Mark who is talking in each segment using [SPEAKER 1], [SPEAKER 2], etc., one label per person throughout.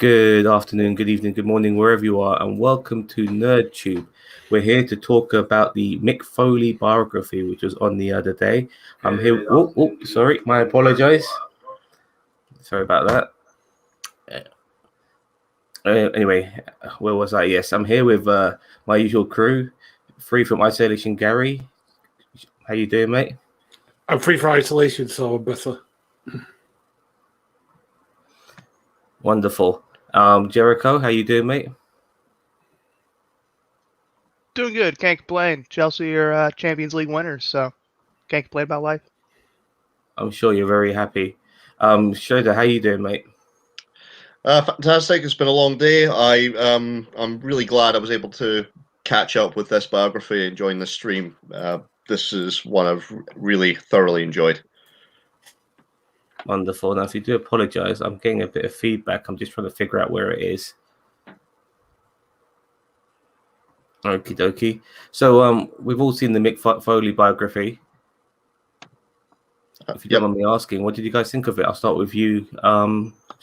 [SPEAKER 1] Good afternoon, good evening, good morning, wherever you are, and welcome to NerdTube. We're here to talk about the Mick Foley biography, which was on the other day. I'm here. Sorry, my apologize. Sorry about that. Anyway, where was I? Yes, I'm here with my usual crew, free from isolation. Gary, how you doing, mate?
[SPEAKER 2] I'm free from isolation, so I'm better.
[SPEAKER 1] Wonderful. Jericho, how you doing, mate?
[SPEAKER 3] Doing good. Can't complain. Chelsea are Champions League winners, so can't complain about life.
[SPEAKER 1] I'm sure you're very happy. Shredder, how you doing, mate?
[SPEAKER 4] Fantastic. It's been a long day. I'm really glad I was able to catch up with this biography and join the stream. This is one I've really thoroughly enjoyed.
[SPEAKER 1] Wonderful. Now, if you do apologize, I'm getting a bit of feedback. I'm just trying to figure out where it is. Okie dokie. So, we've all seen the Mick Foley biography. If you don't mind me asking, what did you guys think of it? I'll start with you,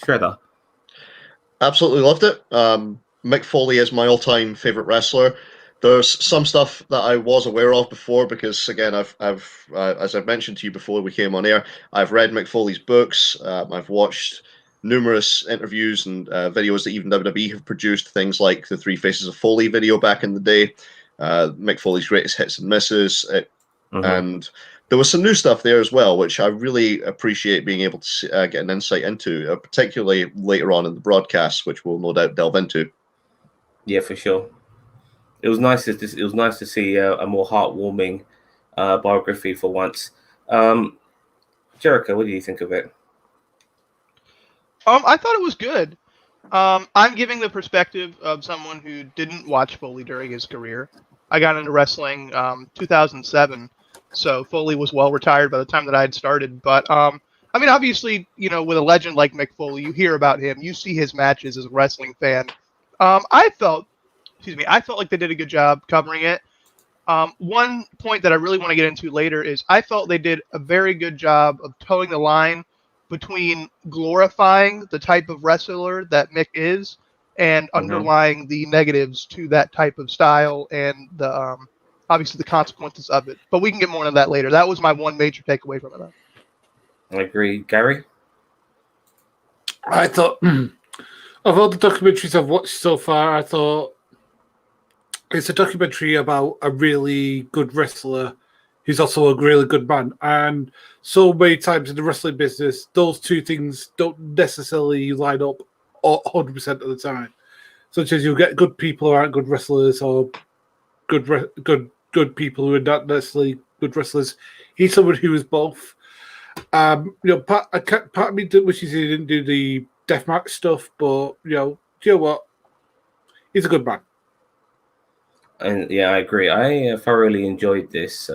[SPEAKER 1] Shredder.
[SPEAKER 4] Absolutely loved it. Mick Foley is my all-time favorite wrestler. There's some stuff that I was aware of before because, again, I've as I've mentioned to you before we came on air, I've read Mick Foley's books. I've watched numerous interviews and videos that even WWE have produced, things like the Three Faces of Foley video back in the day, Mick Foley's greatest hits and misses, and there was some new stuff there as well, which I really appreciate being able to get an insight into, particularly later on in the broadcast, which we'll no doubt delve into.
[SPEAKER 1] Yeah, for sure. It was nice to see a more heartwarming biography for once. Jericho, what do you think of it?
[SPEAKER 3] I thought it was good. I'm giving the perspective of someone who didn't watch Foley during his career. I got into wrestling 2007, so Foley was well retired by the time that I had started. But I mean, obviously, with a legend like Mick Foley, you hear about him, you see his matches as a wrestling fan. I felt like they did a good job covering it. One point that I really want to get into later is I felt they did a very good job of towing the line between glorifying the type of wrestler that Mick is and underlying the negatives to that type of style and the obviously the consequences of it. But we can get more into that later. That was my one major takeaway from it.
[SPEAKER 1] I agree. Gary?
[SPEAKER 2] I thought, of all the documentaries I've watched so far, I thought it's a documentary about a really good wrestler who's also a really good man. And so many times in the wrestling business, those two things don't necessarily line up 100% of the time. Such as you'll get good people who aren't good wrestlers or good people who are not necessarily good wrestlers. He's someone who is both. Part of me wishes he didn't do the deathmatch stuff, but do you know what? He's a good man.
[SPEAKER 1] And yeah, I agree. I thoroughly enjoyed this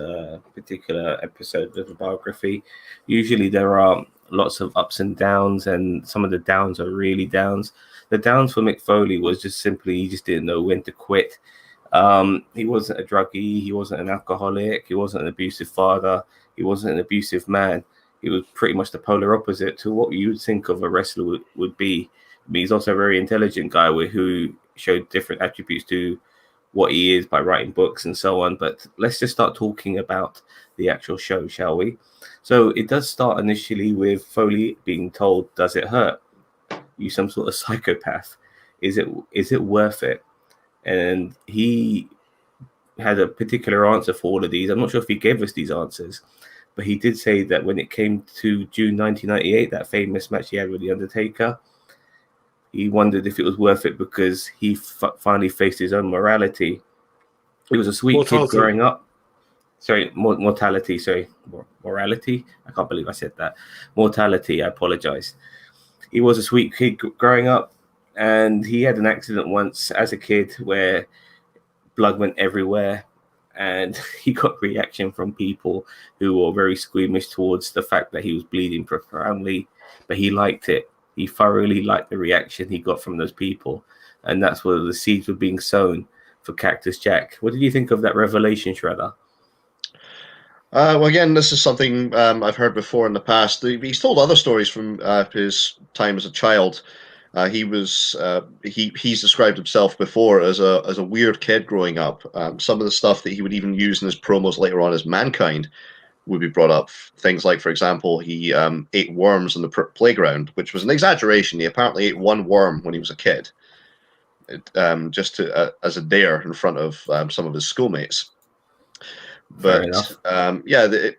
[SPEAKER 1] particular episode of the biography. Usually there are lots of ups and downs, and some of the downs are really downs. The downs for Mick Foley was just simply he just didn't know when to quit. He wasn't a druggie. He wasn't an alcoholic. He wasn't an abusive father. He wasn't an abusive man. He was pretty much the polar opposite to what you would think of a wrestler would be. I mean, he's also a very intelligent guy who showed different attributes to what he is by writing books and so on. But let's just start talking about the actual show, shall we? So it does start initially with Foley being told, does it hurt? You some sort of psychopath. Is it worth it? And he had a particular answer for all of these. I'm not sure if he gave us these answers, but he did say that when it came to June 1998, that famous match he had with The Undertaker, he wondered if it was worth it because he finally faced his own morality. He was a sweet kid growing up. Mortality. Morality. I can't believe I said that. Mortality. I apologize. He was a sweet kid growing up, and he had an accident once as a kid where blood went everywhere, and he got reaction from people who were very squeamish towards the fact that he was bleeding profoundly, but he liked it. He thoroughly liked the reaction he got from those people, and that's where the seeds were being sown for Cactus Jack. What did you think of that revelation, Shredder?
[SPEAKER 4] Well, again, this is something I've heard before in the past. He's told other stories from his time as a child, He's described himself before as a weird kid growing up. Some of the stuff that he would even use in his promos later on as Mankind would be brought up. Things like, for example, he ate worms on the playground, which was an exaggeration. He apparently ate one worm when he was a kid, just as a dare in front of some of his schoolmates. But I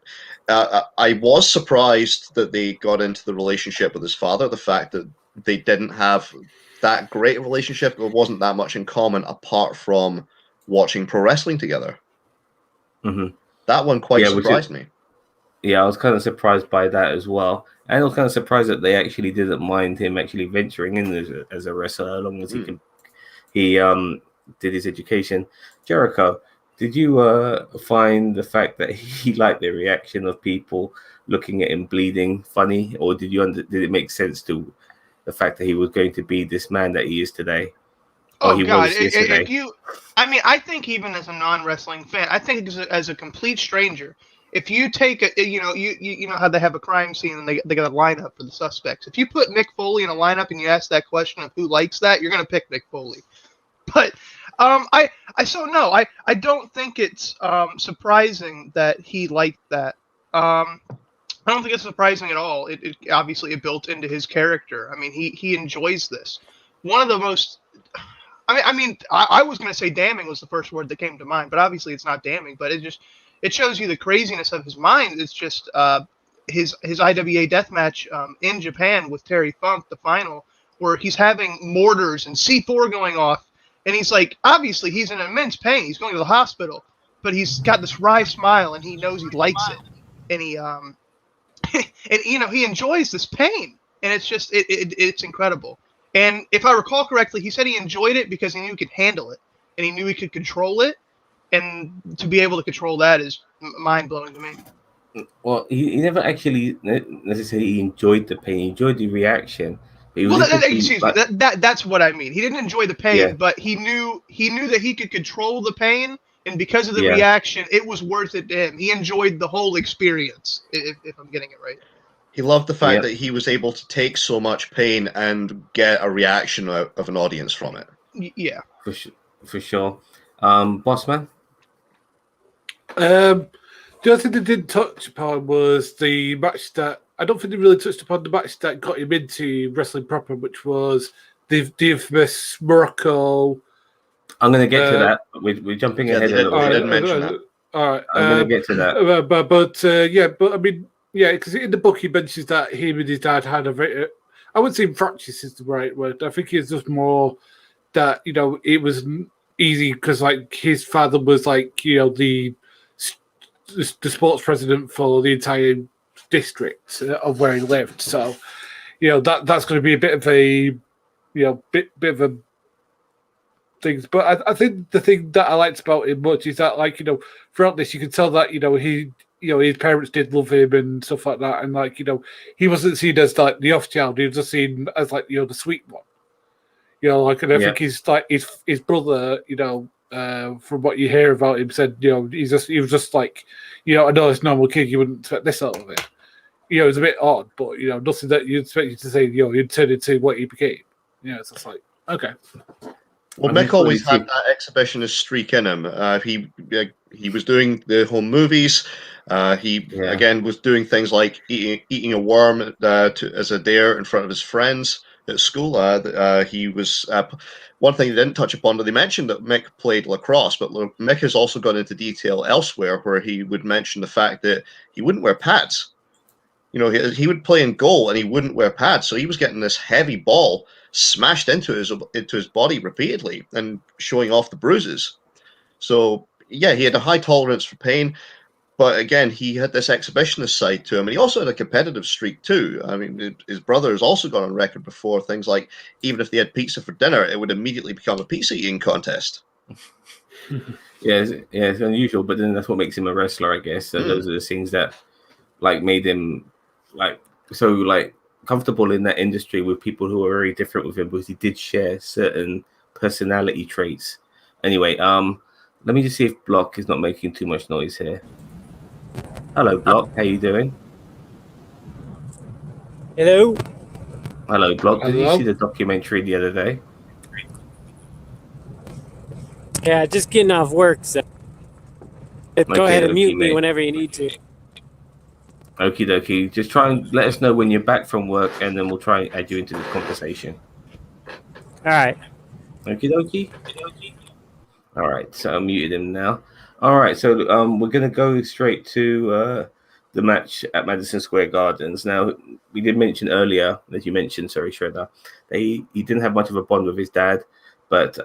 [SPEAKER 4] was surprised that they got into the relationship with his father. The fact that they didn't have that great a relationship, there wasn't that much in common apart from watching pro wrestling together.
[SPEAKER 1] Mm-hmm.
[SPEAKER 4] That one quite surprised me.
[SPEAKER 1] Yeah, I was kind of surprised by that as well. And I was kind of surprised that they actually didn't mind him actually venturing in as a wrestler, as long as he did his education. Jericho, did you find the fact that he liked the reaction of people looking at him bleeding funny, or did it make sense to the fact that he was going to be this man that he is today?
[SPEAKER 3] Oh God! I think even as a non-wrestling fan, I think as a complete stranger, if you take you know how they have a crime scene and they got a lineup for the suspects. If you put Mick Foley in a lineup and you ask that question of who likes that, you're gonna pick Mick Foley. But I don't think it's surprising that he liked that. I don't think it's surprising at all. It obviously built into his character. I mean, he enjoys this. One of the most, I was going to say damning was the first word that came to mind, but obviously it's not damning. But it shows you the craziness of his mind. It's just his IWA deathmatch in Japan with Terry Funk, the final, where he's having mortars and C4 going off. And he's like, obviously, he's in immense pain. He's going to the hospital, but he's got this wry smile, and he knows he likes it, and he enjoys this pain, and it's just it's incredible. And if I recall correctly, he said he enjoyed it because he knew he could handle it, and he knew he could control it, and to be able to control that is mind blowing to me.
[SPEAKER 1] Well, he never actually necessarily enjoyed the pain. He enjoyed the reaction.
[SPEAKER 3] That's what I mean. He didn't enjoy the pain, but he knew that he could control the pain, and because of the reaction, it was worth it to him. He enjoyed the whole experience, if I'm getting it right.
[SPEAKER 4] He loved the fact that he was able to take so much pain and get a reaction of an audience from it.
[SPEAKER 3] Yeah,
[SPEAKER 1] for sure. Bossman?
[SPEAKER 2] The other thing they didn't touch upon was the match that I don't think they really touched upon the match that got him into wrestling proper, which was the infamous Morocco.
[SPEAKER 1] I'm going to get to that. We're jumping ahead a little bit.
[SPEAKER 4] Didn't mention that.
[SPEAKER 2] All right,
[SPEAKER 1] I'm going to get to that.
[SPEAKER 2] Because in the book he mentions that him and his dad had a very, I wouldn't say fractious is the right word. I think it's just more that it was easy because like his father was like the sports president for the entire district of where he lived, so that's going to be a bit of a bit of a things. But I think the thing that I liked about him much is that throughout this you can tell that he his parents did love him and stuff like that, and he wasn't seen as like the off child. He was just seen as like the sweet one. And I think he's like his brother. From what you hear about him, said he was just like I know it's normal kid. You wouldn't expect this out of it. It was a bit odd, but nothing that you'd expect you to say. He'd turn into what he became. It's just like okay.
[SPEAKER 4] Well, Mick always had that exhibitionist streak in him. He was doing the home movies. He again was doing things like eating a worm as a dare in front of his friends at school. He was one thing they didn't touch upon, but they mentioned that Mick played lacrosse. But Mick has also gone into detail elsewhere where he would mention the fact that he wouldn't wear pads. He would play in goal and he wouldn't wear pads, so he was getting this heavy ball smashed into his body repeatedly and showing off the bruises. So he had a high tolerance for pain, but again, he had this exhibitionist side to him, and he also had a competitive streak too. I mean, his brother has also gone on record before things like even if they had pizza for dinner, it would immediately become a pizza eating contest.
[SPEAKER 1] It's unusual, but then that's what makes him a wrestler, I guess. So those are the things that made him comfortable in that industry with people who are very different with him, because he did share certain personality traits. Anyway, let me just see if Block is not making too much noise here. Hello, Block. How you doing?
[SPEAKER 5] Hello.
[SPEAKER 1] Hello, Block. Did you
[SPEAKER 2] Hello?
[SPEAKER 1] see the documentary the other day?
[SPEAKER 5] Yeah, just getting off work. So go ahead and mute me whenever you need to.
[SPEAKER 1] Okie dokie. Just try and let us know when you're back from work, and then we'll try and add you into the conversation.
[SPEAKER 5] All right.
[SPEAKER 1] Okie dokie. All right. So I muted him now. All right. So we're gonna go straight to the match at Madison Square Gardens. Now we did mention earlier, as you mentioned, sorry, Shredder, he didn't have much of a bond with his dad, but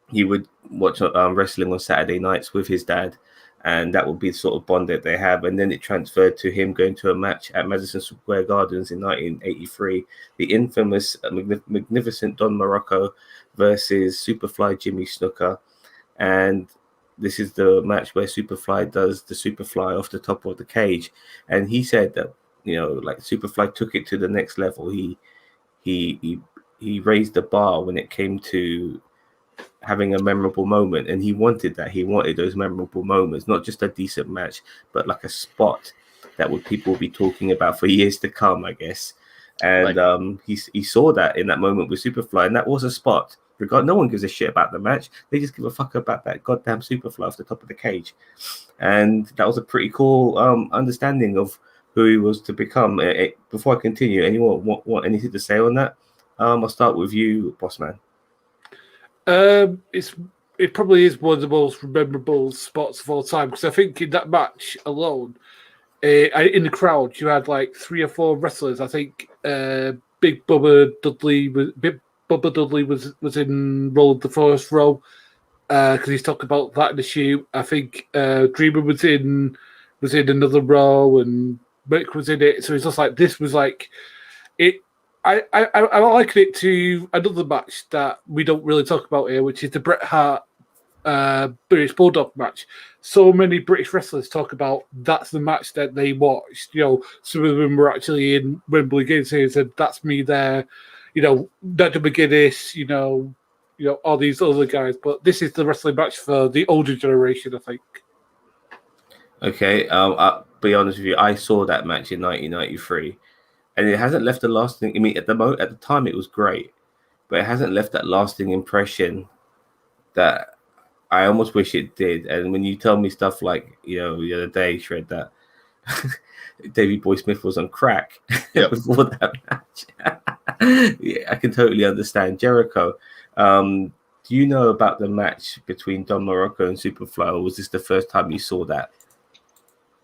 [SPEAKER 1] he would watch wrestling on Saturday nights with his dad, and that would be the sort of bond that they have. And then it transferred to him going to a match at Madison Square Gardens in 1983, the infamous magnificent Don Morocco versus Superfly Jimmy Snuka. And this is the match where Superfly does the Superfly off the top of the cage. And he said that, like Superfly took it to the next level. He raised the bar when it came to having a memorable moment, and he wanted that. He wanted those memorable moments, not just a decent match, but like a spot that people will be talking about for years to come, I guess. And he saw that in that moment with Superfly, and that was a spot. No one gives a shit about the match. They just give a fuck about that goddamn Superfly off the top of the cage. And that was a pretty cool understanding of who he was to become. Before I continue, anyone want anything to say on that? I'll start with you, boss man.
[SPEAKER 2] It probably is one of the most memorable spots of all time, because I think in that match alone, in the crowd, you had like 3 or 4 wrestlers. I think Big Bubba Dudley was in roll of the first row, because he's talking about that in the shoot. I think Dreamer was in another row, and Mick was in it. So it's just like, this was like it. I liken it to another match that we don't really talk about here, which is the Bret Hart British Bulldog match. So many British wrestlers talk about that's the match that they watched. Some of them were actually in Wembley Games here and said, "That's me there." Nigel McGuinness, all these other guys. But this is the wrestling match for the older generation, I think.
[SPEAKER 1] Okay, I'll be honest with you. I saw that match in 1993. And it hasn't left a lasting. I mean, at the time, it was great, but it hasn't left that lasting impression that I almost wish it did. And when you tell me stuff like, the other day, Shred, that Davey Boy Smith was on crack before that match, yeah, I can totally understand. Jericho, do you know about the match between Don Morocco and Superfly, or was this the first time you saw that?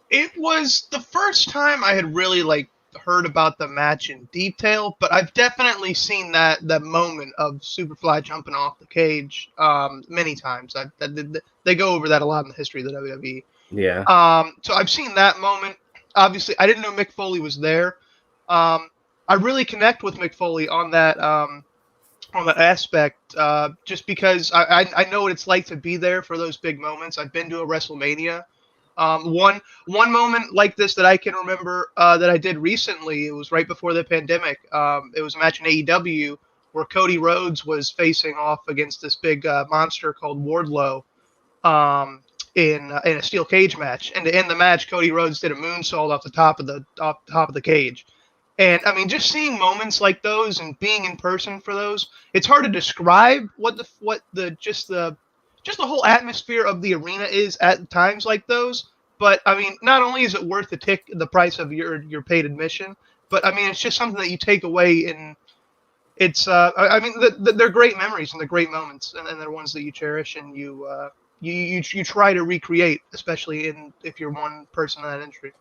[SPEAKER 3] It was the first time I had really heard about the match in detail, but I've definitely seen that moment of Superfly jumping off the cage many times. They go over that a lot in the history of the WWE.
[SPEAKER 1] Yeah.
[SPEAKER 3] So I've seen that moment. Obviously, I didn't know Mick Foley was there. I really connect with Mick Foley on that aspect, just because I know what it's like to be there for those big moments. I've been to a WrestleMania. One moment like this that I can remember that I did recently, it was right before the pandemic. It was a match in AEW where Cody Rhodes was facing off against this big monster called Wardlow in a steel cage match. And to end the match, Cody Rhodes did a moonsault off the top of the cage. And I mean, just seeing moments like those and being in person for those, it's hard to describe what the whole atmosphere of the arena is at times like those. But I mean, not only is it worth the price of your paid admission, but I mean, it's just something that you take away, and it's I mean, they're great memories and they're great moments, and they're ones that you cherish and you try to recreate, especially if you're one person in that industry.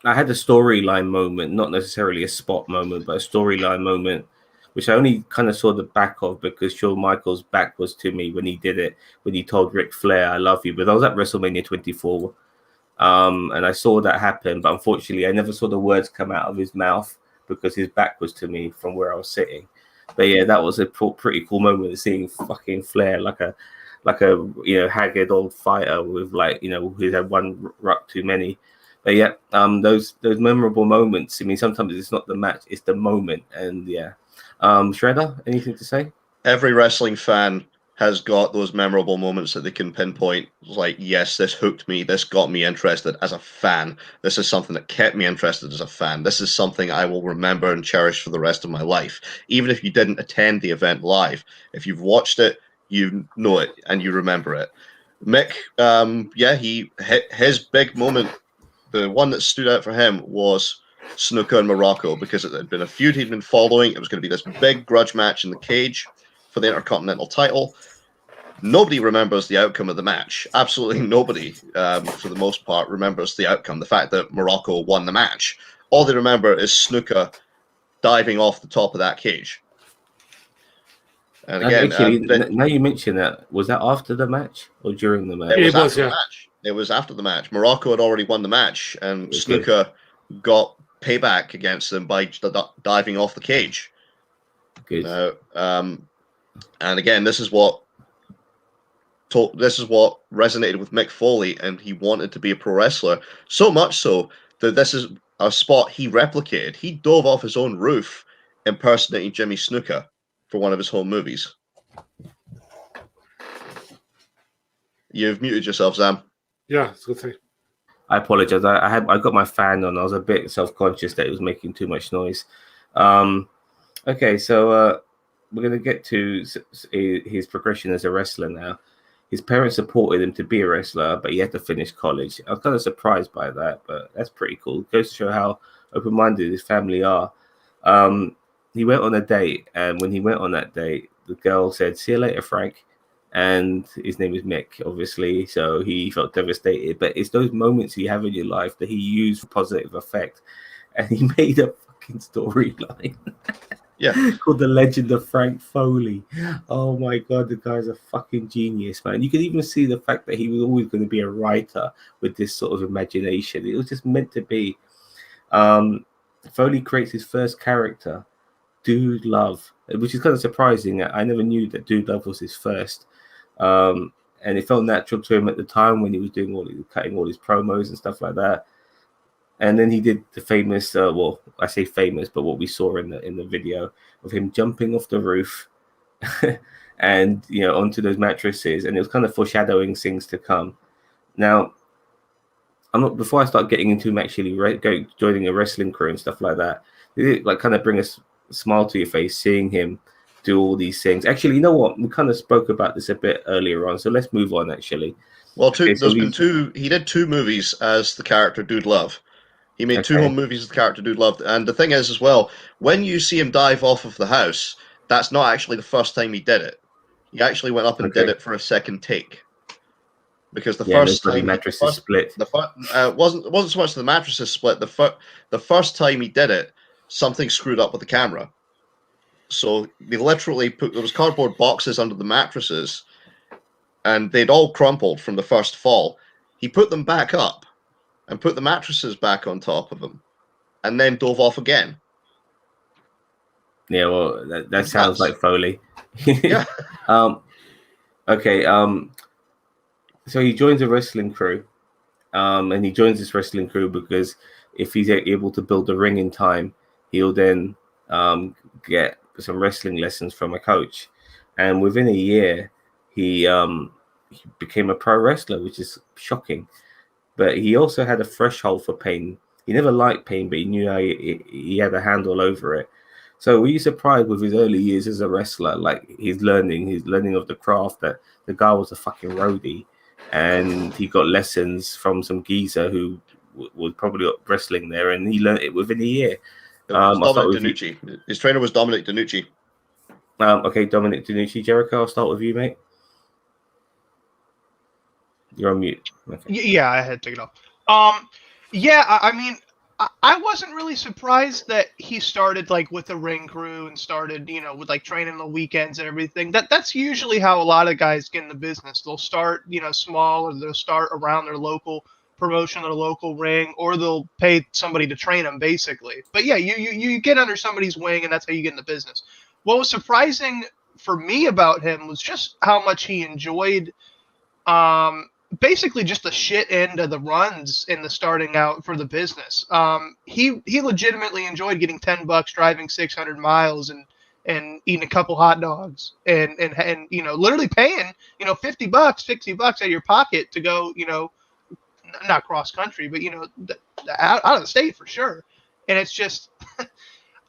[SPEAKER 1] I had a storyline moment, not necessarily a spot moment, but a storyline moment, which I only kind of saw the back of because Shawn Michaels' back was to me when he did it, when he told Ric Flair, "I love you." But I was at WrestleMania 24, and I saw that happen. But unfortunately, I never saw the words come out of his mouth because his back was to me from where I was sitting. But yeah, that was a pretty cool moment, seeing fucking Flair like a haggard old fighter with who had one ruck too many. But yeah, those memorable moments. I mean, sometimes it's not the match, it's the moment. And yeah. Shredder, anything to say?
[SPEAKER 4] Every wrestling fan has got those memorable moments that they can pinpoint, like, yes, this hooked me, this got me interested as a fan, this is something that kept me interested as a fan, this is something I will remember and cherish for the rest of my life. Even if you didn't attend the event live, if you've watched it, you know it and you remember it. Mick, his big moment, the one that stood out for him was Snuka and Morocco, because it had been a feud he'd been following. It was going to be this big grudge match in the cage for the Intercontinental title. Nobody remembers the outcome of the match. Absolutely nobody, for the most part, remembers the outcome. The fact that Morocco won the match. All they remember is Snuka diving off the top of that cage. And again,
[SPEAKER 1] actually, now you mention that, was that after the match or during the match?
[SPEAKER 4] It was after the match. It was after the match. Morocco had already won the match, and Snuka got payback against them by diving off the cage.
[SPEAKER 1] Good.
[SPEAKER 4] Now, and again, this is what resonated with Mick Foley, and he wanted to be a pro wrestler so much so that this is a spot he replicated. He dove off his own roof impersonating Jimmy Snuka for one of his home movies. You've muted yourself, Sam.
[SPEAKER 2] Yeah, it's a good thing.
[SPEAKER 1] I apologize. I got my fan on. I was a bit self-conscious that it was making too much noise. Okay, so we're going to get to his progression as a wrestler now. His parents supported him to be a wrestler, but he had to finish college. I was kind of surprised by that, but that's pretty cool. It goes to show how open-minded his family are. He went on a date, and when he went on that date, the girl said, "See you later, Frank." And his name is Mick, obviously, so he felt devastated. But it's those moments you have in your life that he used for positive effect, and he made a fucking storyline.
[SPEAKER 4] Yeah,
[SPEAKER 1] called The Legend of Frank Foley. Oh my god, the guy's a fucking genius, man. You can even see the fact that he was always going to be a writer with this sort of imagination. It was just meant to be. Foley creates his first character, Dude Love, which is kind of surprising. I never knew that Dude Love was his first. And it felt natural to him at the time when he was doing cutting all his promos and stuff like that. And then he did the famous, well, I say famous, but what we saw in the video of him jumping off the roof and, onto those mattresses. And it was kind of foreshadowing things to come. Now, before I start getting into him actually joining a wrestling crew and stuff like that, it kind of bring a smile to your face seeing him do all these things. Actually, you know what? We kind of spoke about this a bit earlier on, so let's move on, actually.
[SPEAKER 4] Well, he did 2 movies as the character Dude Love. He made 2 home movies as the character Dude Love. And the thing is, as well, when you see him dive off of the house, that's not actually the first time he did it. He actually went up and did it for a second take. Because the first time...
[SPEAKER 1] the mattresses split.
[SPEAKER 4] Wasn't so much the mattresses split. The first time he did it, something screwed up with the camera. So they literally there was cardboard boxes under the mattresses, and they'd all crumpled from the first fall. He put them back up and put the mattresses back on top of them, and then dove off again.
[SPEAKER 1] Yeah, well, that sounds like Foley.
[SPEAKER 4] Yeah.
[SPEAKER 1] Okay. So he joins a wrestling crew, and he joins this wrestling crew because if he's able to build a ring in time, he'll then get some wrestling lessons from a coach. And within a year, he became a pro wrestler, which is shocking. But he also had a threshold for pain. He never liked pain, but he knew how he had a handle over it. So were you surprised with his early years as a wrestler, like his learning of the craft, that the guy was a fucking roadie and he got lessons from some geezer who was probably wrestling there, and he learned it within a year?
[SPEAKER 4] Dominic DeNucci. His trainer was Dominic DeNucci.
[SPEAKER 1] Okay, Dominic DeNucci. Jericho, I'll start with you, mate. You're on mute. Okay.
[SPEAKER 3] Yeah, I had to take it off. I mean, I wasn't really surprised that he started with the ring crew and started, with training the weekends and everything. That's usually how a lot of guys get in the business. They'll start, small, or they'll start around their local promotion, their local ring, or they'll pay somebody to train them, basically. But yeah, you get under somebody's wing, and that's how you get in the business. What was surprising for me about him was just how much he enjoyed basically just the shit end of the runs in the starting out for the business. He legitimately enjoyed getting $10 driving 600 miles and and eating a couple hot dogs and literally paying, $50, $60 out of your pocket to go, not cross country, but, out of the state for sure. And it's just,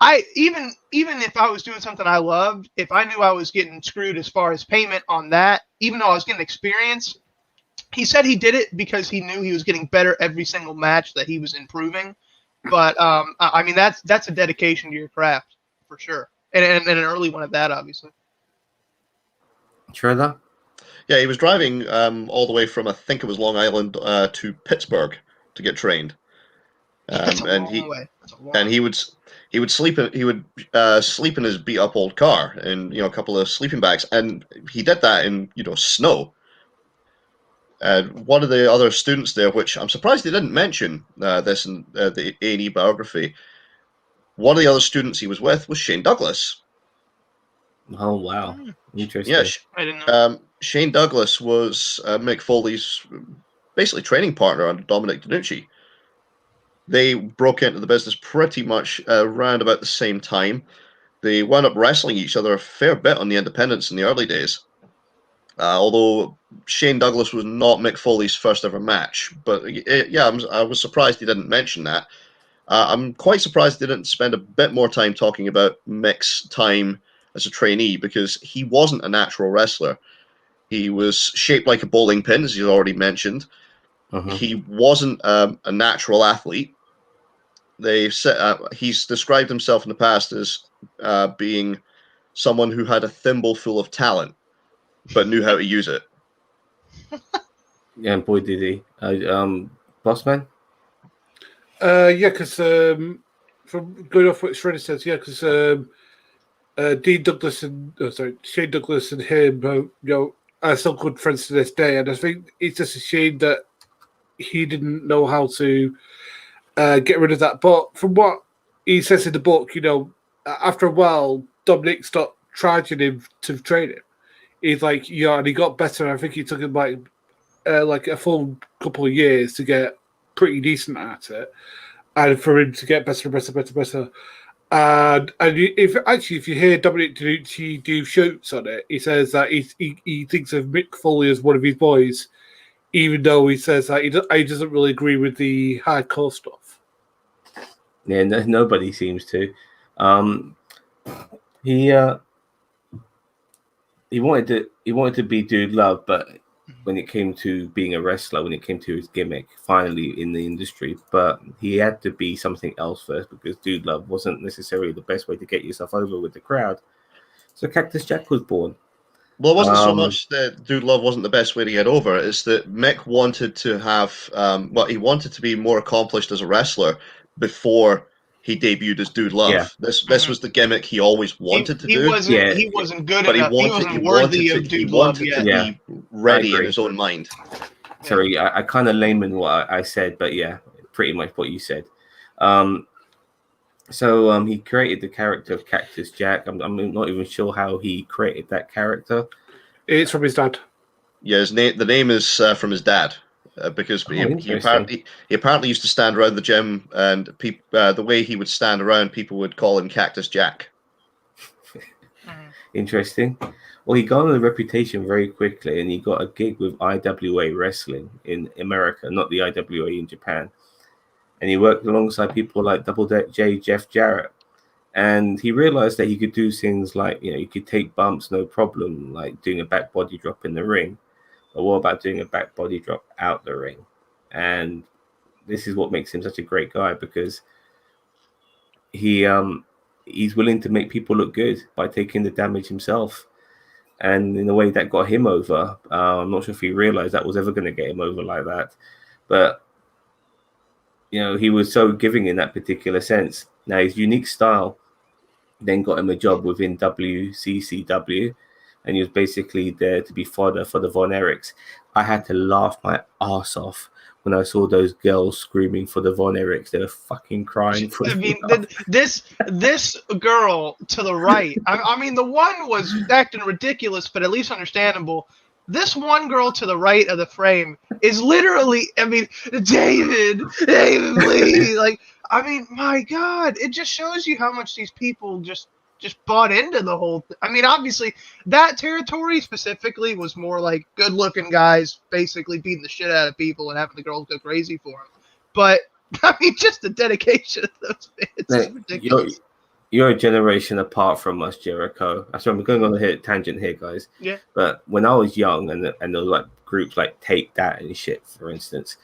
[SPEAKER 3] even if I was doing something I loved, if I knew I was getting screwed as far as payment on that, even though I was getting experience, he said he did it because he knew he was getting better every single match, that he was improving. But I mean, that's a dedication to your craft for sure, and an early one at that, obviously.
[SPEAKER 1] Trevor?
[SPEAKER 4] Yeah, he was driving all the way from, I think it was Long Island, to Pittsburgh to get trained.
[SPEAKER 3] That's a long way.
[SPEAKER 4] He would sleep in his beat up old car in a couple of sleeping bags, and he did that in snow. And one of the other students there, which I'm surprised they didn't mention this in the A&E biography, one of the other students he was with was Shane Douglas.
[SPEAKER 1] Oh wow, interesting.
[SPEAKER 4] Yeah,
[SPEAKER 3] I didn't know.
[SPEAKER 4] Shane Douglas was Mick Foley's basically training partner under Dominic DeNucci. They broke into the business pretty much around about the same time. They wound up wrestling each other a fair bit on the independents in the early days. Although Shane Douglas was not Mick Foley's first ever match. But I was surprised he didn't mention that. I'm quite surprised they didn't spend a bit more time talking about Mick's time as a trainee, because he wasn't a natural wrestler. He was shaped like a bowling pin, as you already mentioned.
[SPEAKER 1] Uh-huh.
[SPEAKER 4] He wasn't a natural athlete. He's described himself in the past as being someone who had a thimble full of talent, but knew how to use it.
[SPEAKER 1] Yeah, and boy did he. Bossman?
[SPEAKER 2] Because from going off what Shredder says, because Dean Douglas and Shane Douglas and him, are still good friends to this day, and I think it's just a shame that he didn't know how to get rid of that. But from what he says in the book, after a while, Dominic stopped charging him to train him. He's like, and he got better. I think he took him like a full couple of years to get pretty decent at it, and for him to get better and better. And if you hear Dominic DeNucci do shoots on it, he says that he thinks of Mick Foley as one of his boys, even though he says that he doesn't really agree with the hardcore stuff.
[SPEAKER 1] Yeah, nobody seems to. He wanted to be Dude Love, but when it came to being a wrestler, when it came to his gimmick, finally in the industry, but he had to be something else first, because Dude Love wasn't necessarily the best way to get yourself over with the crowd. So Cactus Jack was born.
[SPEAKER 4] Well, it wasn't so much that Dude Love wasn't the best way to get over. It's that Mick wanted to have, he wanted to be more accomplished as a wrestler before he debuted as Dude Love. Yeah. This was the gimmick he always wanted to do.
[SPEAKER 3] He wasn't good enough. He wasn't worthy of Dude Love yet.
[SPEAKER 4] He wanted to be ready in his own mind.
[SPEAKER 1] Sorry, I kind of layman what I said, but yeah, pretty much what you said. So he created the character of Cactus Jack. I'm not even sure how he created that character.
[SPEAKER 2] It's from his dad.
[SPEAKER 4] Yeah, the name is from his dad. Because he apparently used to stand around the gym, and the way he would stand around, people would call him Cactus Jack.
[SPEAKER 1] Interesting. Well, he got on a reputation very quickly, and he got a gig with IWA Wrestling in America, not the IWA in Japan. And he worked alongside people like Double J Jeff Jarrett. And he realized that he could do things like, you could take bumps, no problem, like doing a back body drop in the ring. But what about doing a back body drop out the ring? And this is what makes him such a great guy, because he's willing to make people look good by taking the damage himself. And in a way that got him over. I'm not sure if he realized that was ever going to get him over like that. But, he was so giving in that particular sense. Now, his unique style then got him a job within WCCW. And he was basically there to be fodder for the Von Erichs. I had to laugh my ass off when I saw those girls screaming for the Von Erichs. They were fucking crying.
[SPEAKER 3] This girl to the right, I mean, the one was acting ridiculous, but at least understandable. This one girl to the right of the frame is literally, David, please. My God, it just shows you how much these people just just bought into the whole I mean, obviously that territory specifically was more like good looking guys basically beating the shit out of people and having the girls go crazy for them. But I mean, just the dedication of those fans is ridiculous.
[SPEAKER 1] You're a generation apart from us, Jericho. So I'm going on a tangent here, guys.
[SPEAKER 3] Yeah.
[SPEAKER 1] But when I was young, and there were like groups like Take That and shit, for instance,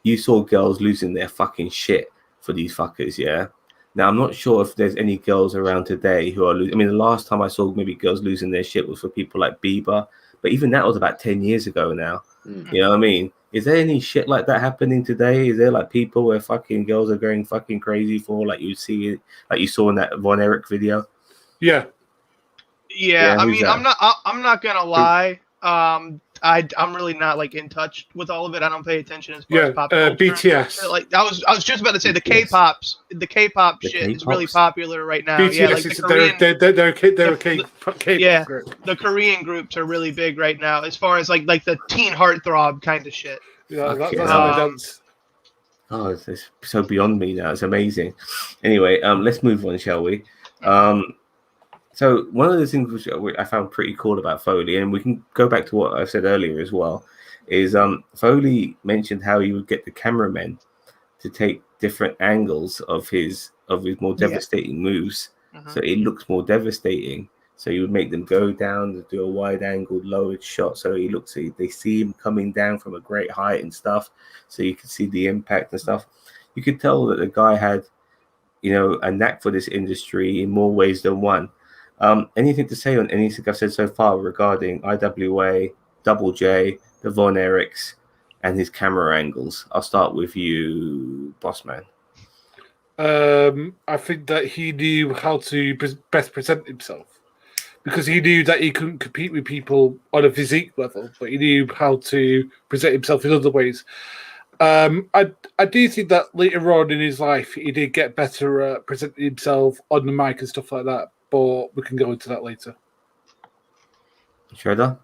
[SPEAKER 1] you saw girls losing their fucking shit for these fuckers. Yeah. Now I'm not sure if there's any girls around today who are losing. I mean, the last time I saw maybe girls losing their shit was for people like Bieber, but even that was about 10 years ago now. You know what I mean? Is there any shit like that happening today? Is there like people where fucking girls are going fucking crazy for, like you see it, like you saw in that Von Erich video?
[SPEAKER 3] Yeah. I mean, I'm not gonna lie. I'm really not like in touch with all of it. I don't pay attention as far as pop culture.
[SPEAKER 2] BTS.
[SPEAKER 3] Like I was just about to say the K-pop shit is really popular right now.
[SPEAKER 2] BTS,
[SPEAKER 3] yeah, like the Korean,
[SPEAKER 2] they're a K-pop group.
[SPEAKER 3] The Korean groups are really big right now as far as like the teen heartthrob kind of shit.
[SPEAKER 2] Yeah, that's how they dance.
[SPEAKER 1] Oh, it's so beyond me now. It's amazing. Anyway, let's move on, shall we? So one of the things which I found pretty cool about Foley, and we can go back to what I said earlier as well, is Foley mentioned how he would get the cameramen to take different angles of his more devastating moves, so it looks more devastating. So he would make them go down to do a wide-angled, lowered shot, so they see him coming down from a great height and stuff, so you could see the impact and stuff. You could tell that the guy had, a knack for this industry in more ways than one. Anything to say on anything I've said so far regarding IWA, Double J, the Von Erichs, and his camera angles? I'll start with you, boss man.
[SPEAKER 2] I think that he knew how to best present himself, because he knew that he couldn't compete with people on a physique level, but he knew how to present himself in other ways. I do think that later on in his life, he did get better at presenting himself on the mic and stuff like that, but we can go into that later.
[SPEAKER 1] Shredder?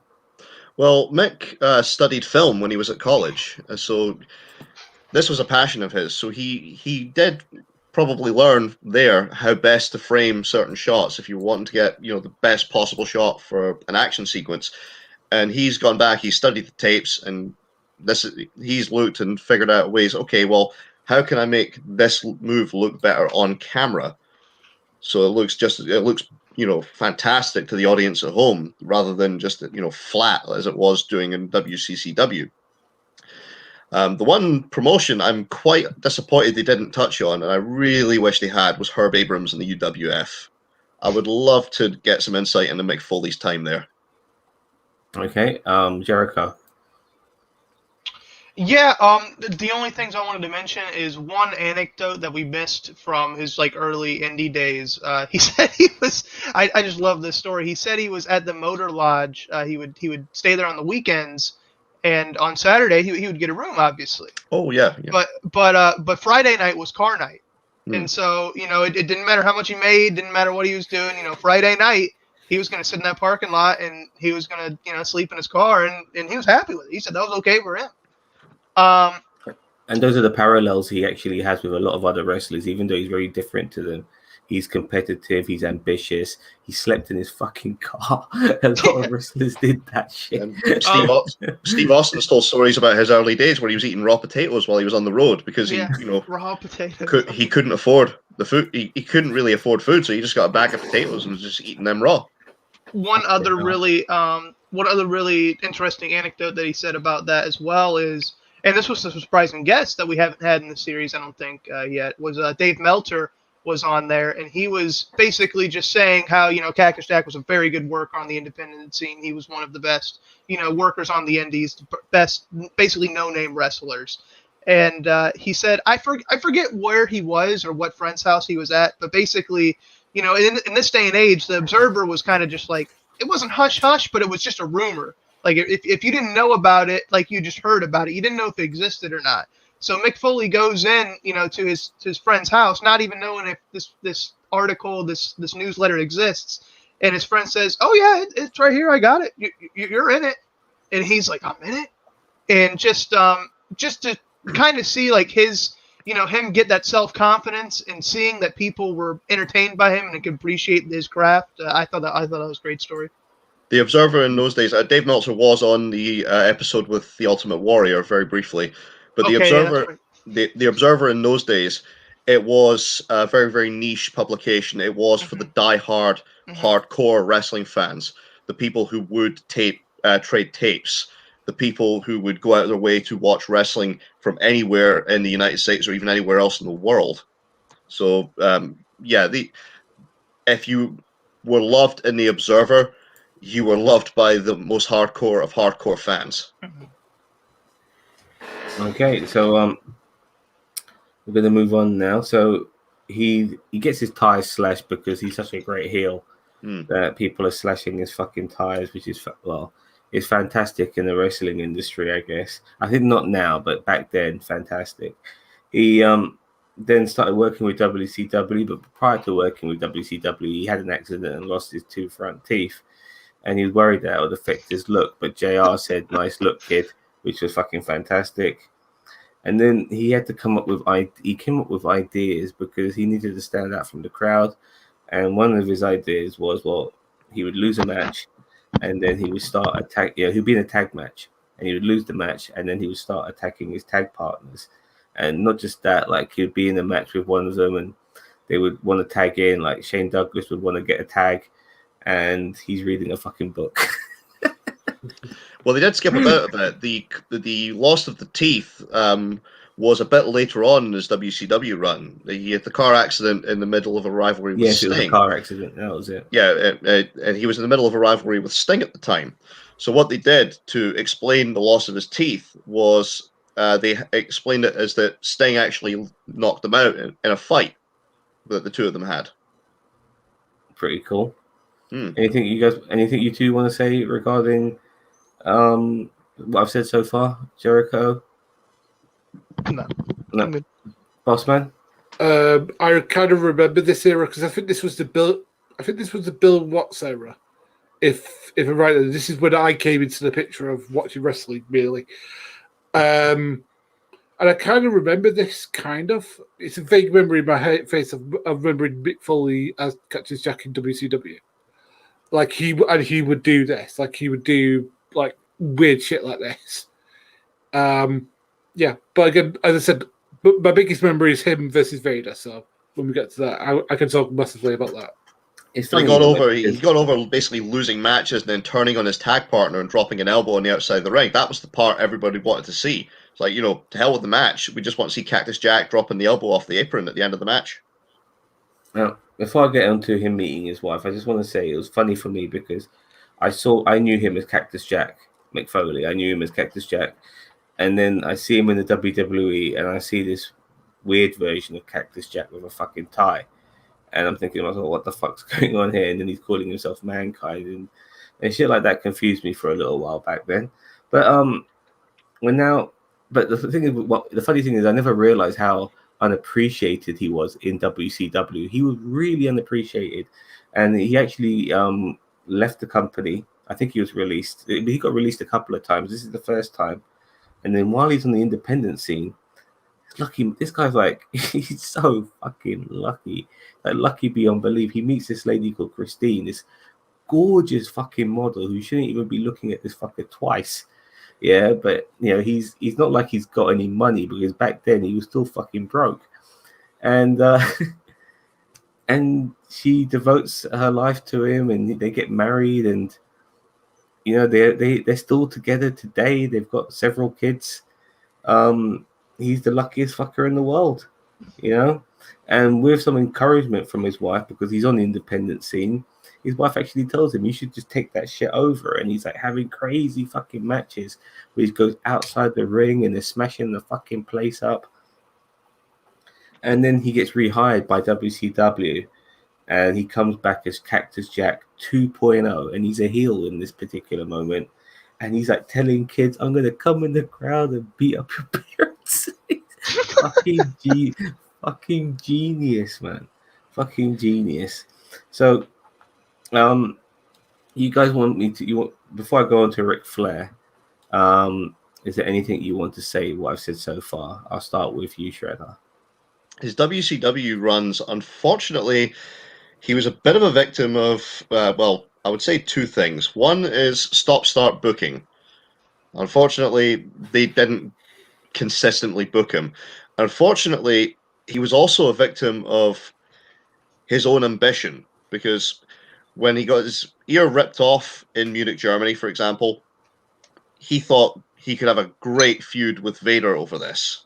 [SPEAKER 4] Well, Mick studied film when he was at college, so this was a passion of his. So he did probably learn there how best to frame certain shots if you want to get the best possible shot for an action sequence. And he's gone back, he studied the tapes, and he's looked and figured out ways. Okay, well, how can I make this move look better on camera? So it looks fantastic to the audience at home, rather than just flat as it was doing in WCCW. The one promotion I'm quite disappointed they didn't touch on, and I really wish they had, was Herb Abrams and the UWF. I would love to get some insight into Mick Foley's time there.
[SPEAKER 1] Okay, Jericho.
[SPEAKER 3] Yeah, the only things I wanted to mention is one anecdote that we missed from his early indie days. He said he was. I just love this story. He said he was at the Motor Lodge. He would stay there on the weekends, and on Saturday he would get a room, obviously.
[SPEAKER 4] Oh yeah.
[SPEAKER 3] But Friday night was car night, and so it didn't matter how much he made, didn't matter what he was doing. Friday night he was going to sit in that parking lot and he was going to sleep in his car, and he was happy with it. He said that was okay for him.
[SPEAKER 1] And those are the parallels he actually has with a lot of other wrestlers, even though he's very different to them. He's competitive, he's ambitious, he slept in his fucking car. A lot of wrestlers did that shit.
[SPEAKER 4] And Steve Austin told stories about his early days where he was eating raw potatoes while he was on the road because
[SPEAKER 3] raw potatoes.
[SPEAKER 4] He couldn't afford the food. He couldn't really afford food, so he just got a bag of potatoes and was just eating them raw.
[SPEAKER 3] One other really interesting anecdote that he said about that as well is, and this was a surprising guest that we haven't had in the series, I don't think yet, was Dave Meltzer was on there, and he was basically just saying how, Cactus Jack was a very good worker on the independent scene. He was one of the best, workers on the indies, best, basically no-name wrestlers. And he said, I forget where he was or what friend's house he was at, but basically, in this day and age, the Observer was kind of just like, it wasn't hush-hush, but it was just a rumor. Like, if you didn't know about it, like, you just heard about it. You didn't know if it existed or not. So Mick Foley goes in, to his friend's house, not even knowing if this article, this newsletter exists. And his friend says, "Oh yeah, it's right here. I got it. You're in it." And he's like, "I'm in it." And just to kind of see like his him get that self-confidence and seeing that people were entertained by him and could appreciate his craft. I thought that was a great story.
[SPEAKER 4] The Observer in those days, Dave Meltzer was on the episode with the Ultimate Warrior very briefly, but the Observer, the Observer in those days, it was a very, very niche publication. It was for the die-hard, hardcore wrestling fans, the people who would trade tapes, the people who would go out of their way to watch wrestling from anywhere in the United States or even anywhere else in the world. So, if you were loved in the Observer, you were loved by the most hardcore of hardcore fans.
[SPEAKER 1] Okay, so we're gonna move on now. So he gets his tires slashed because he's such a great heel that people are slashing his fucking tires, which is it's fantastic in the wrestling industry, I guess. I think not now, but back then, fantastic. He then started working with WCW, but prior to working with WCW, he had an accident and lost his 2 front teeth. And he was worried that it would affect his look. But JR said, "Nice look, kid," which was fucking fantastic. And then he had to come up with ideas because he needed to stand out from the crowd. And one of his ideas was, he would lose a match, and then he would start he'd be in a tag match, and he would lose the match, and then he would start attacking his tag partners. And not just that, like he would be in a match with one of them, and they would want to tag in. Like Shane Douglas would want to get a tag, and he's reading a fucking book.
[SPEAKER 4] Well, they did skip a bit of it. The loss of the teeth was a bit later on in his WCW run. He had the car accident in the middle of a rivalry with Sting.
[SPEAKER 1] Yes, it was a car accident. That was it.
[SPEAKER 4] Yeah, and he was in the middle of a rivalry with Sting at the time. So what they did to explain the loss of his teeth was they explained it as that Sting actually knocked them out in a fight that the two of them had.
[SPEAKER 1] Pretty cool. Anything you two want to say regarding what I've said so far, Jericho? No. Bossman?
[SPEAKER 2] I kind of remember this era because I think this was the Bill Watts era. If I'm right, this is when I came into the picture of watching wrestling, really. And I kind of remember this kind of. It's a vague memory in my face of remembering Mick Foley as Cactus Jack in WCW. Like he would do this. Like he would do like weird shit like this. But again, as I said, my biggest memory is him versus Vader. So when we get to that, I can talk massively about that.
[SPEAKER 4] He got over basically losing matches and then turning on his tag partner and dropping an elbow on the outside of the ring. That was the part everybody wanted to see. It's like, to hell with the match. We just want to see Cactus Jack dropping the elbow off the apron at the end of the match.
[SPEAKER 1] Now, before I get onto him meeting his wife, I just want to say it was funny for me because I knew him as Cactus Jack, Mick Foley. I knew him as Cactus Jack. And then I see him in the WWE and I see this weird version of Cactus Jack with a fucking tie. And I'm thinking to myself, what the fuck's going on here? And then he's calling himself Mankind. And shit like that confused me for a little while back then. But the funny thing is I never realized how unappreciated he was in WCW. He was really unappreciated. And he actually left the company. I think he was released. He got released a couple of times. This is the first time. And then while he's on the independent scene, lucky, this guy's like, he's so fucking lucky. Like, lucky beyond belief. He meets this lady called Christine, this gorgeous fucking model who shouldn't even be looking at this fucker twice. Yeah, but he's not like he's got any money because back then he was still fucking broke. And and she devotes her life to him and they get married and they're still together today. They've got several kids. He's the luckiest fucker in the world, and with some encouragement from his wife because he's on the independent scene. His wife actually tells him, you should just take that shit over. And he's like having crazy fucking matches where he goes outside the ring and they're smashing the fucking place up. And then he gets rehired by WCW and he comes back as Cactus Jack 2.0 and he's a heel in this particular moment. And he's like telling kids, I'm going to come in the crowd and beat up your parents. Fucking genius, man. Fucking genius. So, you guys want me to, before I go on to Ric Flair, is there anything you want to say what I've said so far? I'll start with you, Shredder.
[SPEAKER 4] his WCW runs, unfortunately, he was a bit of a victim of, well, I would say two things. One is stop-start booking. Unfortunately, they didn't consistently book him. Unfortunately, he was also a victim of his own ambition, because when he got his ear ripped off in Munich, Germany, for example, he thought he could have a great feud with Vader over this.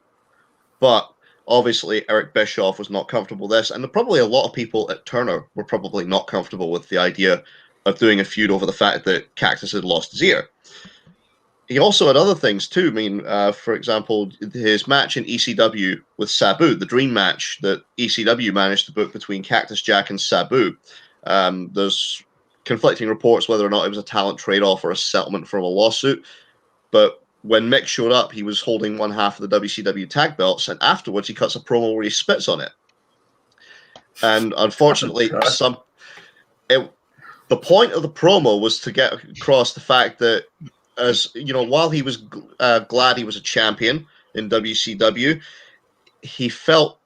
[SPEAKER 4] But obviously, Eric Bischoff was not comfortable with this, and probably a lot of people at Turner were probably not comfortable with the idea of doing a feud over the fact that Cactus had lost his ear. He also had other things too. I mean, for example, his match in ECW with Sabu, the dream match that ECW managed to book between Cactus Jack and Sabu. There's conflicting reports whether or not it was a talent trade-off or a settlement from a lawsuit. But when Mick showed up, he was holding one half of the WCW tag belts, and afterwards he cuts a promo where he spits on it. And unfortunately, the point of the promo was to get across the fact that, as you know, while he was glad he was a champion in WCW, he felt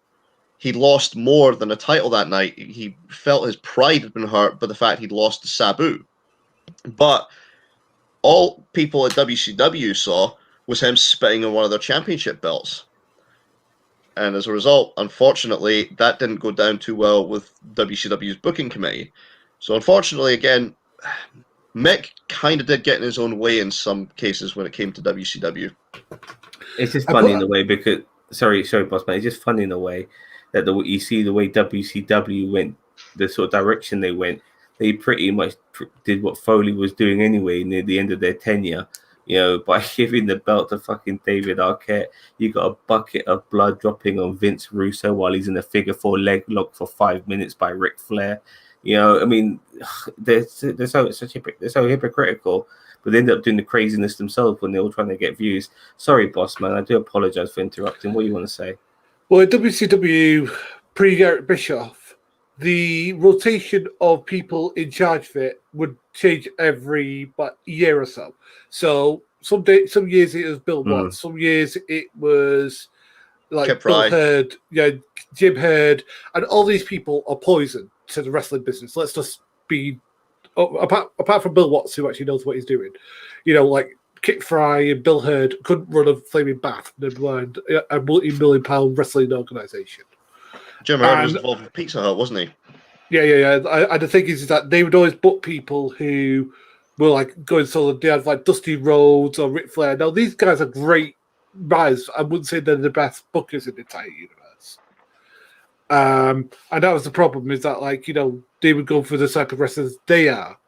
[SPEAKER 4] he lost more than a title that night. He felt his pride had been hurt by the fact he'd lost to Sabu. But all people at WCW saw was him spitting on one of their championship belts. And as a result, unfortunately, that didn't go down too well with WCW's booking committee. So unfortunately, again, Mick kind of did get in his own way in some cases when it came to WCW.
[SPEAKER 1] It's just funny in a way because, sorry, boss man. It's just funny in a way that you see the way WCW went, the sort of direction they went. They pretty much did what Foley was doing anyway near the end of their tenure. You know, by giving the belt to fucking David Arquette, you got a bucket of blood dropping on Vince Russo while he's in a figure 4 leg lock for 5 minutes by Ric Flair. You know, I mean, they're so hypocritical, but they end up doing the craziness themselves when they're all trying to get views. Sorry, boss man, I do apologize for interrupting. What do you want to say?
[SPEAKER 2] Well, at WCW pre-Eric Bischoff, the rotation of people in charge of it would change every year or so. So some years it was Bill Watts, some years it was like
[SPEAKER 4] Kip
[SPEAKER 2] Bill
[SPEAKER 4] Fry.
[SPEAKER 2] Hurd, Jim Hurd, and all these people are poison to the wrestling business. Let's just be apart from Bill Watts, who actually knows what he's doing. You know, like Kip Fry and Bill Hurd couldn't run a flaming bath, never mind a multi-million-pound wrestling organisation.
[SPEAKER 4] Jim Hurd was involved with Pizza Hut, wasn't he?
[SPEAKER 2] Yeah. And the thing is that they would always book people who were like going solo. They had like Dusty Rhodes or Ric Flair. Now, these guys are great guys. I wouldn't say they're the best bookers in the entire universe. And that was the problem, is that, like, you know, they would go for the type of wrestlers they are.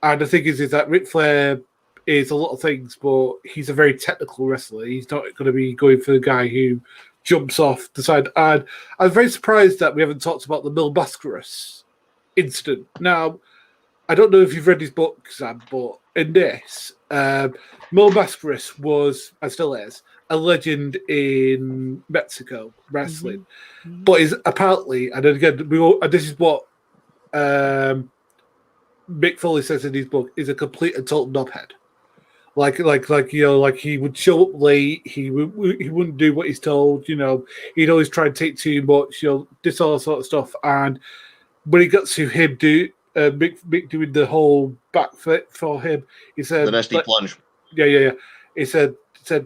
[SPEAKER 2] And the thing is that Ric Flair is a lot of things, but he's a very technical wrestler. He's not going to be going for the guy who jumps off the side. And I'm very surprised that we haven't talked about the Mil Mascaras incident. Now, I don't know if you've read his book, Sam, but in this, Mil Mascaras was, and still is, a legend in Mexico wrestling. But is apparently, and again, this is what Mick Foley says in his book, is a complete and total knobhead. Like you know, like he would show up late. He wouldn't do what he's told. You know, he'd always try and take too much. You know, this all sort of stuff. And when he got to him Mick doing the whole backflip for him, he said
[SPEAKER 4] the nasty plunge.
[SPEAKER 2] Yeah. He said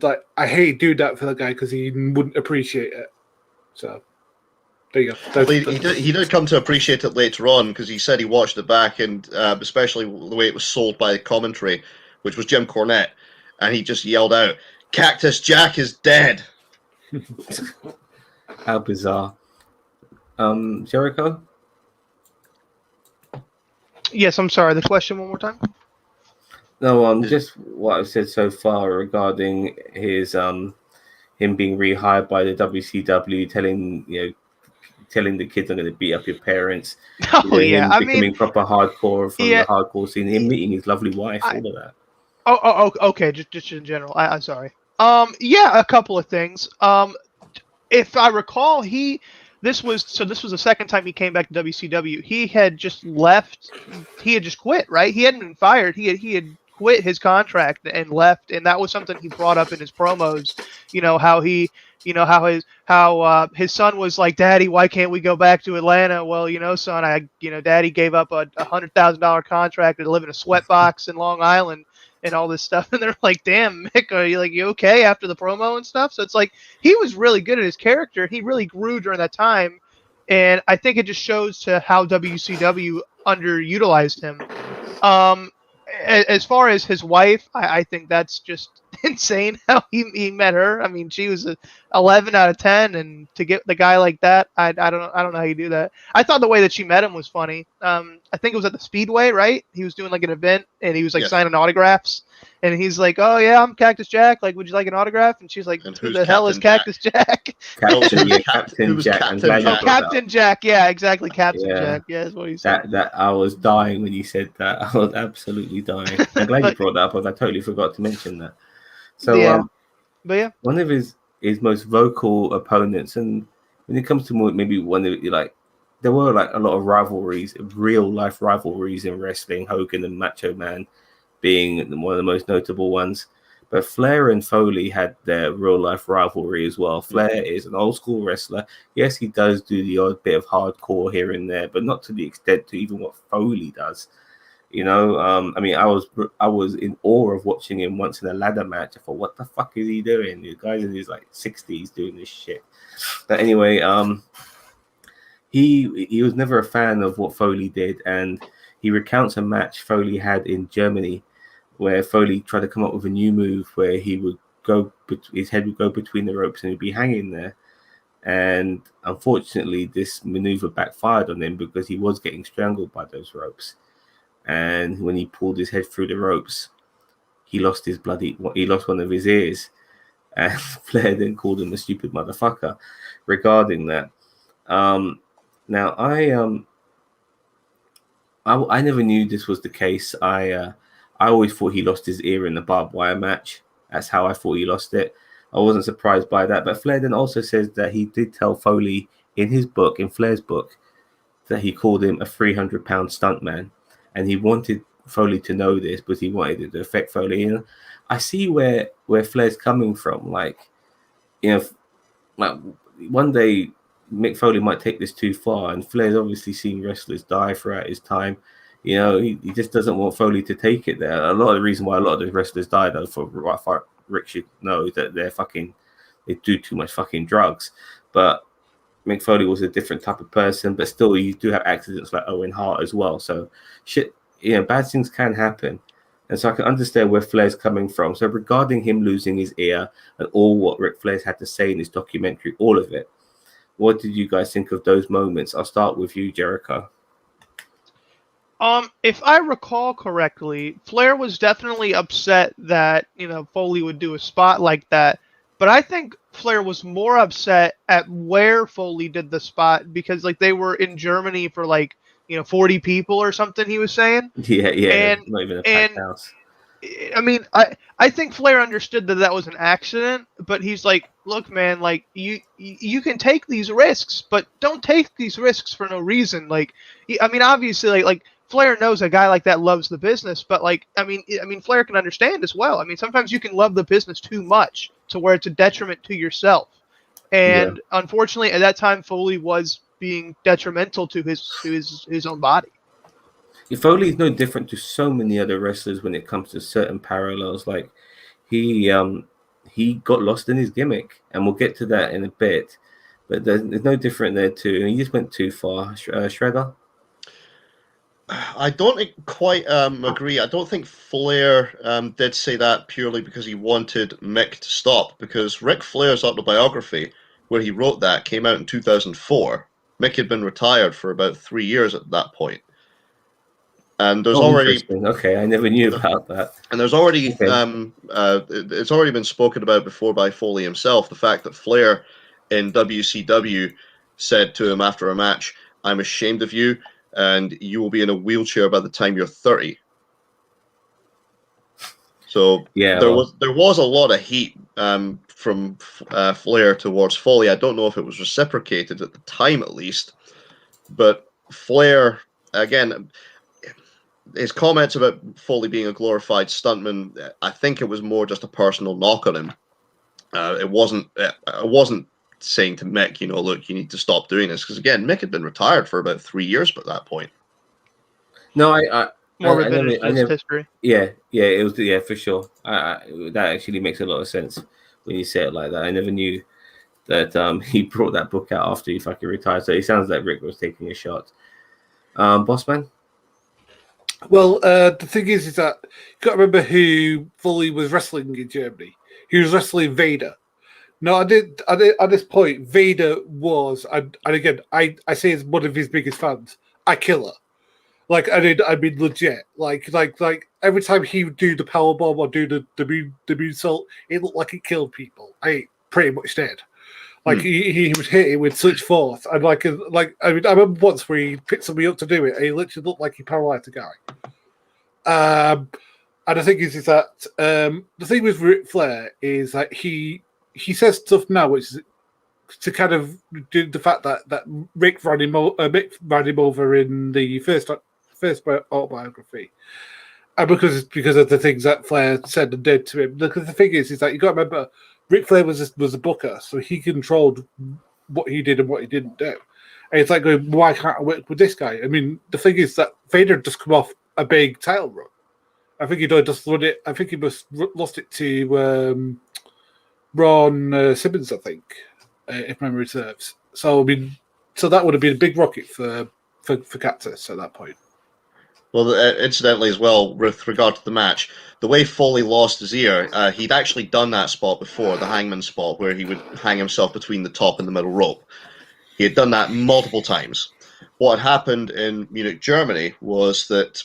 [SPEAKER 2] like, I hate doing that for the guy because he wouldn't appreciate it. So there you go.
[SPEAKER 4] He did come to appreciate it later on, because he said he watched it back, and especially the way it was sold by the commentary, which was Jim Cornette, and he just yelled out, "Cactus Jack is dead."
[SPEAKER 1] How bizarre. Jericho?
[SPEAKER 3] Yes, I'm sorry. The question one more time.
[SPEAKER 1] No, just what I've said so far regarding his him being rehired by the WCW, telling the kids, "I'm going to beat up your parents."
[SPEAKER 3] Oh, yeah, I
[SPEAKER 1] becoming
[SPEAKER 3] mean,
[SPEAKER 1] proper hardcore from the hardcore scene. Him meeting his lovely wife, all of that.
[SPEAKER 3] Oh, okay. Just in general. I'm sorry. Yeah, a couple of things. If I recall, this was the second time he came back to WCW. He had just left. He had just quit, right? He hadn't been fired. He had quit his contract and left, and that was something he brought up in his promos. You know, how he how his son was like, Daddy, why can't we go back to Atlanta? Well, son, Daddy gave up a $100,000 contract to live in a sweatbox in Long Island and all this stuff. And they're like, damn, Mick, are you okay after the promo and stuff? So it's like, he was really good at his character. He really grew during that time. And I think it just shows to how WCW underutilized him. As far as his wife, I think that's just insane how he met her. I mean, she was a 11 out of 10, and to get the guy like that, I don't know how you do that. I thought the way that she met him was funny. I think it was at the Speedway, right? He was doing like an event, and he was like signing autographs, and he's like, "Oh yeah, I'm Cactus Jack. Like, would you like an autograph?" And she's like, "Who the hell is Cactus Jack?"
[SPEAKER 1] Captain Jack.
[SPEAKER 3] Captain Jack. Yeah, exactly. Captain Jack. Yeah, that's what he said.
[SPEAKER 1] That I was dying when you said that. I was absolutely dying. I'm glad you brought that up, because I totally forgot to mention that. So,
[SPEAKER 3] but yeah,
[SPEAKER 1] one of his most vocal opponents, and when it comes to more, maybe one of there were like a lot of rivalries, real life rivalries in wrestling. Hogan and Macho Man being one of the most notable ones. But Flair and Foley had their real life rivalry as well. Flair is an old school wrestler. Yes, he does do the odd bit of hardcore here and there, but not to the extent to even what Foley does. I mean, I was in awe of watching him once in a ladder match. I thought, what the fuck is he doing? The guy's in his 60s doing this shit. But anyway, he was never a fan of what Foley did, and he recounts a match Foley had in Germany where Foley tried to come up with a new move where he would his head would go between the ropes and he'd be hanging there. And unfortunately, this maneuver backfired on him because he was getting strangled by those ropes. And when he pulled his head through the ropes, he lost one of his ears. And Flair then called him a stupid motherfucker regarding that. Now, I never knew this was the case. I always thought he lost his ear in the barbed wire match. That's how I thought he lost it. I wasn't surprised by that. But Flair then also says that he did tell Foley in Flair's book, that he called him a 300-pound stuntman. And he wanted Foley to know this, but he wanted it to affect Foley. I see where Flair's coming from. One day Mick Foley might take this too far, and Flair's obviously seen wrestlers die throughout his time. He just doesn't want Foley to take it there. A lot of the reason why a lot of the wrestlers die, though, for Rick should know, is that they do too much fucking drugs. But Mick Foley was a different type of person, but still you do have accidents like Owen Hart as well. So bad things can happen. And so I can understand where Flair's coming from. So regarding him losing his ear and all what Ric Flair's had to say in this documentary, all of it, what did you guys think of those moments? I'll start with you, Jericho.
[SPEAKER 3] If I recall correctly, Flair was definitely upset that, Foley would do a spot like that. But I think Flair was more upset at where Foley did the spot, because they were in Germany for 40 people or something, he was saying.
[SPEAKER 1] Yeah.
[SPEAKER 3] And,
[SPEAKER 1] not even a packed house.
[SPEAKER 3] I mean, I think Flair understood that was an accident, but he's like, look, man, you can take these risks, but don't take these risks for no reason. Obviously, Flair knows a guy like that loves the business, but I mean, Flair can understand as well. I mean, sometimes you can love the business too much to where it's a detriment to yourself. And unfortunately, at that time, Foley was being detrimental to his own body.
[SPEAKER 1] Foley is no different to so many other wrestlers when it comes to certain parallels. He got lost in his gimmick, and we'll get to that in a bit. But there's no different there too. He just went too far. Shredder?
[SPEAKER 4] I don't quite agree. I don't think Flair did say that purely because he wanted Mick to stop, because Ric Flair's autobiography, where he wrote that, came out in 2004. Mick had been retired for about 3 years at that point. And there's already
[SPEAKER 1] I never knew about that.
[SPEAKER 4] And there's already it's already been spoken about before by Foley himself. The fact that Flair in WCW said to him after a match, "I'm ashamed of you, and you will be in a wheelchair by the time you're 30." So there was a lot of heat from Flair towards Foley. I don't know if it was reciprocated at the time, at least, but Flair, again, his comments about Foley being a glorified stuntman, I think it was more just a personal knock on him. It wasn't. I wasn't saying to Mick, look, you need to stop doing this, because again, Mick had been retired for about 3 years by that point.
[SPEAKER 1] No, I
[SPEAKER 3] revisionist history.
[SPEAKER 1] Yeah, it was, for sure. That actually makes a lot of sense when you say it like that. I never knew that he brought that book out after he fucking retired. So it sounds like Rick was taking a shot. Bossman?
[SPEAKER 2] Well, the thing is that you got to remember who Foley was wrestling in Germany. He was wrestling Vader. No, at this point, Vader was, and again, I say as one of his biggest fans, a killer. Like, I mean, legit. Like every time he would do the powerbomb or do the moonsault, it looked like it killed people. I pretty much did. Like he would hit it with such force, and I mean, I remember once where he picked somebody up to do it, and he literally looked like he paralyzed a guy. And the thing is that the thing with Ric Flair is that he says stuff now, which is to kind of do the fact that Mick ran him over in the first autobiography, and because of the things that Flair said and did to him. Because the thing is that you got to remember, Ric Flair was a booker, so he controlled what he did and what he didn't do. And it's like going, why can't I work with this guy? I mean, the thing is that Vader just come off a big title run. I think he just won it. I think he must lost it to Ron Simmons, I think, if memory serves. So I mean, that would have been a big rocket for Cactus at that point.
[SPEAKER 4] Well, incidentally as well, with regard to the match, the way Foley lost his ear, he'd actually done that spot before, the hangman spot, where he would hang himself between the top and the middle rope. He had done that multiple times. What had happened in Munich, Germany, was that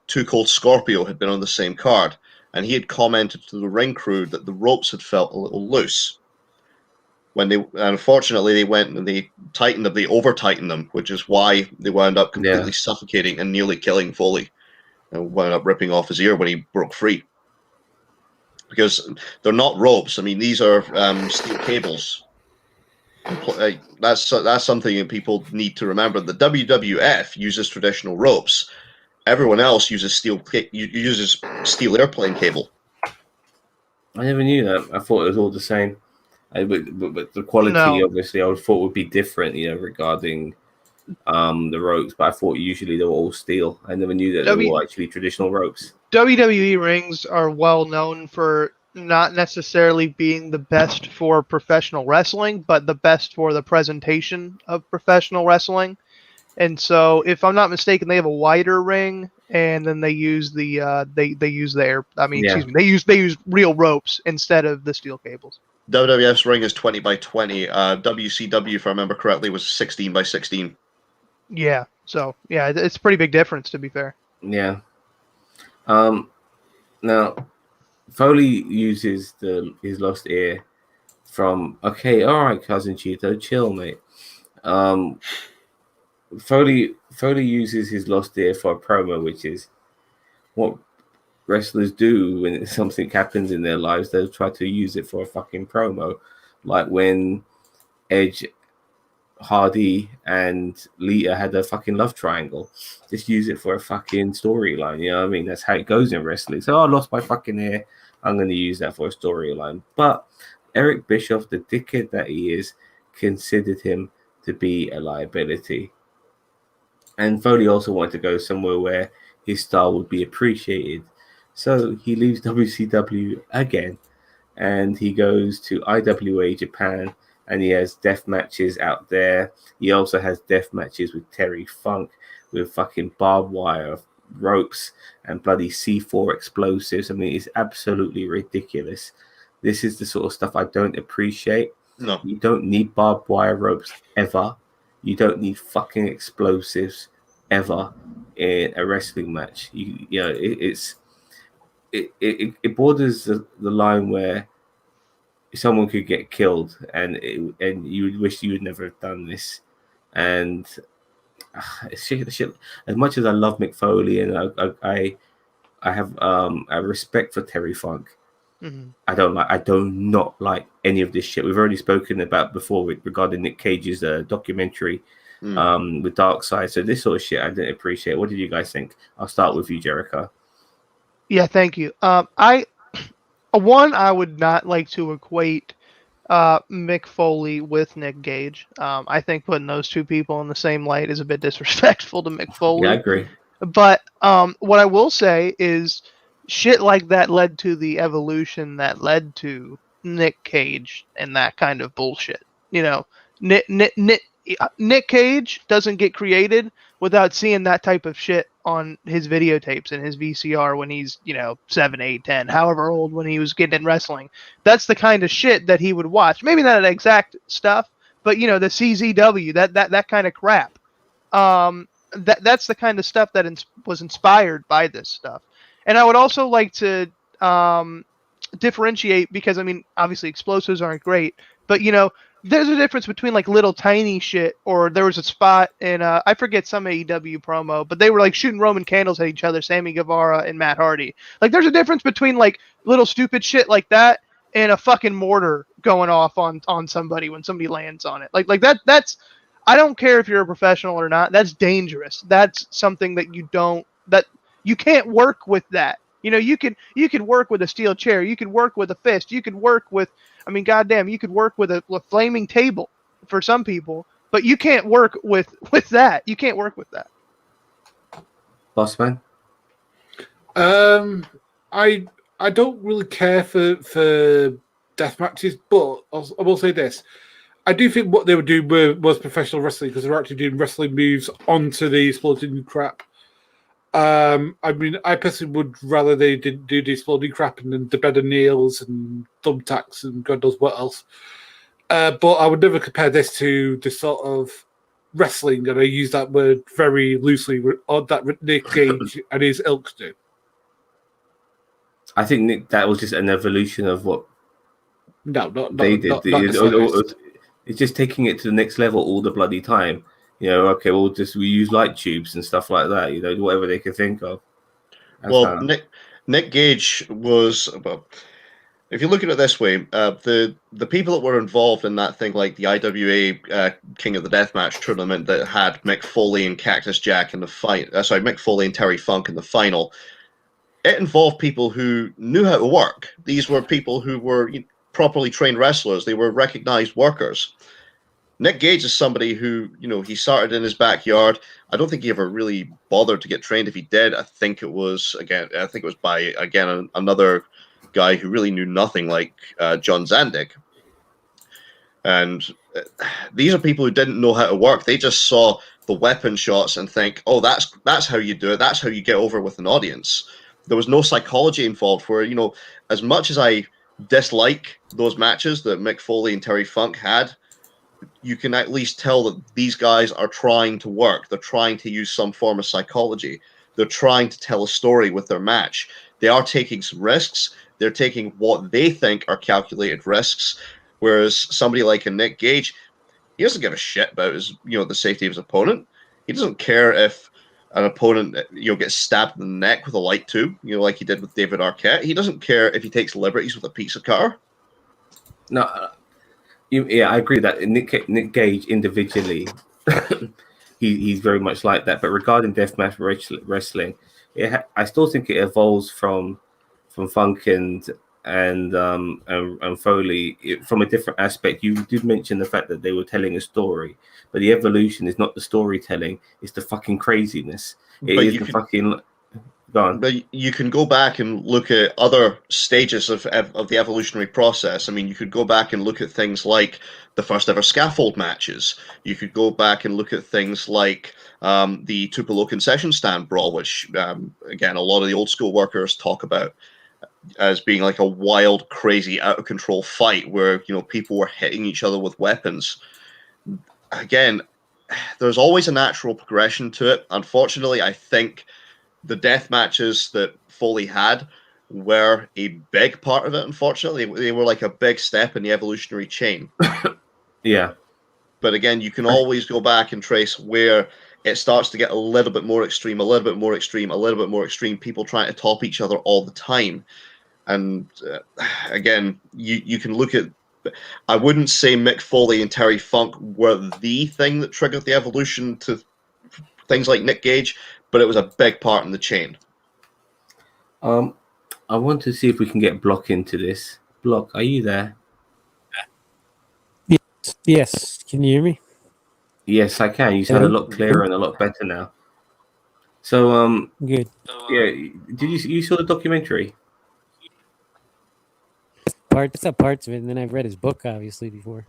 [SPEAKER 4] Too Cold Scorpio had been on the same card, and he had commented to the ring crew that the ropes had felt a little loose. Unfortunately, they went and they tightened them, they over-tightened them, which is why they wound up completely suffocating and nearly killing Foley, and wound up ripping off his ear when he broke free. Because they're not ropes. I mean, these are steel cables. That's something that people need to remember. The WWF uses traditional ropes. Everyone else uses steel airplane cable.
[SPEAKER 1] I never knew that. I thought it was all the same. But the quality, obviously, I would thought would be different, regarding the ropes. But I thought usually they were all steel. I never knew that they were actually traditional ropes.
[SPEAKER 3] WWE rings are well known for not necessarily being the best for professional wrestling, but the best for the presentation of professional wrestling. And so, if I'm not mistaken, they have a wider ring, and then they use they use real ropes instead of the steel cables.
[SPEAKER 4] WWF's ring is 20 by 20. WCW, if I remember correctly, was 16 by 16.
[SPEAKER 3] Yeah. So yeah, it's a pretty big difference, to be fair.
[SPEAKER 1] Yeah. Now, Foley uses his lost ear from. Okay, all right, cousin Cheeto, chill, mate. Foley uses his lost ear for a promo, which is what wrestlers do when something happens in their lives. They'll try to use it for a fucking promo, like when Edge, Hardy, and Lita had a fucking love triangle. Just use it for a fucking storyline. You know what I mean? That's how it goes in wrestling. So I lost my fucking ear. I'm going to use that for a storyline. But Eric Bischoff, the dickhead that he is, considered him to be a liability. And Foley also wanted to go somewhere where his style would be appreciated. So he leaves WCW again, and he goes to IWA Japan, and he has death matches out there. He also has death matches with Terry Funk, with fucking barbed wire, ropes, and bloody C4 explosives. I mean, it's absolutely ridiculous. This is the sort of stuff I don't appreciate.
[SPEAKER 4] No.
[SPEAKER 1] You don't need barbed wire ropes ever. You don't need fucking explosives ever in a wrestling match. It borders the line where someone could get killed, and you would wish you would never have done this. And it's shit. As much as I love Mick Foley and I have a respect for Terry Funk,
[SPEAKER 3] Mm-hmm.
[SPEAKER 1] I do not like any of this shit. We've already spoken about before regarding Nick Cage's documentary with Dark Side. So this sort of shit I didn't appreciate. What did you guys think? I'll start with you, Jericho.
[SPEAKER 3] Yeah, thank you. I would not like to equate Mick Foley with Nick Gage. I think putting those two people in the same light is a bit disrespectful to Mick Foley.
[SPEAKER 1] Yeah, I agree.
[SPEAKER 3] But what I will say is shit like that led to the evolution that led to Nick Cage and that kind of bullshit. You know, Nick Cage doesn't get created without seeing that type of shit on his videotapes and his VCR when he's, 7, 8, 10, however old when he was getting in wrestling. That's the kind of shit that he would watch. Maybe not exact stuff, but the CZW, that kind of crap. That's the kind of stuff that was inspired by this stuff. And I would also like to differentiate, because obviously explosives aren't great, but there's a difference between like little tiny shit, or there was a spot in I forget some AEW promo, but they were like shooting Roman candles at each other, Sammy Guevara and Matt Hardy. Like there's a difference between like little stupid shit like that and a fucking mortar going off on somebody when somebody lands on it. Like that's I don't care if you're a professional or not. That's dangerous. That's something that you can't work with that. You could work with a steel chair. You could work with a fist. You could work with, goddamn, you could work with a flaming table for some people, but you can't work with that. You can't work with that.
[SPEAKER 1] Bossman?
[SPEAKER 2] I don't really care for death matches, but I will say this. I do think what they were doing was professional wrestling, because they were actually doing wrestling moves onto the exploding crap. I personally would rather they didn't do the exploding crap and then the bed of nails and thumbtacks and God knows what else. But I would never compare this to the sort of wrestling, and I use that word very loosely, that Nick Gage and his ilk do.
[SPEAKER 1] I think that was just an evolution of what they did. It's just taking it to the next level all the bloody time. Okay, we use light tubes and stuff like that. Whatever they can think of.
[SPEAKER 4] Nick Gage was, if you look at it this way, the people that were involved in that thing, like the IWA King of the Deathmatch tournament that had Mick Foley and Cactus Jack in the fight. Mick Foley and Terry Funk in the final. It involved people who knew how to work. These were people who were properly trained wrestlers. They were recognized workers. Nick Gage is somebody who, he started in his backyard. I don't think he ever really bothered to get trained. If he did, I think it was by another guy who really knew nothing, like John Zandig. And these are people who didn't know how to work. They just saw the weapon shots and think, oh, that's how you do it. That's how you get over with an audience. There was no psychology involved where, as much as I dislike those matches that Mick Foley and Terry Funk had, you can at least tell that these guys are trying to work. They're trying to use some form of psychology. They're trying to tell a story with their match. They are taking some risks. They're taking what they think are calculated risks. Whereas somebody like a Nick Gage, he doesn't give a shit about his, the safety of his opponent. He doesn't care if an opponent, gets stabbed in the neck with a light tube, like he did with David Arquette. He doesn't care if he takes liberties with a pizza car.
[SPEAKER 1] No, I agree that Nick Gage individually, he's very much like that. But regarding deathmatch wrestling, I still think it evolves from Funk and Foley from a different aspect. You did mention the fact that they were telling a story, but the evolution is not the storytelling; it's the fucking craziness. Go on.
[SPEAKER 4] But you can go back and look at other stages of the evolutionary process. You could go back and look at things like the first ever scaffold matches. You could go back and look at things like the Tupelo concession stand brawl, which, again, a lot of the old school workers talk about as being like a wild, crazy, out of control fight where, people were hitting each other with weapons. Again, there's always a natural progression to it. Unfortunately, I think the death matches that Foley had were a big part of it. Unfortunately, they were like a big step in the evolutionary chain.
[SPEAKER 1] Yeah.
[SPEAKER 4] But again, you can always go back and trace where it starts to get a little bit more extreme, a little bit more extreme, a little bit more extreme, people trying to top each other all the time. And again, you can look at, I wouldn't say Mick Foley and Terry Funk were the thing that triggered the evolution to things like Nick Gage, but it was a big part in the chain.
[SPEAKER 1] I want to see if we can get Block into this. Block, are you there?
[SPEAKER 5] Yes. Can you hear me?
[SPEAKER 1] Yes, I can. You sound a lot clearer and a lot better now. So,
[SPEAKER 5] Good.
[SPEAKER 1] yeah, did you saw the documentary?
[SPEAKER 5] Parts of it, and then I've read his book obviously before.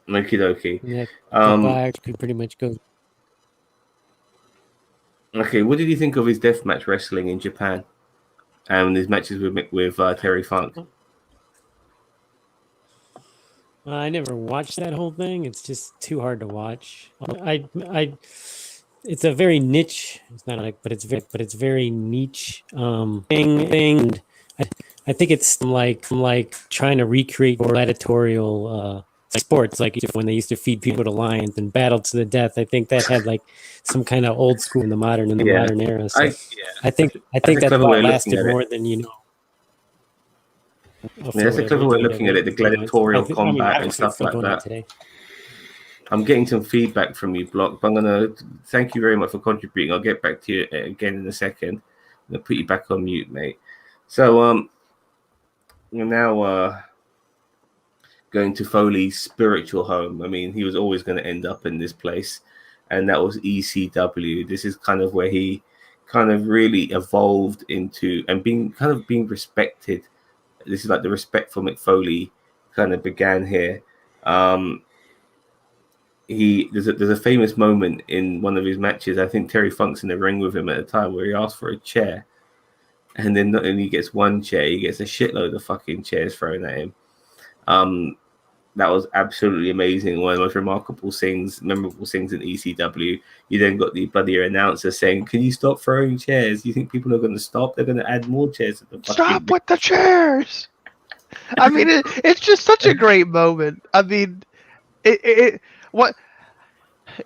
[SPEAKER 1] Okie dokie.
[SPEAKER 5] And the biography pretty much goes.
[SPEAKER 1] Okay, what did you think of his deathmatch wrestling in Japan and his matches with Terry Funk?
[SPEAKER 5] I never watched that whole thing. It's just too hard to watch. It's a very niche. It's not like, but it's very niche thing. And I think it's like trying to recreate gladiatorial sports, like when they used to feed people to lions and battle to the death. I think that had like some kind of old school in the modern era. So I think that's why it lasted more than
[SPEAKER 1] that's a clever way of looking at it. The gladiatorial combat and stuff like that.
[SPEAKER 5] Today.
[SPEAKER 1] I'm getting some feedback from you, Block. But I'm gonna thank you very much for contributing. I'll get back to you again in a second. I'm gonna put you back on mute, mate. So we're now going to Foley's spiritual home. I mean, he was always going to end up in this place, and that was ECW. This is kind of where he kind of really evolved into and being respected. This is like the respect for Mick Foley kind of began here. There's a famous moment in one of his matches. I think Terry Funk's in the ring with him at the time where he asked for a chair, and then not only gets one chair, he gets a shitload of fucking chairs thrown at him. That was absolutely amazing. One of the most memorable things in ECW. You then got the bloody announcer saying, "Can you stop throwing chairs? You think people are going to stop? They're going to add more chairs."
[SPEAKER 3] Stop with the chairs! I mean, it's just such a great moment. I mean,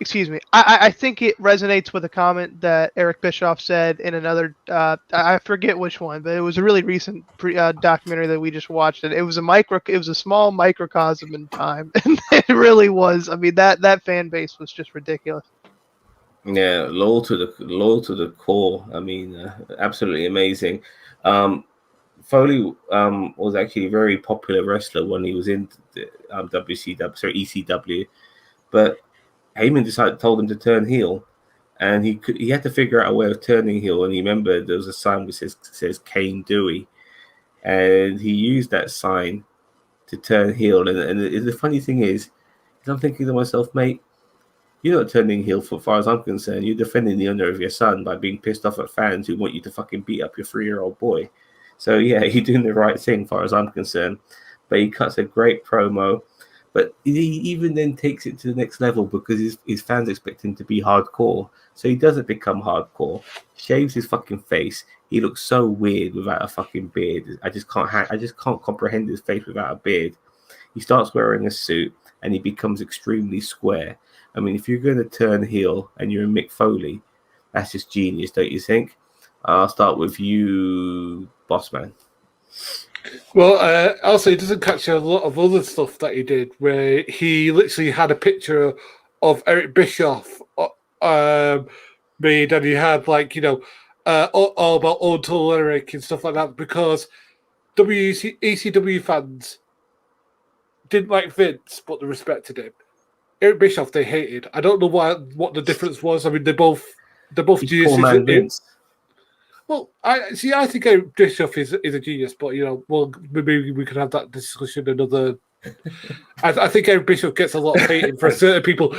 [SPEAKER 3] excuse me. I think it resonates with a comment that Eric Bischoff said in another. I forget which one, but it was a really recent documentary that we just watched, and it was a small microcosm in time, and it really was. I mean, that fan base was just ridiculous.
[SPEAKER 1] Yeah, loyal to the core. I mean, absolutely amazing. Foley was actually a very popular wrestler when he was in ECW, but Heyman told him to turn heel, and he had to figure out a way of turning heel. And he remembered there was a sign which says Kane Dewey, and he used that sign to turn heel. And the funny thing is I'm thinking to myself, mate, you're not turning heel as far as I'm concerned. You're defending the honor of your son by being pissed off at fans who want you to fucking beat up your 3-year-old boy. So yeah, you're doing the right thing as far as I'm concerned. But he cuts a great promo. But he even then takes it to the next level because his fans expect him to be hardcore. So he doesn't become hardcore. Shaves his fucking face. He looks so weird without a fucking beard. I just can't comprehend his face without a beard. He starts wearing a suit and he becomes extremely square. I mean, if you're going to turn heel and you're Mick Foley, that's just genius, don't you think? I'll start with you, Bossman.
[SPEAKER 2] Well, also, he doesn't catch a lot of other stuff that he did, where he literally had a picture of Eric Bischoff made, and he had, like, all about Uncle Eric and stuff like that, because ECW fans didn't like Vince, but they respected him. Eric Bischoff, they hated. I don't know what the difference was. I mean, they're both geniuses.
[SPEAKER 1] Poor man Vince.
[SPEAKER 2] Well, I think Eric Bischoff is a genius, but maybe we could have that discussion another. I think Eric Bischoff gets a lot of hating for certain people.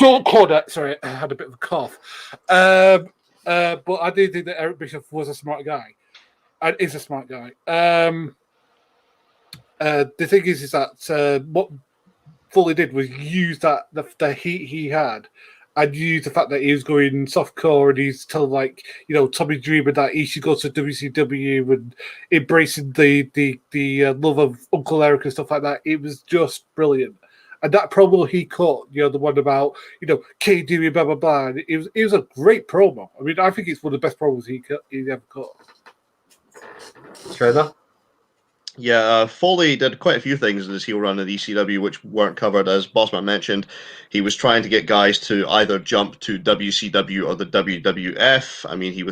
[SPEAKER 2] Don't call that. Sorry, I had a bit of a cough. But I do think that Eric Bischoff was a smart guy, and is a smart guy. The thing is that what Foley did was use the heat he had. And use the fact that he was going softcore and he's telling Tommy Dreamer that he should go to WCW and embracing the love of Uncle Eric and stuff like that. It was just brilliant. And that promo he cut, the one about K Dewey blah blah blah. It was a great promo. I mean, I think it's one of the best promos he ever cut.
[SPEAKER 1] Trevor?
[SPEAKER 4] Yeah, Foley did quite a few things in his heel run at ECW which weren't covered. As Bossman mentioned, he was trying to get guys to either jump to WCW or the WWF. I mean, he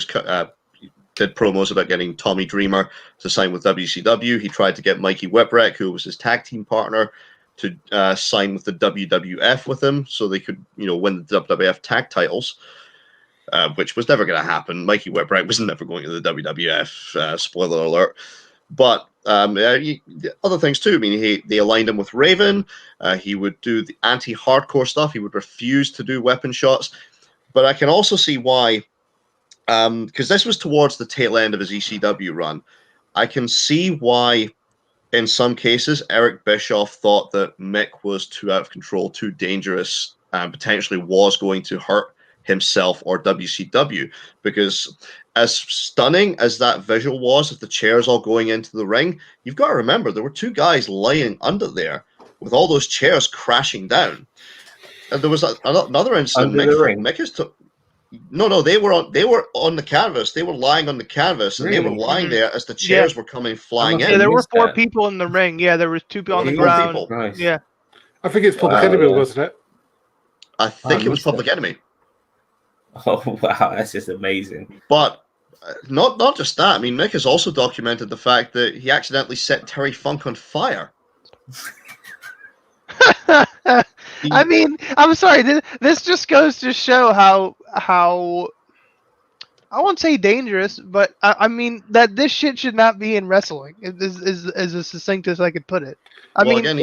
[SPEAKER 4] did promos about getting Tommy Dreamer to sign with WCW. He tried to get Mikey Whipwreck, who was his tag team partner, to sign with the WWF with him so they could, win the WWF tag titles, which was never going to happen. Mikey Whipwreck was never going to the WWF, spoiler alert. But other things too. I mean, they aligned him with Raven. He would do the anti-hardcore stuff. He would refuse to do weapon shots. But I can also see why, because this was towards the tail end of his ECW run. I can see why, in some cases, Eric Bischoff thought that Mick was too out of control, too dangerous, and potentially was going to hurt himself or WCW. Because as stunning as that visual was of the chairs all going into the ring, you've got to remember there were two guys lying under there with all those chairs crashing down. And there was another incident.
[SPEAKER 1] Under the ring?
[SPEAKER 4] No, they were on the canvas. They were lying on the canvas, and they were lying there as the chairs were coming flying in.
[SPEAKER 3] Yeah, there were 4 people in the ring. Yeah, there was 2 people on the ground.
[SPEAKER 1] Nice.
[SPEAKER 3] Yeah,
[SPEAKER 2] I think it's Public Enemy, wasn't it?
[SPEAKER 4] I think it was Public Enemy.
[SPEAKER 1] Oh wow, that's just amazing.
[SPEAKER 4] But not just that. I mean, Mick has also documented the fact that he accidentally set Terry Funk on fire.
[SPEAKER 3] I mean, I'm sorry. This just goes to show how I won't say dangerous, but I mean that this shit should not be in wrestling. Is as succinct as I could put it. I mean,
[SPEAKER 4] again,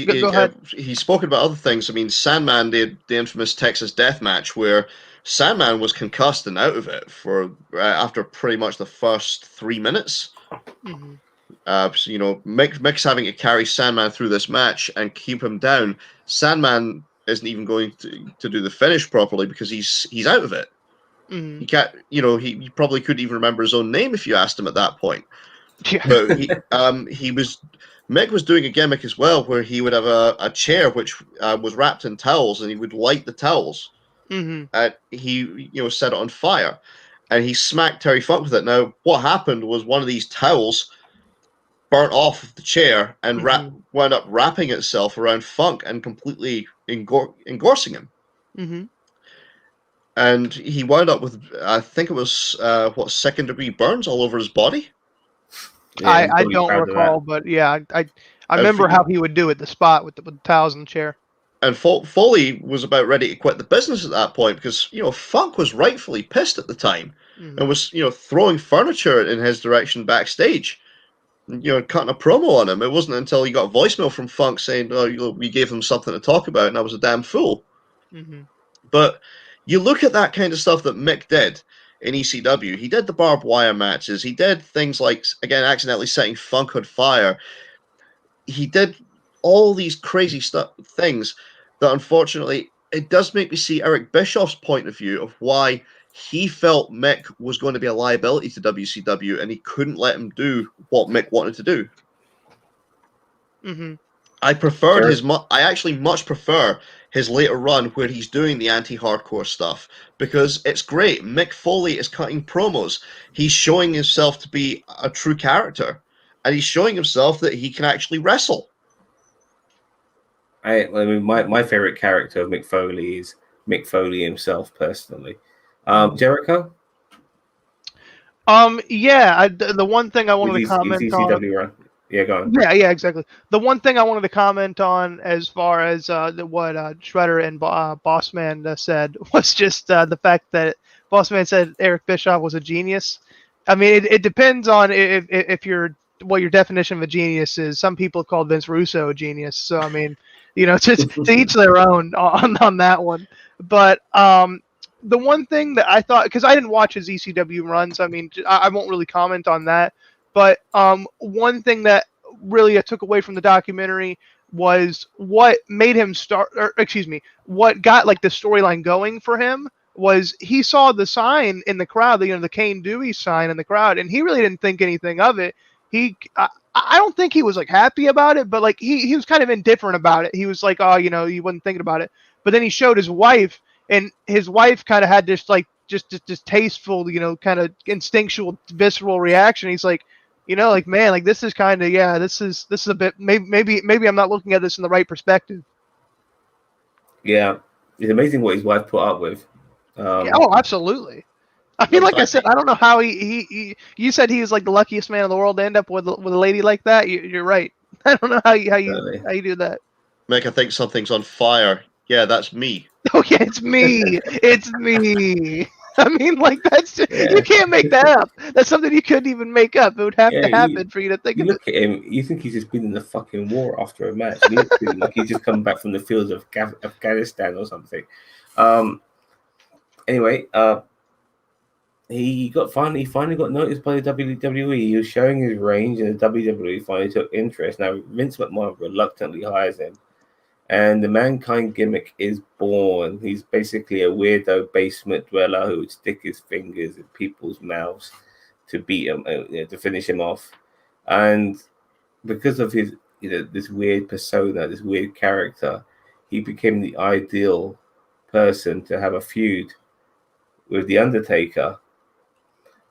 [SPEAKER 3] go ahead.
[SPEAKER 4] He's spoken about other things. I mean, Sandman did the infamous Texas Death Match where Sandman was concussed and out of it for after pretty much the first 3 minutes.
[SPEAKER 3] Mm-hmm.
[SPEAKER 4] So, Mick's having to carry Sandman through this match and keep him down. Sandman isn't even going to do the finish properly because he's out of it.
[SPEAKER 3] Mm-hmm.
[SPEAKER 4] He can't. He probably couldn't even remember his own name if you asked him at that point.
[SPEAKER 3] Yeah.
[SPEAKER 4] But Mick was doing a gimmick as well where he would have a chair which was wrapped in towels, and he would light the towels.
[SPEAKER 3] Mm-hmm.
[SPEAKER 4] And he set it on fire, and he smacked Terry Funk with it. Now, what happened was one of these towels burnt off the chair and wound up wrapping itself around Funk and completely engrossing him.
[SPEAKER 3] Mm-hmm.
[SPEAKER 4] And he wound up with, I think it was, second-degree burns all over his body?
[SPEAKER 3] Yeah, I don't recall, but yeah, I remember how he would do it, the spot with the towels in the chair.
[SPEAKER 4] And Foley was about ready to quit the business at that point because, Funk was rightfully pissed at the time and was, throwing furniture in his direction backstage, cutting a promo on him. It wasn't until he got a voicemail from Funk saying, we gave him something to talk about and I was a damn fool.
[SPEAKER 3] Mm-hmm.
[SPEAKER 4] But you look at that kind of stuff that Mick did in ECW. He did the barbed wire matches. He did things like, again, accidentally setting Funk on fire. He did all these crazy things that, unfortunately, it does make me see Eric Bischoff's point of view of why he felt Mick was going to be a liability to WCW and he couldn't let him do what Mick wanted to do.
[SPEAKER 3] Mm-hmm.
[SPEAKER 4] I actually much prefer his later run where he's doing the anti-hardcore stuff because it's great. Mick Foley is cutting promos. He's showing himself to be a true character, and he's showing himself that he can actually wrestle.
[SPEAKER 1] I mean, my favorite character of Mick Foley is Mick Foley himself, personally. Jericho?
[SPEAKER 3] Yeah, the one thing I wanted to comment on.
[SPEAKER 1] Run. Yeah, go on.
[SPEAKER 3] Yeah, exactly. The one thing I wanted to comment on as far as what Shredder and Bossman said was just the fact that Bossman said Eric Bischoff was a genius. I mean, it depends on if what your definition of a genius is. Some people call Vince Russo a genius. So, I mean, to each their own on that one. But the one thing that I thought, because I didn't watch his ECW runs, I mean, I won't really comment on that. But one thing that really I took away from the documentary was what made him what got like the storyline going for him was he saw the sign in the crowd, the Kane Dewey sign in the crowd, and he really didn't think anything of it. I don't think he was like happy about it, but like he was kind of indifferent about it. He was like, oh, he wasn't thinking about it. But then he showed his wife, and his wife kind of had this like just tasteful, kind of instinctual, visceral reaction. He's like, like, man, like this is kind of, this is a bit, maybe I'm not looking at this in the right perspective.
[SPEAKER 1] Yeah, it's amazing what his wife put up with.
[SPEAKER 3] Absolutely. I mean, like I said, I don't know how you said he was like the luckiest man in the world to end up with a lady like that. You're right. I don't know how you
[SPEAKER 1] Totally.
[SPEAKER 3] how you do that.
[SPEAKER 4] Mick, I think something's on fire. Yeah, that's me.
[SPEAKER 3] Oh yeah, it's me. It's me. I mean, like that's just,
[SPEAKER 1] Yeah.
[SPEAKER 3] you can't make that up. That's something you couldn't even make up. It would have
[SPEAKER 1] Yeah,
[SPEAKER 3] to happen for you to think
[SPEAKER 1] You
[SPEAKER 3] of it.
[SPEAKER 1] look at him, you think he's just been in the fucking war after a match. And he looks to him like he's just come back from the fields of Afghanistan or something. Anyway, he finally got noticed by the WWE. He was showing his range, and the WWE finally took interest. Now Vince McMahon reluctantly hires him, and the Mankind gimmick is born. He's basically a weirdo basement dweller who would stick his fingers in people's mouths to beat him, to finish him off. And because of his, this weird persona, this weird character, he became the ideal person to have a feud with the Undertaker.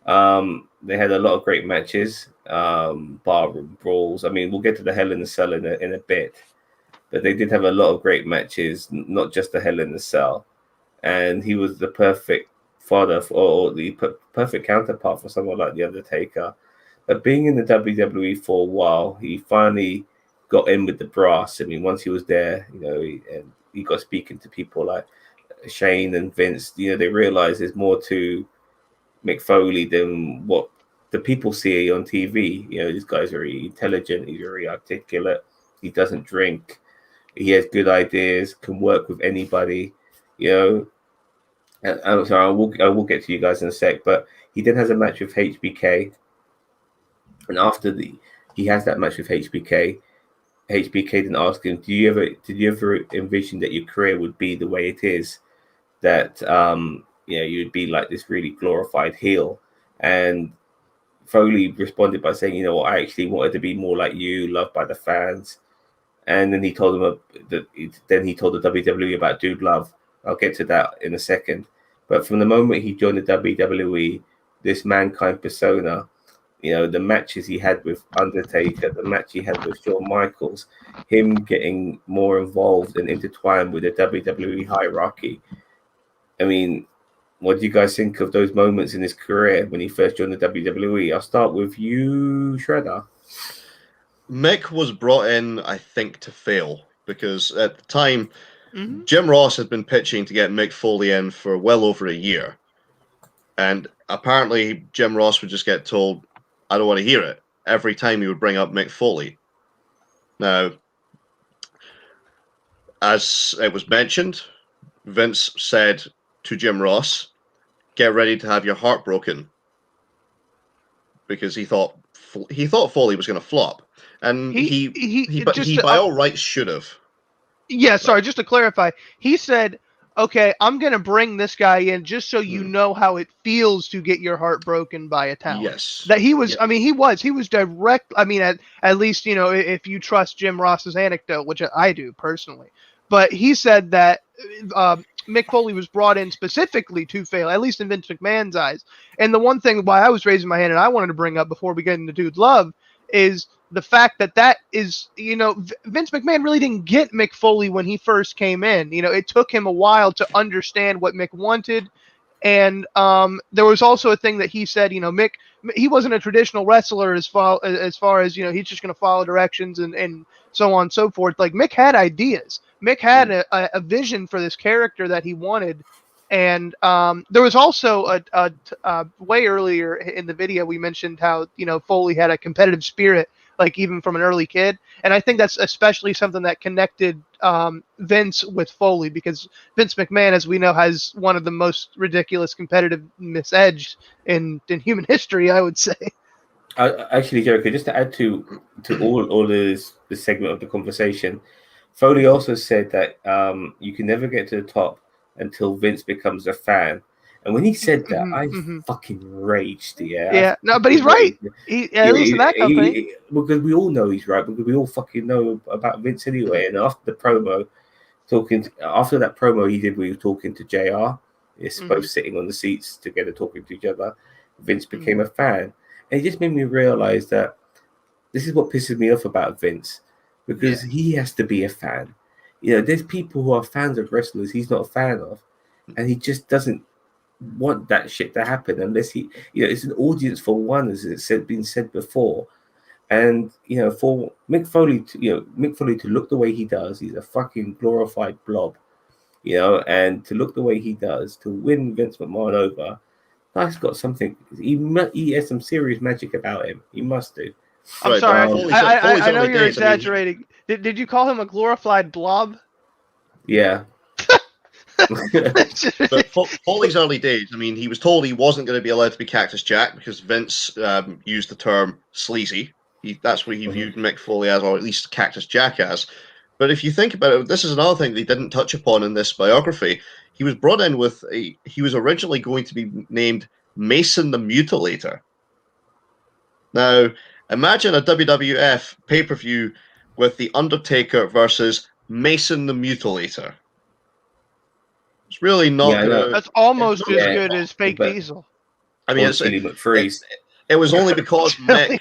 [SPEAKER 1] They had a lot of great matches, barroom brawls. I mean, we'll get to the Hell in the Cell in a bit, but they did have a lot of great matches, not just the Hell in the Cell. And he was the perfect fodder or the perfect counterpart for someone like the Undertaker. But being in the WWE for a while, he finally got in with the brass. I mean, once he was there, he got speaking to people like Shane and Vince. They realized there's more to Mick Foley than what the people see on TV. This guy's very intelligent. He's very articulate. He doesn't drink. He has good ideas. Can work with anybody. And I'm sorry, I will get to you guys in a sec. But he then has a match with HBK, and after he has that match with HBK, HBK then asked him, did you ever envision that your career would be the way it is? That you'd be like this really glorified heel. And Foley responded by saying, I actually wanted to be more like you, loved by the fans. And then he told him then he told the WWE about Dude Love. I'll get to that in a second. But from the moment he joined the WWE, this Mankind persona, the matches he had with Undertaker, the match he had with Shawn Michaels, him getting more involved and intertwined with the WWE hierarchy. I mean, what do you guys think of those moments in his career when he first joined the WWE? I'll start with you, Shredder.
[SPEAKER 4] Mick was brought in, I think, to fail, because at the time, Jim Ross had been pitching to get Mick Foley in for well over a year. And apparently Jim Ross would just get told, I don't want to hear it, every time he would bring up Mick Foley. Now, as it was mentioned, Vince said to Jim Ross, get ready to have your heart broken, because he thought Foley was going to flop. And he by all rights should have.
[SPEAKER 3] Yeah, sorry, just to clarify, he said, okay, I'm going to bring this guy in just so you know how it feels to get your heart broken by a talent.
[SPEAKER 4] Yes.
[SPEAKER 3] That he was, yeah. I mean, he was direct. I mean, at least, if you trust Jim Ross's anecdote, which I do personally. But he said that Mick Foley was brought in specifically to fail, at least in Vince McMahon's eyes. And the one thing why I was raising my hand and I wanted to bring up before we get into Dude Love is the fact that is, Vince McMahon really didn't get Mick Foley when he first came in. It took him a while to understand what Mick wanted. And there was also a thing that he said, Mick, he wasn't a traditional wrestler as far as, he's just going to follow directions and so on and so forth. Like, Mick had ideas. Mick had a vision for this character that he wanted. And there was also a way earlier in the video, we mentioned how, Foley had a competitive spirit, like even from an early kid. And I think that's especially something that connected Vince with Foley, because Vince McMahon, as we know, has one of the most ridiculous competitiveness edge in human history, I would say.
[SPEAKER 1] Actually, Jericho, just to add to all of this segment of the conversation, Foley also said that you can never get to the top until Vince becomes a fan. And when he said that, I fucking raged.
[SPEAKER 3] Yeah, no, but he's right. At least in that company.
[SPEAKER 1] Because we all know he's right, because we all fucking know about Vince anyway. And after that promo he did, we were talking to JR. It's both sitting on the seats together talking to each other. Vince became a fan. And it just made me realize that this is what pisses me off about Vince, because he has to be a fan. There's people who are fans of wrestlers he's not a fan of, and he just doesn't want that shit to happen unless he, it's an audience for one, as it's been said before. And for Mick Foley to look the way he does, he's a fucking glorified blob. And to look the way he does, to win Vince McMahon over, guy's got something. He has some serious magic about him. He must do.
[SPEAKER 3] I'm
[SPEAKER 4] Right,
[SPEAKER 3] sorry.
[SPEAKER 4] Foley's
[SPEAKER 3] I know
[SPEAKER 4] early
[SPEAKER 3] you're
[SPEAKER 4] days, I mean,
[SPEAKER 3] exaggerating. Did you call him a glorified blob?
[SPEAKER 1] Yeah.
[SPEAKER 4] But Foley's early days, I mean, he was told he wasn't going to be allowed to be Cactus Jack because Vince used the term sleazy. That's what he viewed Mick Foley as, or at least Cactus Jack as. But if you think about it, this is another thing they didn't touch upon in this biography. He was brought in he was originally going to be named Mason the Mutilator. Now, imagine a WWF pay-per-view with The Undertaker versus Mason the Mutilator. It's really not
[SPEAKER 1] Yeah,
[SPEAKER 4] going to...
[SPEAKER 3] That's almost as
[SPEAKER 1] Yeah,
[SPEAKER 3] good as Fake
[SPEAKER 1] but-
[SPEAKER 3] Diesel.
[SPEAKER 4] I mean,
[SPEAKER 1] Or Chili McFreeze.
[SPEAKER 4] it was only because
[SPEAKER 3] Chili
[SPEAKER 4] Mick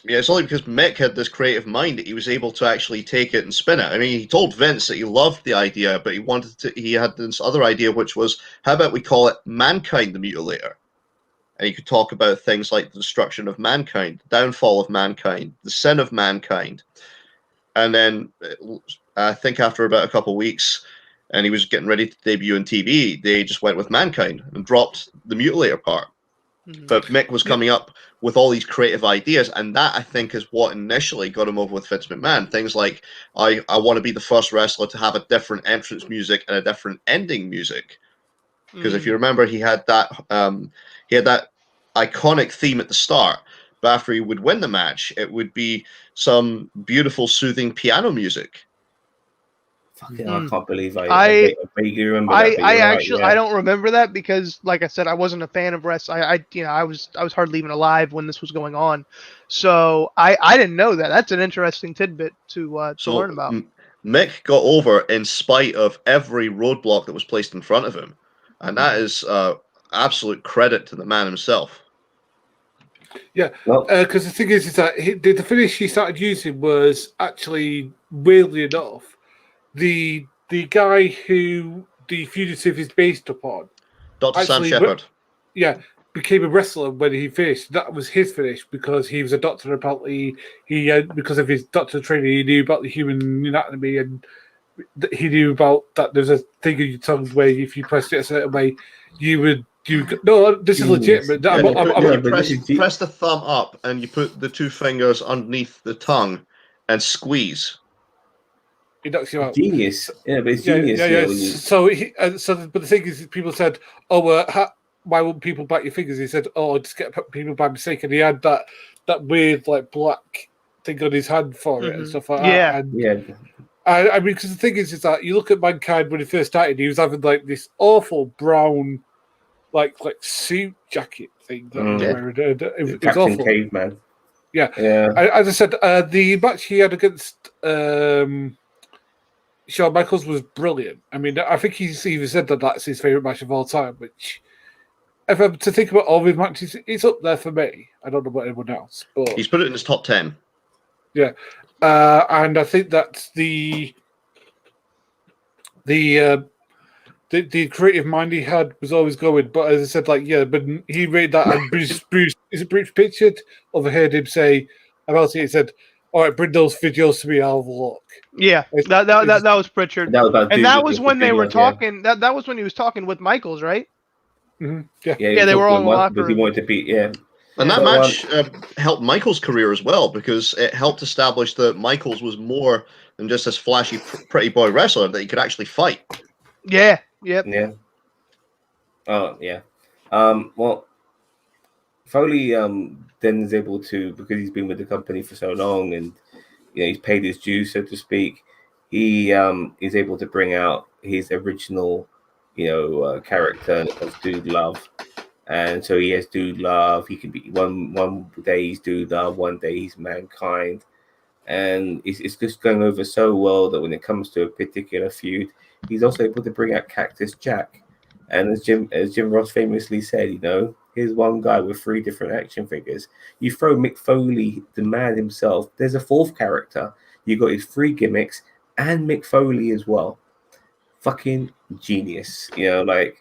[SPEAKER 4] it's only because Mick had this creative mind that he was able to actually take it and spin it. I mean, he told Vince that he loved the idea, but he had this other idea, which was, how about we call it Mankind the Mutilator? And he could talk about things like the destruction of mankind, the downfall of mankind, the sin of mankind. And then I think after about a couple of weeks, and he was getting ready to debut on TV, they just went with Mankind and dropped the Mutilator part.
[SPEAKER 3] Mhm.
[SPEAKER 4] But Mick was coming up with all these creative ideas, and that, I think, is what initially got him over with Vince McMahon. Things like, I want to be the first wrestler to have a different entrance music and a different ending music. Because if you remember, he had that iconic theme at the start, but after he would win the match, it would be some beautiful, soothing piano music.
[SPEAKER 1] Fucking, I can't believe
[SPEAKER 3] I
[SPEAKER 1] vaguely remember that. But
[SPEAKER 3] I
[SPEAKER 1] you're right,
[SPEAKER 3] actually
[SPEAKER 1] yeah.
[SPEAKER 3] I don't remember that because, like I said, I wasn't a fan of wrestling. I was hardly even alive when this was going on, so I didn't know that. That's an interesting tidbit to learn about.
[SPEAKER 4] Mick got over in spite of every roadblock that was placed in front of him, and that is absolute credit to the man himself.
[SPEAKER 2] Yeah,
[SPEAKER 1] Well,
[SPEAKER 2] because the thing is that the finish he started using was actually, weirdly enough, the guy who The Fugitive is based upon.
[SPEAKER 4] Dr. Sam
[SPEAKER 2] Actually,
[SPEAKER 4] Shepard.
[SPEAKER 2] Yeah, became a wrestler when he finished. That was his finish because he was a doctor. Apparently, because of his doctor training, he knew about the human anatomy and he knew about that. There's a thing in your tongue where if you pressed it a certain way, no, this is legitimate.
[SPEAKER 4] Press the thumb up and you put the two fingers underneath the tongue and squeeze.
[SPEAKER 2] It knocks you out.
[SPEAKER 1] Genius. Yeah, but it's
[SPEAKER 2] Yeah,
[SPEAKER 1] genius.
[SPEAKER 2] yeah. But the thing is, people said, "Oh, why won't people bite your fingers?" He said, "Oh, just get people by mistake." And he had that weird like black thing on his hand for it and stuff like that. And
[SPEAKER 1] yeah.
[SPEAKER 2] I mean, because the thing is that you look at Mankind when he first started, he was having like this awful brown, like suit jacket thing that he was wearing. It was
[SPEAKER 1] Captain
[SPEAKER 2] awful.
[SPEAKER 1] Caveman.
[SPEAKER 2] Yeah.
[SPEAKER 1] Yeah.
[SPEAKER 2] As I said, the match he had against Shawn Michaels was brilliant. I mean, I think he's even said that that's his favourite match of all time, which, if I'm to think about all his matches, it's up there for me. I don't know about anyone else, but
[SPEAKER 4] he's put it in his top 10.
[SPEAKER 2] Yeah. And I think that's the creative mind he had was always going. But as I said, but he read that and Bruce Pritchard overheard him say about it. He said, "All right, bring those videos to me. I'll have a look."
[SPEAKER 3] Yeah, that was Pritchard, that was when they were talking. Yeah. That was when he was talking with Michaels, right?
[SPEAKER 2] Mm-hmm. Yeah,
[SPEAKER 3] yeah, they were all in the locker room.
[SPEAKER 1] He wanted to be,
[SPEAKER 4] And that match helped Michaels' career as well because it helped establish that Michaels was more than just this flashy, pretty boy wrestler, that he could actually fight.
[SPEAKER 3] Yeah. Yep.
[SPEAKER 1] Yeah. Oh, yeah. Well, Foley then is able to, because he's been with the company for so long and he's paid his dues, so to speak. He is able to bring out his original, character of Dude Love. And so he has Dude Love. He can be one day he's Dude Love, one day he's Mankind, and it's just going over so well that when it comes to a particular feud, he's also able to bring out Cactus Jack. And as Jim Ross famously said, here's one guy with 3 different action figures. You throw Mick Foley, the man himself. There's a 4th character. You got his 3 gimmicks and Mick Foley as well. Fucking genius, the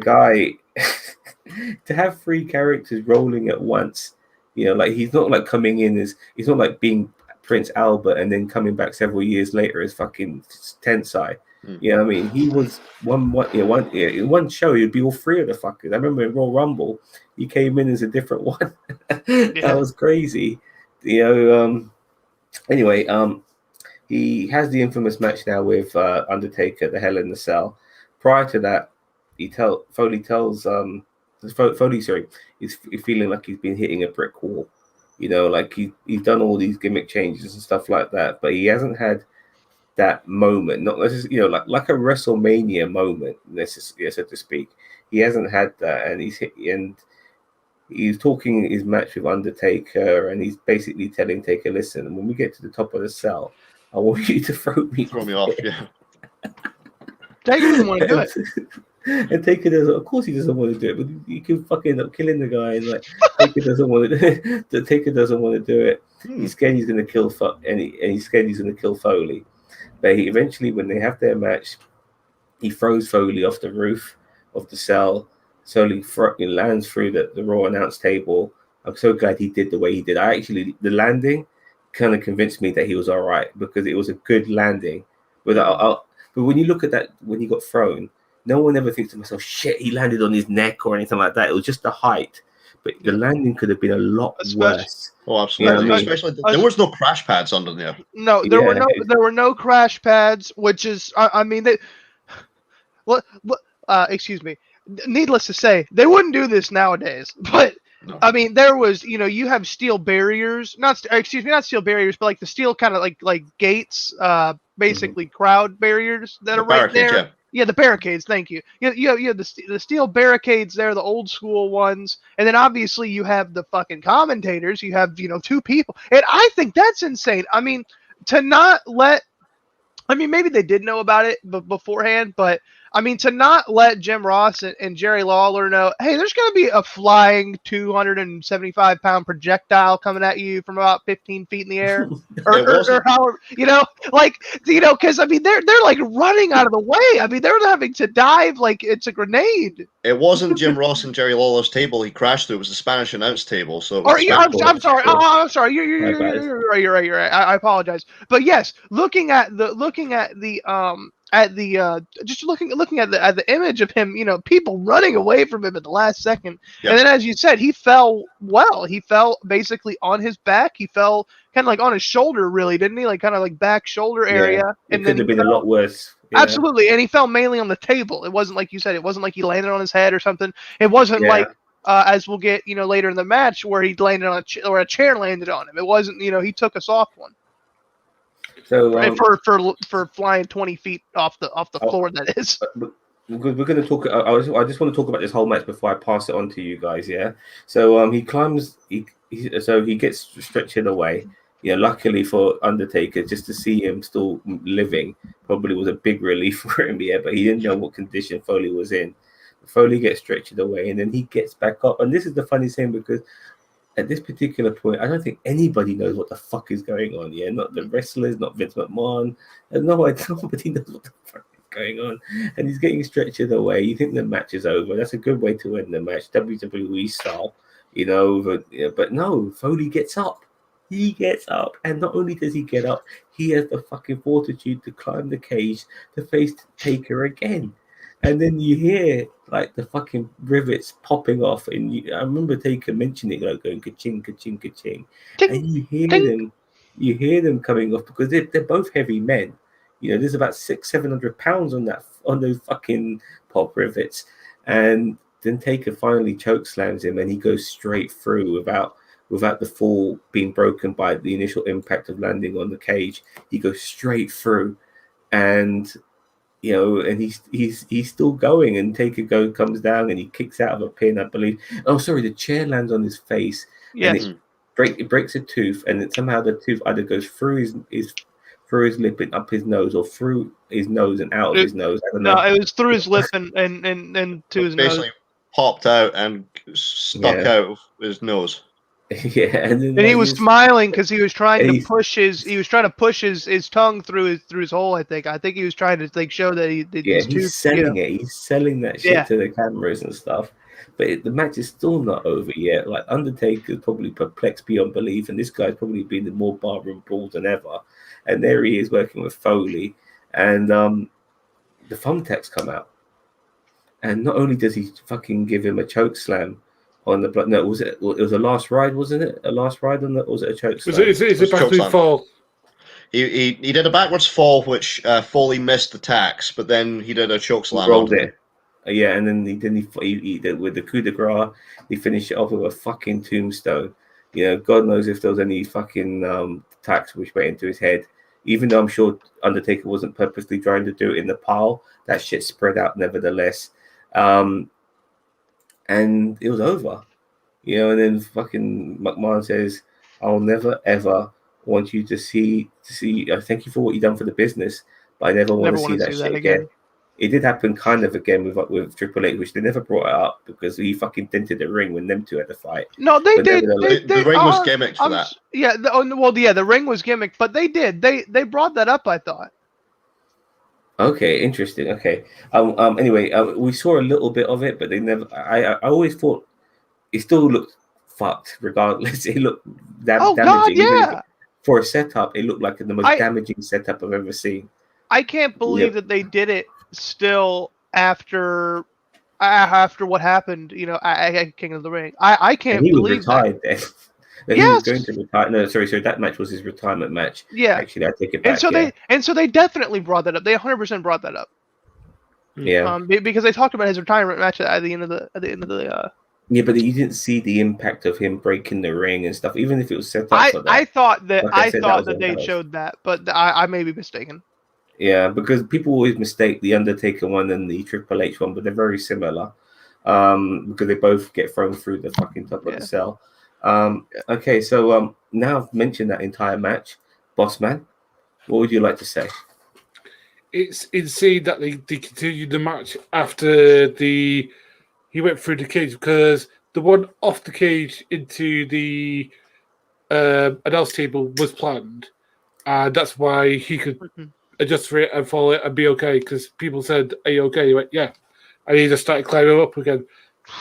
[SPEAKER 1] guy. To have 3 characters rolling at once You know, like he's not like coming in as he's not like being Prince Albert and then coming back several years later as fucking Tensai. You know what I mean? He was in one show he'd be all three of the fuckers. I remember in Royal Rumble, he came in as a different one. That was crazy. You know, anyway, he has the infamous match now with Undertaker, the Hell in the Cell. Prior to that, Foley tells Foley, sorry, he's feeling like he's been hitting a brick wall. You know, like he's done all these gimmick changes and stuff like that, but he hasn't had that moment, not necessarily, you know, like a WrestleMania moment, so to speak. He hasn't had that, and he's talking his match with Undertaker, and he's basically telling Taker, listen, when we get to the top of the cell, I want you to throw me off.
[SPEAKER 4] Yeah.
[SPEAKER 3] Taker doesn't want to do it.
[SPEAKER 1] And Taker doesn't. Of course, he doesn't want to do it, but you can fucking end up killing the guy. And like Taker doesn't want to. Taker doesn't want to do it. He's scared he's going to kill and he's scared he's going to kill Foley. But he eventually, when they have their match, he throws Foley off the roof of the cell. Foley lands through the Raw announce table. I'm so glad he did the way he did. The landing kind of convinced me that he was all right because it was a good landing. But when you look at that, when he got thrown, no one ever thinks to themselves, shit, he landed on his neck or anything like that. It was just the height. But the landing could have been a lot worse.
[SPEAKER 4] Oh, absolutely.
[SPEAKER 1] You know what I mean?
[SPEAKER 4] Especially there was no crash pads under there.
[SPEAKER 3] No, there were no crash pads, which is, I mean, excuse me. Needless to say, they wouldn't do this nowadays. But no. I mean, there was, you know, you have steel barriers, not steel barriers, but like the steel kind of like gates, basically crowd barriers that are right there. Yeah. Yeah, the barricades. Thank you. You have the steel barricades there, the old school ones, and then obviously you have the fucking commentators. You have, you know, two people, and I think that's insane. I mean, to not let. I mean, maybe they did know about it beforehand, but I mean, to not let Jim Ross and Jerry Lawler know, hey, there's going to be a flying 275-pound projectile coming at you from about 15 feet in the air, or however, you know, like, you know, because I mean, they're like running out of the way. I mean, they're having to dive like it's a grenade.
[SPEAKER 4] It wasn't Jim Ross and Jerry Lawler's table he crashed through. It was the Spanish announce table. So
[SPEAKER 3] I'm sorry. Oh, I'm sorry. You're right. I apologize. But yes, looking at the image of him, you know, people running away from him at the last second. Yep. And then, as you said, he fell well. He fell basically on his back. He fell kind of like on his shoulder, really, didn't he? Like kind of like back shoulder area.
[SPEAKER 1] Yeah, it could have been a lot worse.
[SPEAKER 3] Yeah. Absolutely. And he fell mainly on the table. It wasn't like you said. It wasn't like he landed on his head or something. It wasn't like, as we'll get, you know, later in the match where he landed on or a chair landed on him. It wasn't, you know, he took a soft one. So for flying 20 feet off the floor, that is.
[SPEAKER 1] We're going to talk. I just want to talk about this whole match before I pass it on to you guys. Yeah. So he climbs. He gets stretchered away. Yeah. Luckily for Undertaker, just to see him still living probably was a big relief for him. Yeah. But he didn't know what condition Foley was in. Foley gets stretchered away, and then he gets back up. And this is the funny thing because at this particular point, I don't think anybody knows what the fuck is going on. Yeah, not the wrestlers, not Vince McMahon. Nobody knows what the fuck is going on. And he's getting stretchered away. You think the match is over. That's a good way to end the match, WWE style, you know. But no, Foley gets up. He gets up. And not only does he get up, he has the fucking fortitude to climb the cage to face Taker again. And then you hear like the fucking rivets popping off, and I remember Taker mentioning like going ka-ching, ka-ching, ka-ching, and you hear them coming off because they're both heavy men. You know, there's about 600-700 pounds on those fucking pop rivets, and then Taker finally choke slams him, and he goes straight through without the fall being broken by the initial impact of landing on the cage. He goes straight through, and you know, and he's still going, and Taker comes down and he kicks out of a pin, I believe. Oh, sorry, the chair lands on his face.
[SPEAKER 3] Yes.
[SPEAKER 1] And it breaks a tooth, and then somehow the tooth either goes through his lip and up his nose, or through his nose and out of his nose. I don't know.
[SPEAKER 3] No, it was through his lip and to his nose.
[SPEAKER 4] Basically popped out and stuck out of his nose.
[SPEAKER 1] Yeah, and
[SPEAKER 3] he was smiling because he was trying to push his tongue through his hole. I think he was trying to like show that his tooth.
[SPEAKER 1] He's selling it. He's selling that shit to the cameras and stuff. But the match is still not over yet. Like Undertaker's probably perplexed beyond belief, and this guy's probably been in more barroom brawls than ever. And there he is working with Foley, and the thumbtacks come out, and not only does he fucking give him a choke slam on the blood. No, it was a last ride, wasn't it? A last ride on the, or was it a choke slam?
[SPEAKER 2] Is it back to fall?
[SPEAKER 4] He did a backwards fall, which Foley missed the tax, but then he did a choke slam.
[SPEAKER 1] He rolled it. Yeah, and then he did with the coup de grace, he finished it off with a fucking tombstone. You know, God knows if there was any fucking tax which went into his head. Even though I'm sure Undertaker wasn't purposely trying to do it in the pile, that shit spread out nevertheless. And it was over. You know, and then fucking McMahon says, I'll never ever want you to see thank you for what you've done for the business, but I never want to see that shit again. It did happen kind of again with Triple H, which they never brought it up because he fucking dented the ring when them two had to fight.
[SPEAKER 3] No, they did.
[SPEAKER 4] The ring was gimmicked for that.
[SPEAKER 3] Yeah, the ring was gimmicked, but they did. They brought that up, I thought.
[SPEAKER 1] Okay, interesting. Okay. Anyway, we saw a little bit of it, but they never. I always thought it still looked fucked. Regardless, it looked damaging.
[SPEAKER 3] God, yeah.
[SPEAKER 1] For a setup, it looked like the most damaging setup I've ever seen.
[SPEAKER 3] I can't believe that they did it still after what happened. You know, at King of the Ring. I can't believe
[SPEAKER 1] retired
[SPEAKER 3] that.
[SPEAKER 1] Then. He was going to retire. No, sorry. That match was his retirement match.
[SPEAKER 3] Yeah.
[SPEAKER 1] Actually, I take it back.
[SPEAKER 3] And so they definitely brought that up. They 100% brought that up.
[SPEAKER 1] Yeah.
[SPEAKER 3] Because they talked about his retirement match at the end of the.
[SPEAKER 1] Yeah, but you didn't see the impact of him breaking the ring and stuff, even if it was set up for that.
[SPEAKER 3] I thought that they showed that, but I may be mistaken.
[SPEAKER 1] Yeah, because people always mistake the Undertaker one and the Triple H one, but they're very similar. Because they both get thrown through the fucking top of the cell. Okay, so now I've mentioned that entire match, Boss Man, what would you like to say?
[SPEAKER 2] It's insane that they continued the match after he went through the cage, because the one off the cage into the announce table was planned, and that's why he could adjust for it and follow it and be okay. Because people said, "Are you okay?" He went, "Yeah," and he just started climbing up again.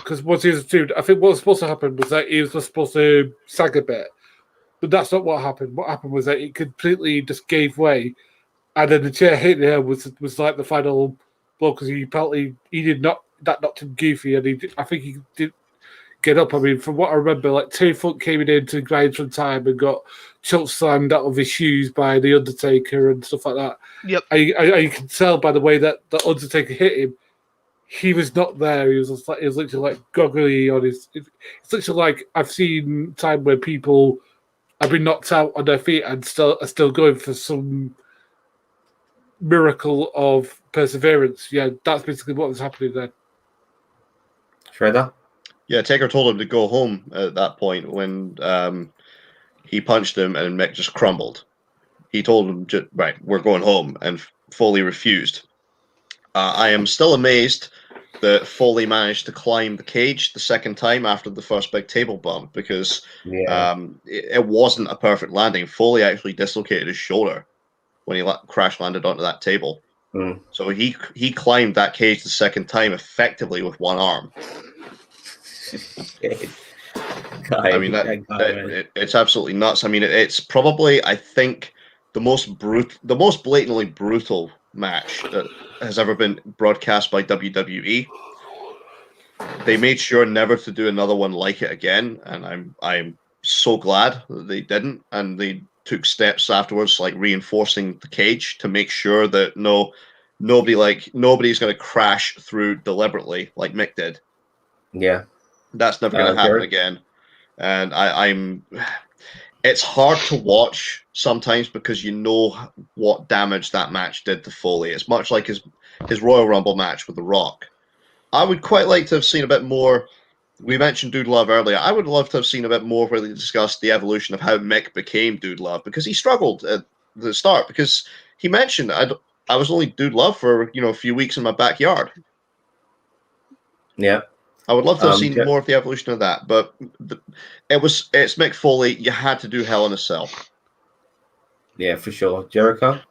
[SPEAKER 2] Because what he was doing, I think what was supposed to happen was that he was just supposed to sag a bit, but that's not what happened. What happened was that it completely just gave way, and then the chair hitting him was like the final blow, because he felt he did not. That knocked him goofy, and I think he did get up. I mean, from what I remember, like Terry Funk came in to grind some time and got choke slammed out of his shoes by the Undertaker and stuff like that.
[SPEAKER 3] Yep.
[SPEAKER 2] I can tell by the way that the Undertaker hit him, he was not there. He was literally like goggly on his. It's literally like I've seen time where people have been knocked out on their feet and are still going for some miracle of perseverance. Yeah, that's basically what was happening there.
[SPEAKER 1] Shredder?
[SPEAKER 4] Yeah, Taker told him to go home at that point when he punched him and Mick just crumbled. He told him, right, we're going home, and Foley refused. I am still amazed that Foley managed to climb the cage the second time after the first big table bump, because it wasn't a perfect landing. Foley actually dislocated his shoulder when he crash landed onto that table. So he climbed that cage the second time effectively with one arm. I mean, it's absolutely nuts. I mean, it's probably, I think, the most blatantly brutal match that has ever been broadcast by WWE. They made sure never to do another one like it again, and I'm so glad that they didn't, and they took steps afterwards, like reinforcing the cage to make sure that nobody's going to crash through deliberately like Mick did.
[SPEAKER 1] Yeah,
[SPEAKER 4] that's never going to happen again. And I'm. It's hard to watch sometimes because you know what damage that match did to Foley. It's much like his Royal Rumble match with The Rock. I would quite like to have seen a bit more. We mentioned Dude Love earlier. I would love to have seen a bit more where they discussed the evolution of how Mick became Dude Love, because he struggled at the start, because he mentioned I was only Dude Love for a few weeks in my backyard.
[SPEAKER 1] Yeah.
[SPEAKER 4] I would love to have seen more of the evolution of that, but it's Mick Foley. You had to do Hell in a Cell.
[SPEAKER 1] Yeah, for sure. Jericho?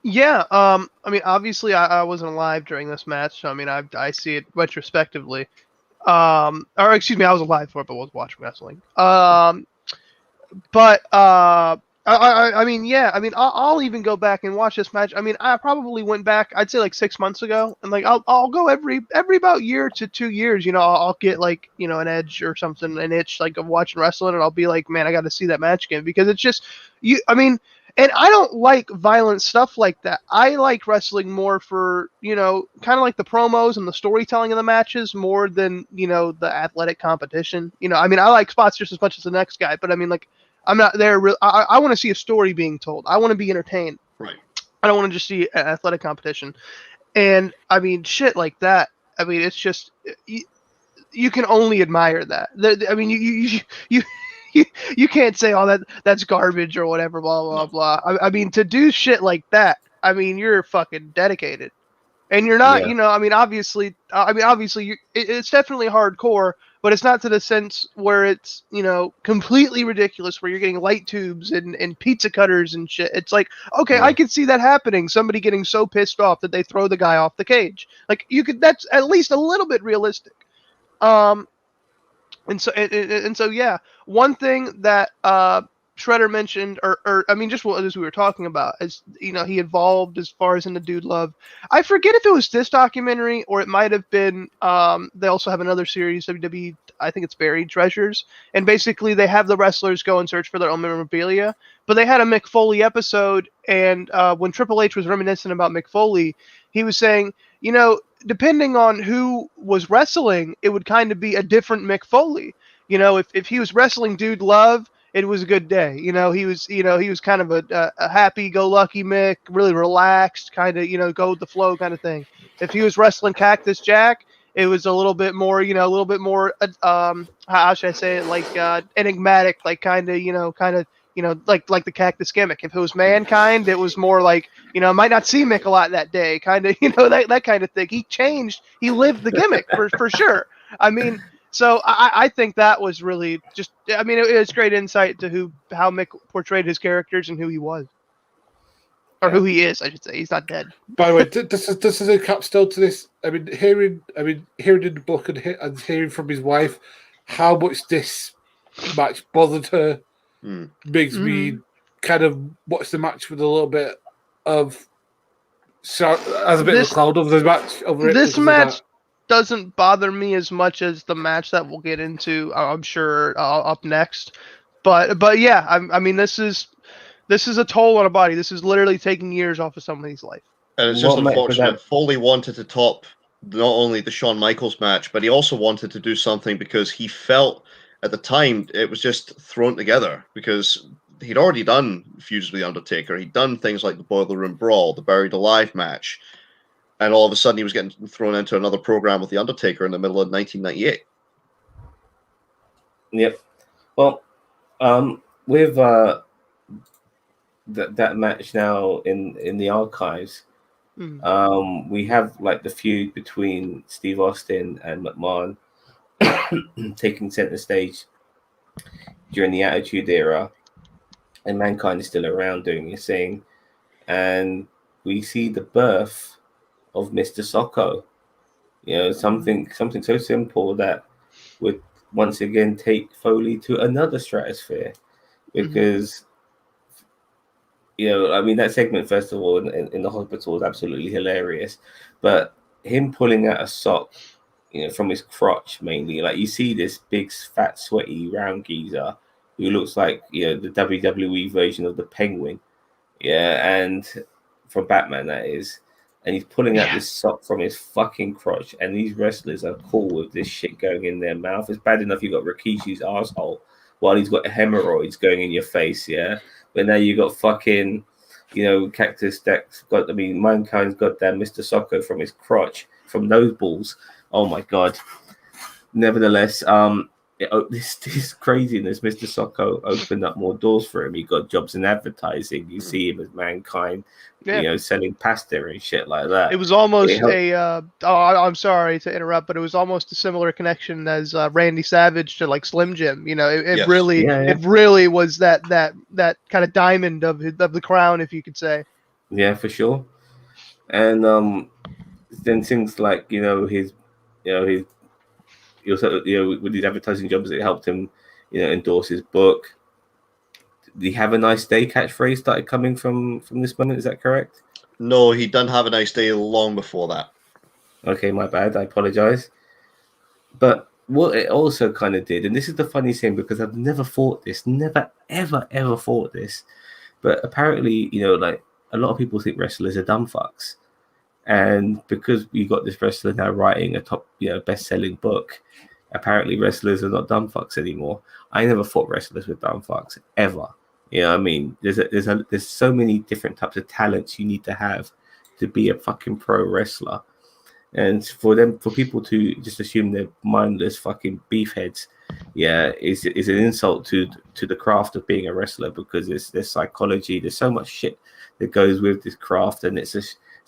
[SPEAKER 3] Yeah, I mean, obviously I wasn't alive during this match, so I mean, I see it retrospectively. Or excuse me, I was alive for it, but was watching wrestling. But I mean, yeah, I mean, I'll even go back and watch this match. I mean, I probably went back, I'd say like 6 months ago, and like I'll go every about year to 2 years. You know, I'll get like, you know, an edge or something, an itch like of watching wrestling, and I'll be like, man, I got to see that match again, because it's just I mean, and I don't like violent stuff like that. I like wrestling more for, you know, kind of like the promos and the storytelling of the matches more than, you know, the athletic competition. You know, I mean, I like spots just as much as the next guy, but I mean, like, I'm not there. I want to see a story being told. I want to be entertained.
[SPEAKER 4] Right.
[SPEAKER 3] I don't want to just see athletic competition. And I mean, shit like that. I mean, it's just you can only admire that. I mean, you can't say, oh, that's garbage or whatever, blah blah blah. I mean, to do shit like that, I mean, you're fucking dedicated. And you're not,
[SPEAKER 1] Yeah.
[SPEAKER 3] you know, I mean, obviously, it's definitely hardcore, but it's not to the sense where it's, you know, completely ridiculous, where you're getting light tubes and pizza cutters and shit. It's like, okay, I could see that happening. Somebody getting so pissed off that they throw the guy off the cage. Like, that's at least a little bit realistic. And so, yeah, one thing that Shredder mentioned, or I mean, just as we were talking about, as you know, he evolved as far as into Dude Love. I forget if it was this documentary or it might have been. They also have another series, WWE. I think it's Buried Treasures, and basically they have the wrestlers go and search for their own memorabilia. But they had a Mick Foley episode, and when Triple H was reminiscing about Mick Foley, he was saying, you know, depending on who was wrestling, it would kind of be a different Mick Foley. You know, if he was wrestling Dude Love, it was a good day. You know, he was kind of a happy-go-lucky Mick, really relaxed, kind of, you know, go with the flow kind of thing. If he was wrestling Cactus Jack, it was a little bit more, you know, how should I say it, like enigmatic, like kind of, like the Cactus gimmick. If it was Mankind, it was more like, you know, might not see Mick a lot that day, kind of, you know, that kind of thing. He changed, he lived the gimmick for sure. I mean, so I think that was really just, I mean, it was great insight to how Mick portrayed his characters and who he was. Or who he is, I should say. He's not dead.
[SPEAKER 2] By the way, this is a capstone to this. I mean, hearing in the book and hearing from his wife how much this match bothered her makes me kind of watch the match with a little bit of as a bit of a cloud over the match.
[SPEAKER 3] This match doesn't bother me as much as the match that we'll get into, I'm sure, up next. But yeah, I mean, this is a toll on a body. This is literally taking years off of somebody's life.
[SPEAKER 4] And it's just unfortunate. Foley wanted to top not only the Shawn Michaels match, but he also wanted to do something because he felt at the time it was just thrown together, because he'd already done feuds with The Undertaker. He'd done things like the Boiler Room Brawl, the Buried Alive match, and all of a sudden he was getting thrown into another program with The Undertaker in the middle of 1998.
[SPEAKER 1] Yep. Well, with that match now in the archives, we have like the feud between Steve Austin and McMahon taking center stage during the Attitude Era, and Mankind is still around doing his thing, and we see the birth of Mr. Socko. You know, something so simple that would once again take Foley to another stratosphere, because you know, I mean, that segment, first of all, in the hospital was absolutely hilarious. But him pulling out a sock, you know, from his crotch mainly, like you see this big, fat, sweaty, round geezer who looks like, you know, the WWE version of the Penguin. Yeah, and from Batman, that is. And he's pulling out this sock from his fucking crotch. And these wrestlers are cool with this shit going in their mouth. It's bad enough you got Rikishi's asshole while he's got hemorrhoids going in your face, yeah? But now you got fucking, you know, Cactus Jack's got, I mean, Mankind's got that Mr. Socko from his crotch, from those balls. Oh my God. Nevertheless, this craziness, Mr. Socko opened up more doors for him. He got jobs in advertising. You see him as Mankind, you know, selling pasta and shit like that.
[SPEAKER 3] It was almost I'm sorry to interrupt, but it was almost a similar connection as Randy Savage to like Slim Jim. You know, it really was that kind of diamond of the crown, if you could say.
[SPEAKER 1] Yeah, for sure. And then things like, his he also, with his advertising jobs, it helped him, endorse his book. Did he have a nice day catchphrase started coming from this moment? Is that correct?
[SPEAKER 4] No, he done have a nice day long before that.
[SPEAKER 1] Okay, my bad. I apologize. But what it also kind of did, and this is the funny thing because I've never thought this, never, ever, ever thought this. But apparently, like a lot of people think wrestlers are dumb fucks. And because you got this wrestler now writing a top, best-selling book, apparently wrestlers are not dumb fucks anymore. I never thought wrestlers were dumb fucks ever. I mean, there's so many different types of talents you need to have to be a fucking pro wrestler, and for people to just assume they're mindless fucking beefheads, is an insult to the craft of being a wrestler, because there's psychology, there's so much shit that goes with this craft, and it's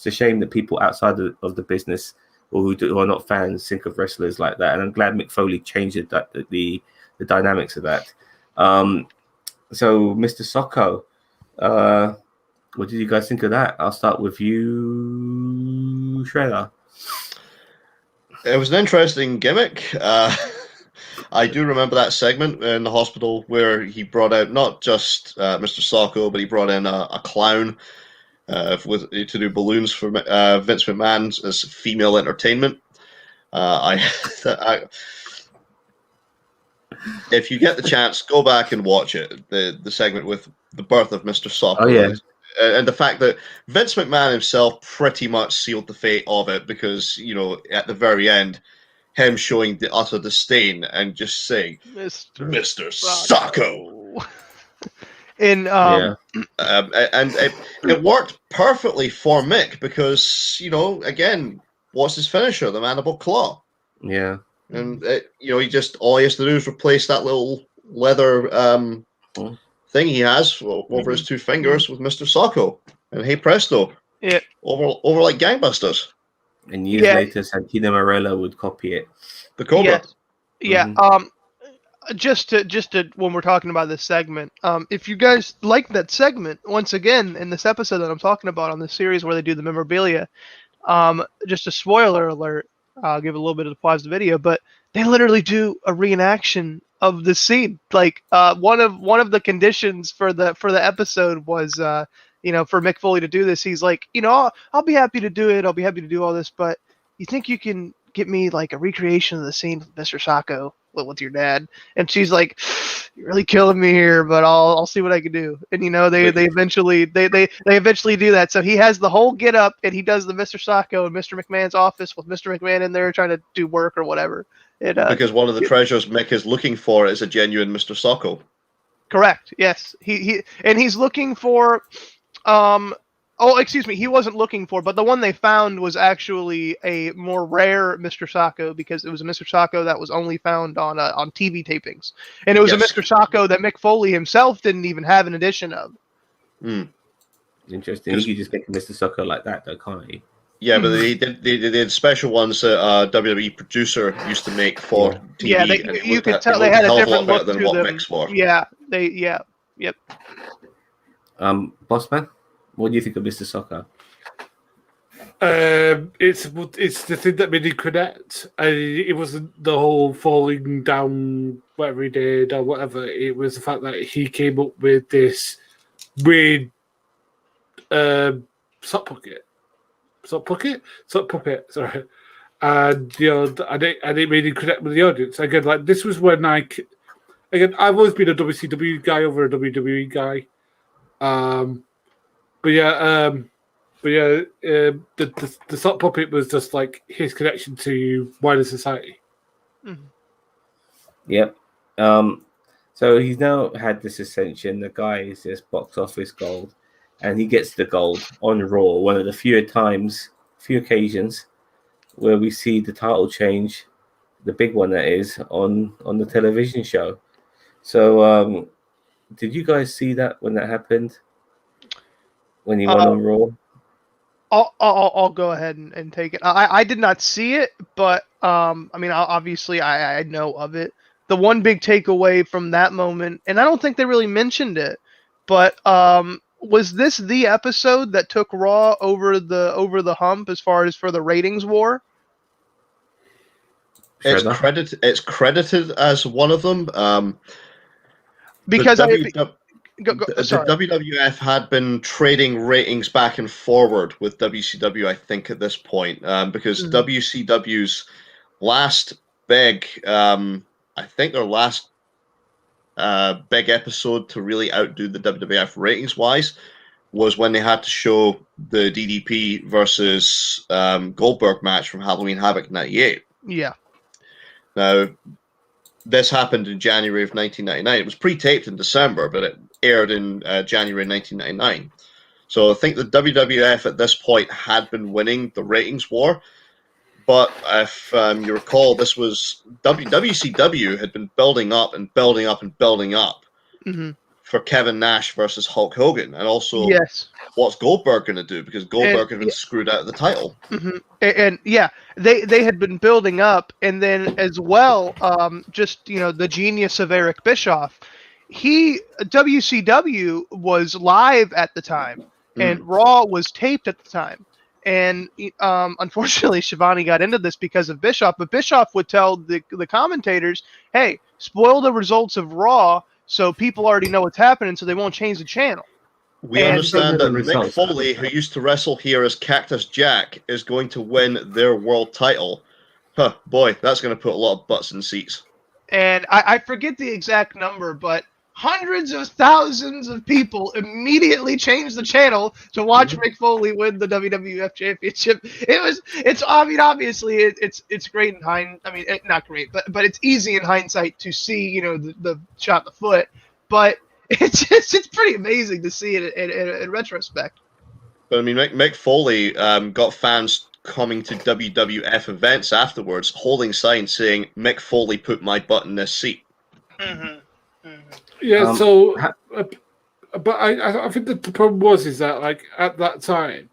[SPEAKER 1] a shame that people outside of the business or who are not fans think of wrestlers like that. And I'm glad Mick Foley changed the dynamics of that. So, Mr. Socko, what did you guys think of that? I'll start with you, Shredder.
[SPEAKER 4] It was an interesting gimmick. I do remember that segment in the hospital where he brought out not just Mr. Socko, but he brought in a clown to do balloons for Vince McMahon as female entertainment. If you get the chance, go back and watch it. The segment with the birth of Mr. Socko.
[SPEAKER 1] Oh, yeah.
[SPEAKER 4] And the fact that Vince McMahon himself pretty much sealed the fate of it, because, at the very end, him showing the utter disdain and just saying, Mr. Socko.
[SPEAKER 3] And
[SPEAKER 4] and it worked perfectly for Mick because, again, what's his finisher? The Mandible Claw.
[SPEAKER 1] Yeah.
[SPEAKER 4] And, all he has to do is replace that little leather thing he has over his two fingers with Mr. Socko. And hey presto.
[SPEAKER 3] Yeah.
[SPEAKER 4] Over like gangbusters.
[SPEAKER 1] And years later, Santino Marella would copy it.
[SPEAKER 4] The Cobra.
[SPEAKER 3] Yeah. Just to when we're talking about this segment, if you guys like that segment, once again in this episode that I'm talking about on this series where they do the memorabilia, just a spoiler alert, I'll give a little bit of the pause of the video, but they literally do a reenaction of the scene. Like one of the conditions for the episode was for Mick Foley to do this. He's like, I'll be happy to do it. I'll be happy to do all this, but you think you can get me like a recreation of the scene with Mr. Socko with your dad? And she's like, you're really killing me here, but I'll see what I can do. And they eventually do that. So he has the whole get up and he does the Mr. Socko in Mr. McMahon's office with Mr. McMahon in there trying to do work or whatever.
[SPEAKER 4] Because one of the treasures Mick is looking for is a genuine Mr. Socko.
[SPEAKER 3] Correct. Yes. He's looking for he wasn't looking for, but the one they found was actually a more rare Mr. Socko, because it was a Mr. Socko that was only found on TV tapings, and it was a Mr. Socko that Mick Foley himself didn't even have an edition of.
[SPEAKER 1] Interesting. You could just get Mr. Socko like that, though, can't you?
[SPEAKER 4] Yeah, but they did special ones that a WWE producer used to make for TV.
[SPEAKER 3] Yeah, you could tell they had a different look
[SPEAKER 4] than
[SPEAKER 3] to
[SPEAKER 4] what
[SPEAKER 3] them.
[SPEAKER 4] Mick's for.
[SPEAKER 3] Yep.
[SPEAKER 1] Bossman, what do you think of Mr. Socko?
[SPEAKER 2] It's the thing that made it connect. It wasn't the whole falling down whatever he did or whatever. It was the fact that he came up with this weird sock puppet. Sorry, and it made him connect with the audience again. Like this was when I've always been a WCW guy over a WWE guy. The sock puppet was just like his connection to wider society.
[SPEAKER 3] Mm-hmm.
[SPEAKER 1] Yep. So he's now had this ascension. The guy is just box office gold, and he gets the gold on Raw. One of the few occasions where we see the title change, the big one that is on the television show. So, did you guys see that when that happened? When he won on Raw?
[SPEAKER 3] I'll go ahead and take it. I did not see it, but obviously I know of it. The one big takeaway from that moment, and I don't think they really mentioned it, but was this the episode that took Raw over the hump as far as for the ratings war?
[SPEAKER 4] It's credited as one of them.
[SPEAKER 3] Because
[SPEAKER 4] the
[SPEAKER 3] sorry.
[SPEAKER 4] WWF had been trading ratings back and forward with WCW, I think, at this point, because WCW's last big, I think their last big episode to really outdo the WWF ratings-wise was when they had to show the DDP versus Goldberg match from Halloween Havoc '98.
[SPEAKER 3] Yeah.
[SPEAKER 4] Now, this happened in January of 1999. It was pre-taped in December, but it aired in January 1999. So I think the WWF at this point had been winning the ratings war. But if you recall, this was WCW had been building up and building up and building up for Kevin Nash versus Hulk Hogan. And also, what's Goldberg going to do? Because Goldberg had been screwed out of the title.
[SPEAKER 3] And yeah, they had been building up. And then as well, just, the genius of Eric Bischoff, WCW was live at the time and Raw was taped at the time. And unfortunately, Shivani got into this because of Bischoff, but Bischoff would tell the commentators, hey, spoil the results of Raw so people already know what's happening so they won't change the channel.
[SPEAKER 4] We understand that Mick Foley, who used to wrestle here as Cactus Jack, is going to win their world title. Huh, boy, that's going to put a lot of butts in seats.
[SPEAKER 3] And I forget the exact number, but hundreds of thousands of people immediately changed the channel to watch Mick Foley win the WWF Championship. Obviously it's great in hindsight. I mean, not great, but it's easy in hindsight to see, the shot in the foot. But it's pretty amazing to see it in retrospect.
[SPEAKER 4] But I mean, Mick Foley got fans coming to WWF events afterwards, holding signs saying, "Mick Foley put my butt in this seat."
[SPEAKER 2] Yeah, but I think that the problem is that, like, at that time,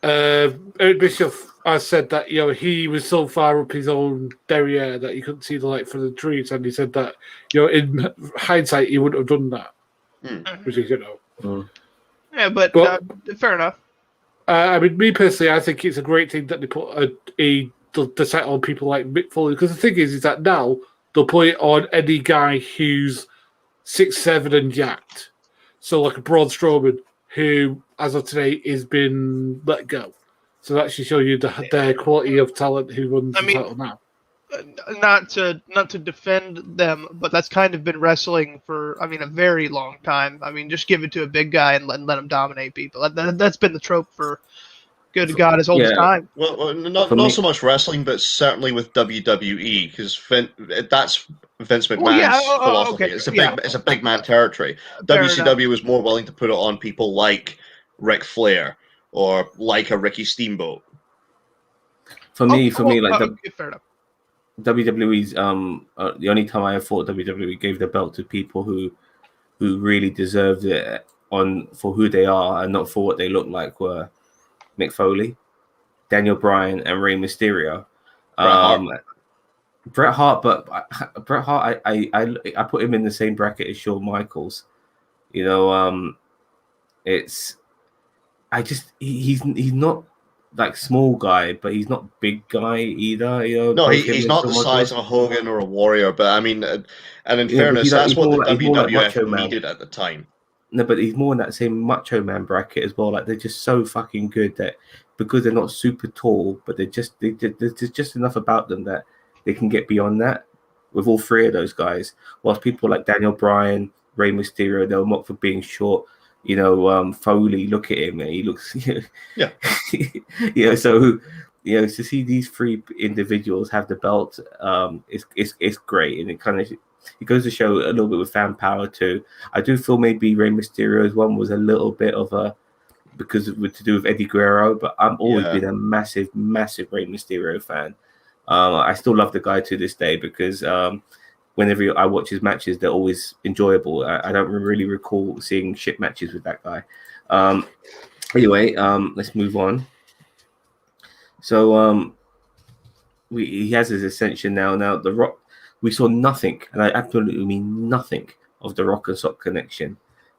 [SPEAKER 2] Eric Bischoff has said that, he was so far up his own derriere that he couldn't see the light for the trees, and he said that, in hindsight, he wouldn't have done that. Which is,
[SPEAKER 3] Yeah, but fair enough.
[SPEAKER 2] I mean, me personally, I think it's a great thing that they put the set on people like Mick Foley, because the thing is that now they'll put it on any guy who's 6'7" and jacked. So like a Braun Strowman, who, as of today, has been let go. So that should show you their quality of talent who runs the title now.
[SPEAKER 3] Not to defend them, but that's kind of been wrestling for, a very long time. Just give it to a big guy and let him dominate people. That's been the trope for, good God, as old as time.
[SPEAKER 4] Well, not so much wrestling, but certainly with WWE, because that's Vince McMahon's philosophy. Okay. It's a big man territory.
[SPEAKER 3] Fair
[SPEAKER 4] WCW
[SPEAKER 3] enough.
[SPEAKER 4] was more willing to put it on people like Ric Flair or like a Ricky Steamboat.
[SPEAKER 1] For me, fair enough. WWE's the only time I thought WWE gave the belt to people who really deserved it for who they are and not for what they look like were Mick Foley, Daniel Bryan, and Rey Mysterio. Bret Hart, but Bret Hart, I put him in the same bracket as Shawn Michaels. He's not like small guy, but he's not big guy either.
[SPEAKER 4] No, he's not the size of a Hogan or a Warrior. But I mean, and in fairness, that's what the WWF needed at the time.
[SPEAKER 1] No, but he's more in that same Macho Man bracket as well. Like, they're just so fucking good that because they're not super tall, but there's just enough about them that they can get beyond that with all three of those guys. Whilst people like Daniel Bryan, Rey Mysterio, they'll mock for being short. Foley, look at him, and he looks, So, to see these three individuals have the belt, it's great, and it goes to show a little bit with fan power too. I do feel maybe Rey Mysterio's one was a little bit of to do with Eddie Guerrero, but I've always been a massive Rey Mysterio fan. I still love the guy to this day because whenever I watch his matches, they're always enjoyable. I don't really recall seeing shit matches with that guy. Anyway, let's move on. So he has his ascension now. Now The Rock, we saw nothing, and I absolutely mean nothing of the Rock and Sock connection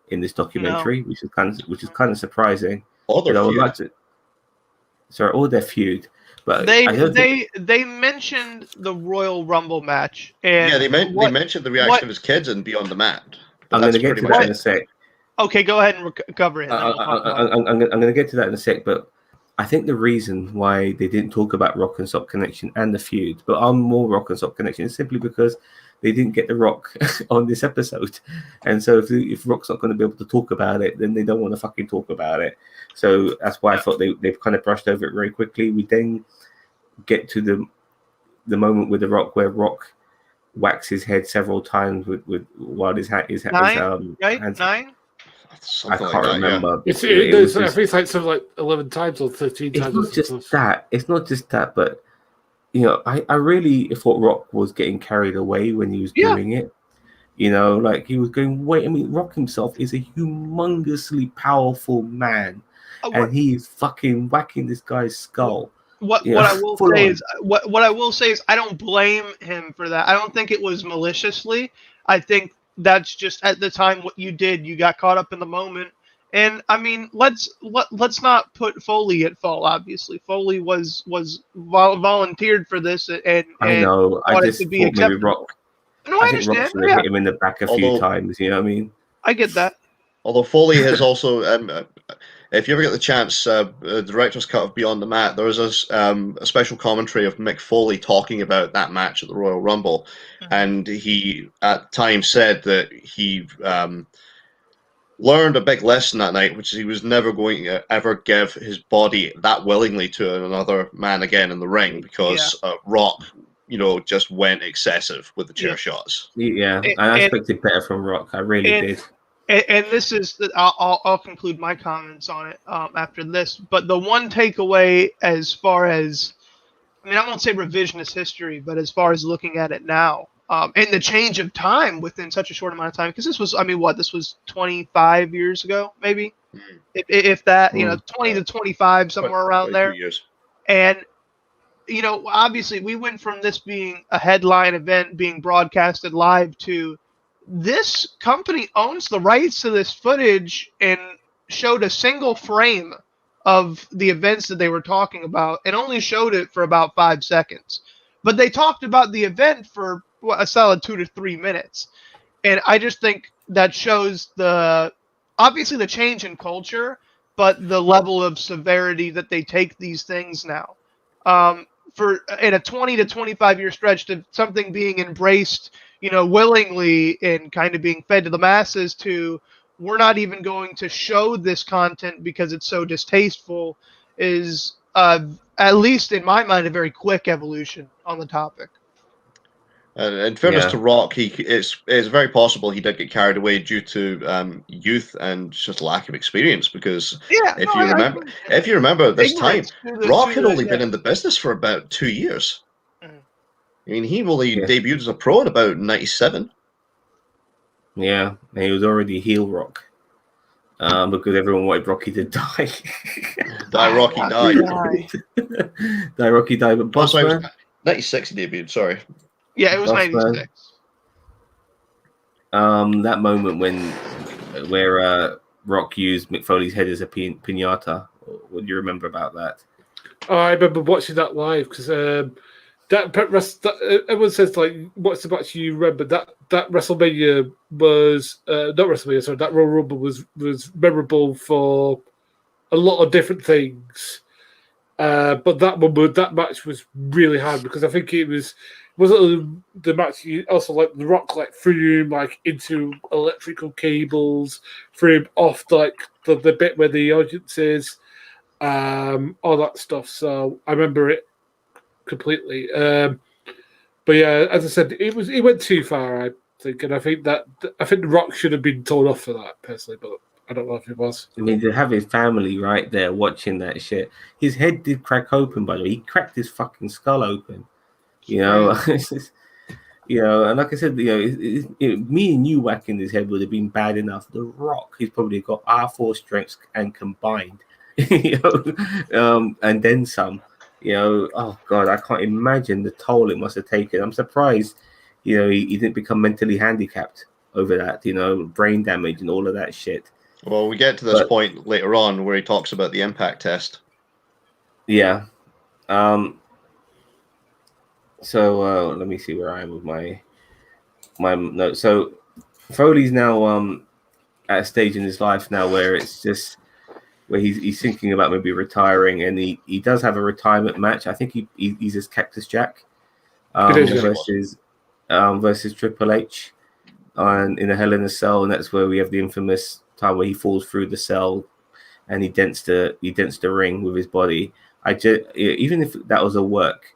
[SPEAKER 1] in this documentary, which is kind of surprising.
[SPEAKER 4] Or their feud.
[SPEAKER 1] Or their feud. But
[SPEAKER 3] They
[SPEAKER 1] I don't think
[SPEAKER 3] they mentioned the Royal Rumble match, and
[SPEAKER 4] Yeah, they mentioned the reaction of his kids in Beyond the Mat. But
[SPEAKER 1] I'm going to
[SPEAKER 4] that's
[SPEAKER 1] get
[SPEAKER 4] pretty
[SPEAKER 1] to
[SPEAKER 4] much
[SPEAKER 1] that
[SPEAKER 4] it.
[SPEAKER 1] in a sec.
[SPEAKER 3] Okay, go ahead and cover it. And then we'll talk about it.
[SPEAKER 1] I'm going to get to that in a sec, but I think the reason why they didn't talk about Rock and Sock Connection and the feud, but I'm more Rock and Sock Connection, is simply because they didn't get the Rock on this episode. And so if Rock's not going to be able to talk about it, then they don't want to fucking talk about it. So that's why I thought they've kind of brushed over it very quickly. We then get to the moment with the Rock where Rock whacks his head several times with while his hat is
[SPEAKER 3] Nine, right?
[SPEAKER 1] hands.
[SPEAKER 3] 9.
[SPEAKER 1] I
[SPEAKER 4] Something
[SPEAKER 1] can't
[SPEAKER 4] like that, yeah.
[SPEAKER 1] remember.
[SPEAKER 2] It's,
[SPEAKER 1] It was
[SPEAKER 2] I
[SPEAKER 1] just-
[SPEAKER 2] think it's like something like 11 times or 13
[SPEAKER 1] it's
[SPEAKER 2] times.
[SPEAKER 1] not just that. It's not just that, but you know, I really thought Rock was getting carried away when he was
[SPEAKER 3] Yeah.
[SPEAKER 1] doing it. You know, like he was going, wait, I mean, Rock himself is a humongously powerful man, and he's fucking whacking this guy's skull.
[SPEAKER 3] What
[SPEAKER 1] Yeah,
[SPEAKER 3] I will
[SPEAKER 1] full
[SPEAKER 3] say
[SPEAKER 1] on.
[SPEAKER 3] is what I will say is I don't blame him for that. I don't think it was maliciously. I think that's just at the time what you did. You got caught up in the moment. And I mean, let's not put Foley at fault. Obviously, Foley was volunteered for this, and
[SPEAKER 1] I know. I
[SPEAKER 3] wanted
[SPEAKER 1] just
[SPEAKER 3] to be
[SPEAKER 1] thought maybe
[SPEAKER 3] acceptable.
[SPEAKER 1] Rock.
[SPEAKER 3] No, I
[SPEAKER 1] I think Rock
[SPEAKER 3] understand.
[SPEAKER 1] should have
[SPEAKER 3] Yeah,
[SPEAKER 1] hit him in the back a few
[SPEAKER 4] Although-
[SPEAKER 1] times. You know what I mean?
[SPEAKER 3] I get that.
[SPEAKER 4] Although Foley has also, if you ever get the chance, the director's cut of Beyond the Mat, there was a special commentary of Mick Foley talking about that match at the Royal Rumble, and he at the time said that he learned a big lesson that night, which is he was never going to ever give his body that willingly to another man again in the ring because Rock, just went excessive with the chair shots.
[SPEAKER 1] Yeah, I expected better from Rock. I really did.
[SPEAKER 3] And this is I'll conclude my comments on it after this. But the one takeaway, as far as I won't say revisionist history, but as far as looking at it now, and the change of time within such a short amount of time, because this was this was 25 years ago, maybe, if that, 20 to 25, somewhere around there.
[SPEAKER 4] Years.
[SPEAKER 3] And obviously we went from this being a headline event being broadcasted live to this company owns the rights to this footage and showed a single frame of the events that they were talking about and only showed it for about 5 seconds. But they talked about the event for a solid 2 to 3 minutes. And I just think that shows obviously the change in culture, but the level of severity that they take these things now. In a 20 to 25 year stretch to something being embraced, willingly and kind of being fed to the masses to we're not even going to show this content because it's so distasteful is at least in my mind a very quick evolution on the topic.
[SPEAKER 4] In fairness to Rock, it's very possible he did get carried away due to youth and just lack of experience. Because if you remember at this time, Rock had only been in the business for about 2 years. I mean, he only debuted as a pro in about 97.
[SPEAKER 1] Yeah, and he was already heel Rock. Because everyone wanted Rocky to die.
[SPEAKER 4] Die, Rocky, die.
[SPEAKER 1] Die, Rocky, die. But Bossman,
[SPEAKER 4] 96 he debuted, sorry.
[SPEAKER 3] Yeah, it was 96.
[SPEAKER 1] That moment where Rock used Mick Foley's head as a piñata. What do you remember about that?
[SPEAKER 2] Oh, I remember watching that live because everyone says like, "What's the match you remember?" That WrestleMania was not WrestleMania. Sorry, that Royal Rumble was memorable for a lot of different things. But that match was really hard because I think it wasn't the match. You also like the Rock threw him into electrical cables, threw him off the bit where the audience is, all that stuff. So I remember it completely. But yeah, as I said, it went too far, I think, and I think The Rock should have been told off for that personally, but I don't know if it was.
[SPEAKER 1] I mean, to have his family right there watching that shit, his head did crack open. By the way, he cracked his fucking skull open. And like I said, me and you whacking his head would have been bad enough. The Rock, he's probably got R4 strengths and combined, and then some. Oh God, I can't imagine the toll it must have taken. I'm surprised, he didn't become mentally handicapped over that, brain damage and all of that shit.
[SPEAKER 4] Well, we get to this point later on where he talks about the impact test.
[SPEAKER 1] Yeah. So let me see where I am with my notes. So Foley's now at a stage in his life now where it's just where he's thinking about maybe retiring, and he does have a retirement match. I think he's his Cactus Jack versus Triple H in a Hell in a Cell, and that's where we have the infamous time where he falls through the cell and he dents the ring with his body. Even if that was a work,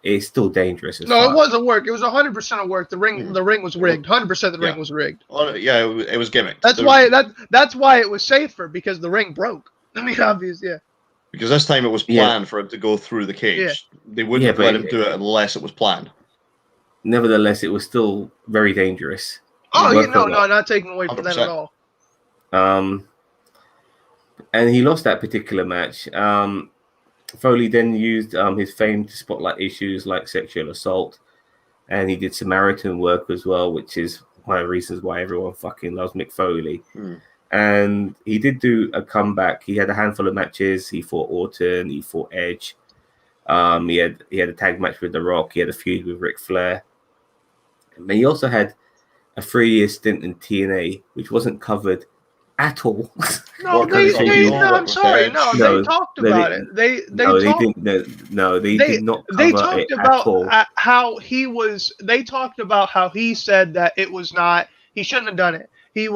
[SPEAKER 1] it's still dangerous.
[SPEAKER 3] No, it wasn't work. It was 100% a work. The ring was rigged. 100% the ring was rigged.
[SPEAKER 4] Oh, yeah, it was gimmicked.
[SPEAKER 3] That's why it was safer, because the ring broke. I mean, obvious, yeah.
[SPEAKER 4] Because this time it was planned for him to go through the cage.
[SPEAKER 3] Yeah.
[SPEAKER 4] They wouldn't have let him do it unless it was planned.
[SPEAKER 1] Nevertheless, it was still very dangerous.
[SPEAKER 3] Oh, not taking away from 100%. That at all.
[SPEAKER 1] And he lost that particular match. Foley then used his fame to spotlight issues like sexual assault, and he did Samaritan work as well, which is one of the reasons why everyone fucking loves Mick Foley. And he did do a comeback. He had a handful of matches. He fought Orton. He fought Edge. He had a tag match with The Rock. He had a feud with Ric Flair. And he also had a 3-year stint in TNA, which wasn't covered at all.
[SPEAKER 3] No, they talked about it. They did not cover they talked
[SPEAKER 1] it
[SPEAKER 3] about
[SPEAKER 1] at all.
[SPEAKER 3] How he was. They talked about how he said that it was not. He shouldn't have done it. He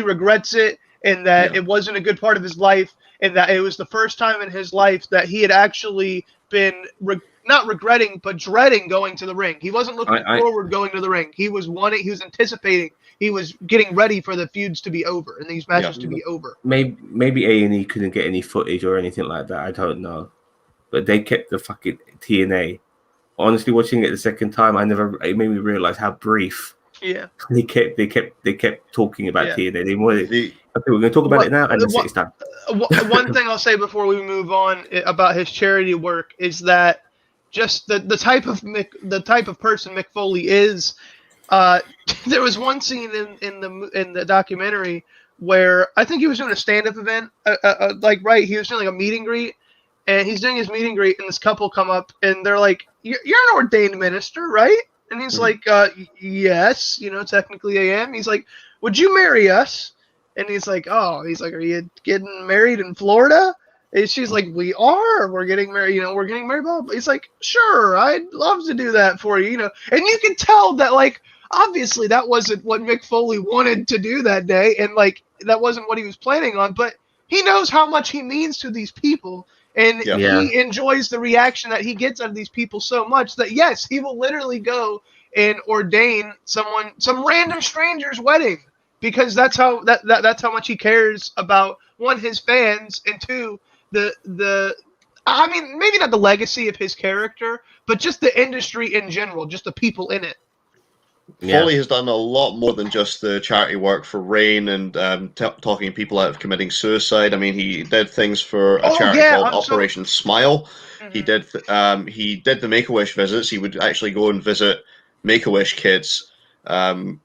[SPEAKER 3] regrets it, and that it wasn't a good part of his life, and that it was the first time in his life that he had actually been not regretting but dreading going to the ring. He wasn't looking forward going to the ring. He was anticipating. He was getting ready for the feuds to be over and these matches to be over.
[SPEAKER 1] Maybe A&E couldn't get any footage or anything like that. I don't know, but they kept the fucking TNA. Honestly, watching it the second time, it made me realize how brief.
[SPEAKER 3] Yeah.
[SPEAKER 1] They kept talking about TNA. They wanted. Okay, we're going to talk about it now, and it's done.
[SPEAKER 3] One thing I'll say before we move on about his charity work is that just the type of person Mick Foley is. There was one scene in the documentary where I think he was doing a stand-up event, he was doing like a meet and greet, and he's doing his meet and greet, and this couple come up and they're like, "You're an ordained minister, right?" And he's like, "Yes, technically I am." He's like, "Would you marry us?" And he's like, "Are you getting married in Florida?" And she's like, we're getting married, we're getting married. Blah, blah. He's like, "Sure, I'd love to do that for you, And you can tell that, obviously that wasn't what Mick Foley wanted to do that day, and that wasn't what he was planning on, but he knows how much he means to these people, and he enjoys the reaction that he gets out of these people so much that yes, he will literally go and ordain some random stranger's wedding, because that's how much he cares about, one, his fans, and two, I mean, maybe not the legacy of his character, but just the industry in general, just the people in it.
[SPEAKER 4] Foley has done a lot more than just the charity work for Rain and talking people out of committing suicide. I mean, he did things for a charity called Operation Smile. Mm-hmm. He did the Make-A-Wish visits. He would actually go and visit Make-A-Wish kids. And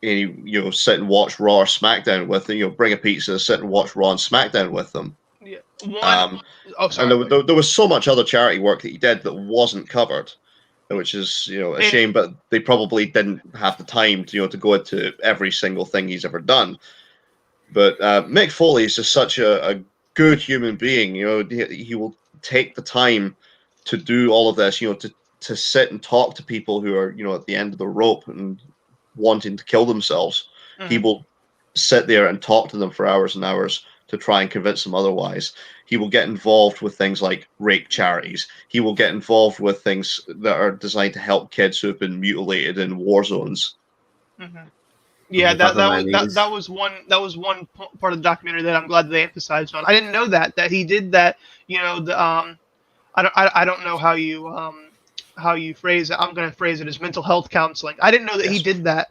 [SPEAKER 4] he, sit and watch Raw or SmackDown with them. Bring a pizza, sit and watch Raw and SmackDown with them.
[SPEAKER 3] Yeah.
[SPEAKER 4] And there was so much other charity work that he did that wasn't covered, which is a shame. But they probably didn't have the time to go into every single thing he's ever done. But Mick Foley is just such a good human being. He will take the time to do all of this. To sit and talk to people who are at the end of the rope and wanting to kill themselves. Mm-hmm. He will sit there and talk to them for hours and hours to try and convince them otherwise. He will get involved with things like rape charities. He will get involved with things that are designed to help kids who have been mutilated in war zones.
[SPEAKER 3] Mm-hmm. Yeah, that was one part of the documentary that I'm glad they emphasized on. I didn't know that he did that. I don't know how you phrase it. I'm going to phrase it as mental health counseling. I didn't know that he did that.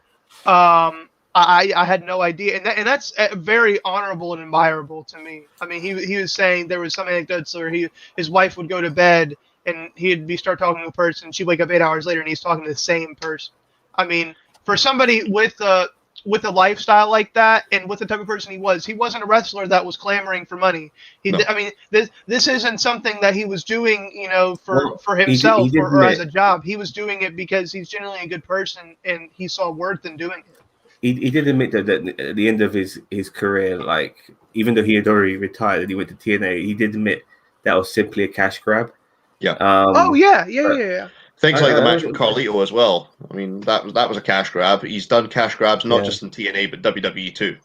[SPEAKER 3] I had no idea, and that's very honorable and admirable to me. I mean, he was saying there was some anecdotes where his wife would go to bed and he'd start talking to a person. She'd wake up 8 hours later and he's talking to the same person. I mean, for somebody with with a lifestyle like that and with the type of person he wasn't a wrestler that was clamoring for money.
[SPEAKER 4] No.
[SPEAKER 3] I mean, this isn't something that he was doing, you know, for
[SPEAKER 1] he
[SPEAKER 3] himself
[SPEAKER 1] did
[SPEAKER 3] or as
[SPEAKER 1] admit,
[SPEAKER 3] a job. He was doing it because he's genuinely a good person and he saw worth in doing it.
[SPEAKER 1] he did admit that at the end of his career, like even though he had already retired and he went to TNA, he did admit that was simply a cash grab.
[SPEAKER 4] Yeah.
[SPEAKER 3] Oh yeah.
[SPEAKER 4] Things like the match
[SPEAKER 1] I-
[SPEAKER 4] with Carlito as well. I mean, that was a cash grab. He's done cash grabs not just in TNA but WWE too.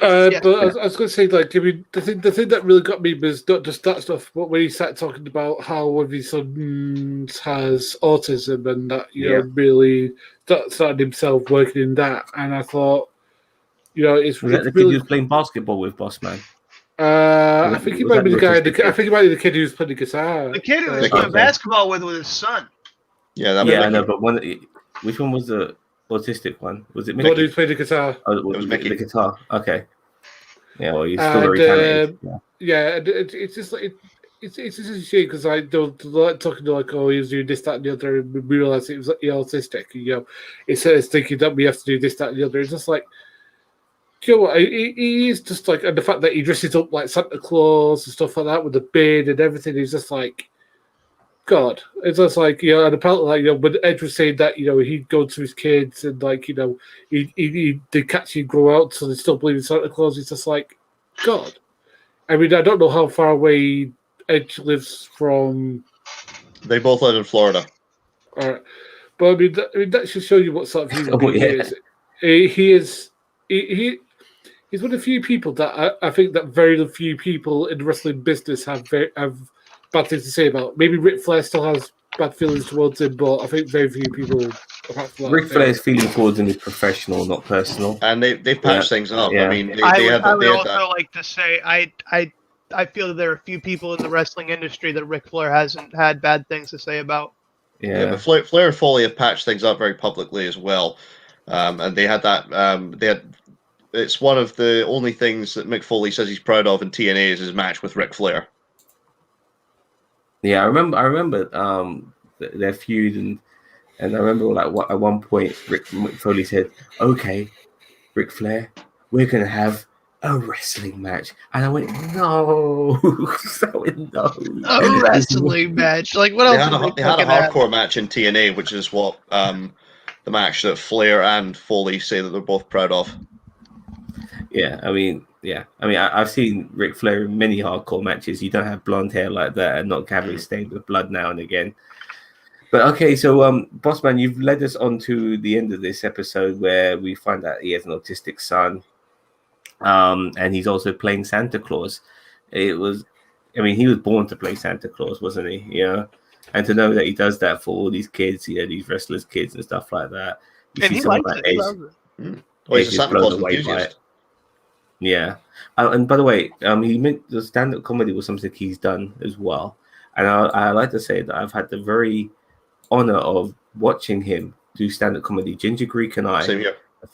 [SPEAKER 3] Yes.
[SPEAKER 2] But I was going to say, like, I mean, the thing that really got me was not just that stuff, but when he started talking about how one of his sons has autism and that, you know, really started himself working in that. And I thought, you know, it's
[SPEAKER 1] Was that the kid
[SPEAKER 2] really.
[SPEAKER 1] who was playing basketball with, Boss Man?
[SPEAKER 2] I think he might be the guy.
[SPEAKER 1] autistic
[SPEAKER 2] I think he might be the kid who's playing the guitar.
[SPEAKER 3] The kid who was
[SPEAKER 4] Okay.
[SPEAKER 3] playing basketball with his son.
[SPEAKER 4] Yeah, that
[SPEAKER 1] Yeah, I
[SPEAKER 4] was
[SPEAKER 1] know,
[SPEAKER 4] Mickey.
[SPEAKER 1] but which one was the autistic one? Was it
[SPEAKER 2] The one
[SPEAKER 1] Mickey?
[SPEAKER 2] who's playing the guitar.
[SPEAKER 1] Oh,
[SPEAKER 4] It was Mickey.
[SPEAKER 1] The guitar. Okay. Yeah, well, he's still
[SPEAKER 2] And,
[SPEAKER 1] very talented.
[SPEAKER 2] Yeah, and it's just like it's just a shame because I don't like talking to like, oh, he was doing this, that, and the other, and we realized it was autistic. You know, it's thinking that we have to do this, that, and the other. It's just like, you know what? He is just like, and the fact that he dresses up like Santa Claus and stuff like that with the beard and everything is just like, God. It's just like, you know, and apparently, like, you know, when Edge was saying that, you know, he'd go to his kids and like, you know, he did catch him grow out, so they still believe in Santa Claus. It's just like, God. I mean, I don't know how far away Edge lives from.
[SPEAKER 4] They both live in Florida.
[SPEAKER 2] All right, but I mean, that should show you what sort of human
[SPEAKER 1] Oh,
[SPEAKER 2] being
[SPEAKER 1] yeah.
[SPEAKER 2] he is. He's one of the few people that I think that very few people in the wrestling business have bad things to say about. Maybe Ric Flair still has bad feelings towards him, but I think very few people. Apart from that,
[SPEAKER 1] Ric Flair's feeling towards him is professional, not personal.
[SPEAKER 4] And they've patched things up.
[SPEAKER 1] Yeah.
[SPEAKER 4] I mean, they
[SPEAKER 3] I
[SPEAKER 4] had
[SPEAKER 3] would
[SPEAKER 4] they had
[SPEAKER 3] also
[SPEAKER 4] that.
[SPEAKER 3] like to say I feel that there are a few people in the wrestling industry that Ric Flair hasn't had bad things to say about.
[SPEAKER 4] Yeah, but Flair and Foley have patched things up very publicly as well. And they had that. It's one of the only things that Mick Foley says he's proud of in TNA is his match with Ric Flair.
[SPEAKER 1] Yeah, I remember their feud, and I remember like at one point Mick Foley said, "Okay, Ric Flair, we're gonna have a wrestling match," and I went, "No, no,
[SPEAKER 3] A wrestling match, like what else?
[SPEAKER 4] They had a hardcore match in TNA, which is what the match that Flair and Foley say that they're both proud of.
[SPEAKER 1] Yeah, I mean, I've seen Ric Flair in many hardcore matches. You don't have blonde hair like that and not cavity stained with blood now and again. But okay, so Bossman, you've led us on to the end of this episode where we find out he has an autistic son, and he's also playing Santa Claus. He was born to play Santa Claus, wasn't he? Yeah, and to know that he does that for all these kids, these wrestlers' kids and stuff like that.
[SPEAKER 3] And he likes it. He loves it.
[SPEAKER 4] Well, he's a Santa Claus enthusiast.
[SPEAKER 1] Yeah, and by the way, he meant the stand-up comedy was something he's done as well, and I like to say that I've had the very honor of watching him do stand-up comedy. Ginger Greek and I,
[SPEAKER 4] Same here.
[SPEAKER 1] a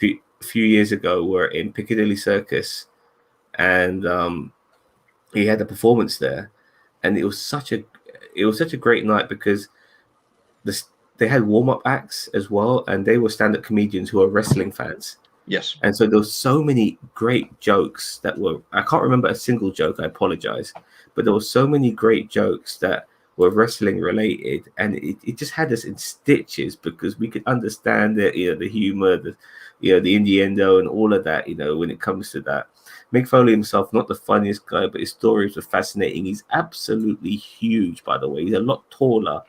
[SPEAKER 1] few years ago, were in Piccadilly Circus, and he had a performance there, and it was such a great night because they had warm-up acts as well, and they were stand-up comedians who are wrestling fans.
[SPEAKER 4] Yes.
[SPEAKER 1] And so there were so many great jokes that were, I can't remember a single joke, I apologize, but there were so many great jokes that were wrestling related, and it just had us in stitches because we could understand the humor, the innuendo and all of that, when it comes to that. Mick Foley himself, not the funniest guy, but his stories were fascinating. He's absolutely huge, by the way. He's a lot taller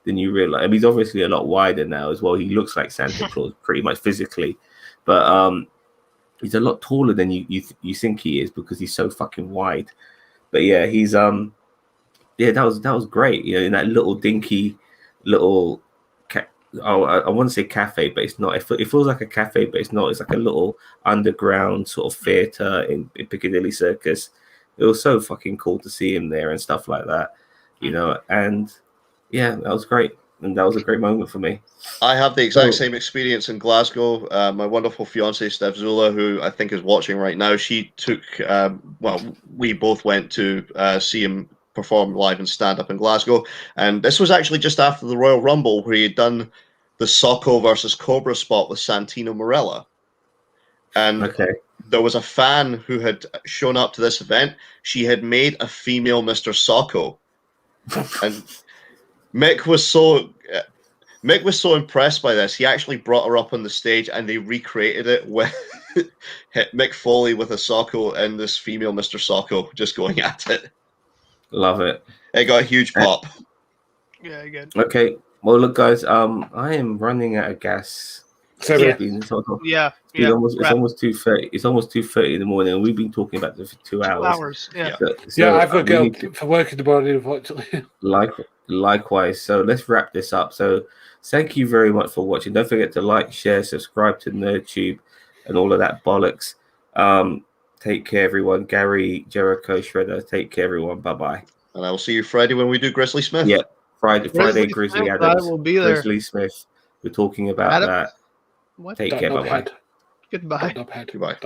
[SPEAKER 1] than you realize. I mean, he's obviously a lot wider now as well. He looks like Santa Claus pretty much physically. But he's a lot taller than you think he is because he's so fucking wide. But yeah, he's that was great. In that little dinky little I want to say cafe, but it's not. It feels like a cafe, but it's not. It's like a little underground sort of theater in Piccadilly Circus. It was so fucking cool to see him there and stuff like that, And yeah, that was great. And that was a great moment for me.
[SPEAKER 4] I have the exact same experience in Glasgow. My wonderful fiance, Steph Zula, who I think is watching right now, she took, we both went to see him perform live and stand up in Glasgow. And this was actually just after the Royal Rumble where he had done the Socko versus Cobra spot with Santino Marella. And
[SPEAKER 1] Okay.
[SPEAKER 4] there was a fan who had shown up to this event. She had made a female Mr. Socko. And Mick was so impressed by this, he actually brought her up on the stage and they recreated it with Mick Foley with a Socko and this female Mr. Socko just going at it.
[SPEAKER 1] Love it.
[SPEAKER 4] It got a huge pop.
[SPEAKER 3] Yeah, good.
[SPEAKER 1] Okay. Well, look, guys. I am running out of gas.
[SPEAKER 2] So
[SPEAKER 3] Yeah.
[SPEAKER 1] It's almost 2:30. It's almost 2:30 in the morning, and we've been talking about this for 2 hours.
[SPEAKER 3] Yeah.
[SPEAKER 1] So
[SPEAKER 2] I've got to
[SPEAKER 1] we
[SPEAKER 2] go
[SPEAKER 1] need to-
[SPEAKER 2] for work in the morning, unfortunately.
[SPEAKER 1] Likewise. So let's wrap this up. So thank you very much for watching. Don't forget to like, share, subscribe to NerdTube, and all of that bollocks. Take care, everyone. Gary, Jericho, Shredder. Take care, everyone. Bye bye.
[SPEAKER 4] And I will see you Friday when we do Grizzly Smith.
[SPEAKER 1] Yeah, Friday,
[SPEAKER 3] Grizzly
[SPEAKER 1] Grizzly
[SPEAKER 3] Smith,
[SPEAKER 1] Adams.
[SPEAKER 3] I will be there.
[SPEAKER 1] Grizzly Smith. We're talking about
[SPEAKER 3] Adams?
[SPEAKER 1] that.
[SPEAKER 3] What?
[SPEAKER 1] Take care. Bye bye.
[SPEAKER 3] Goodbye.
[SPEAKER 4] Goodbye.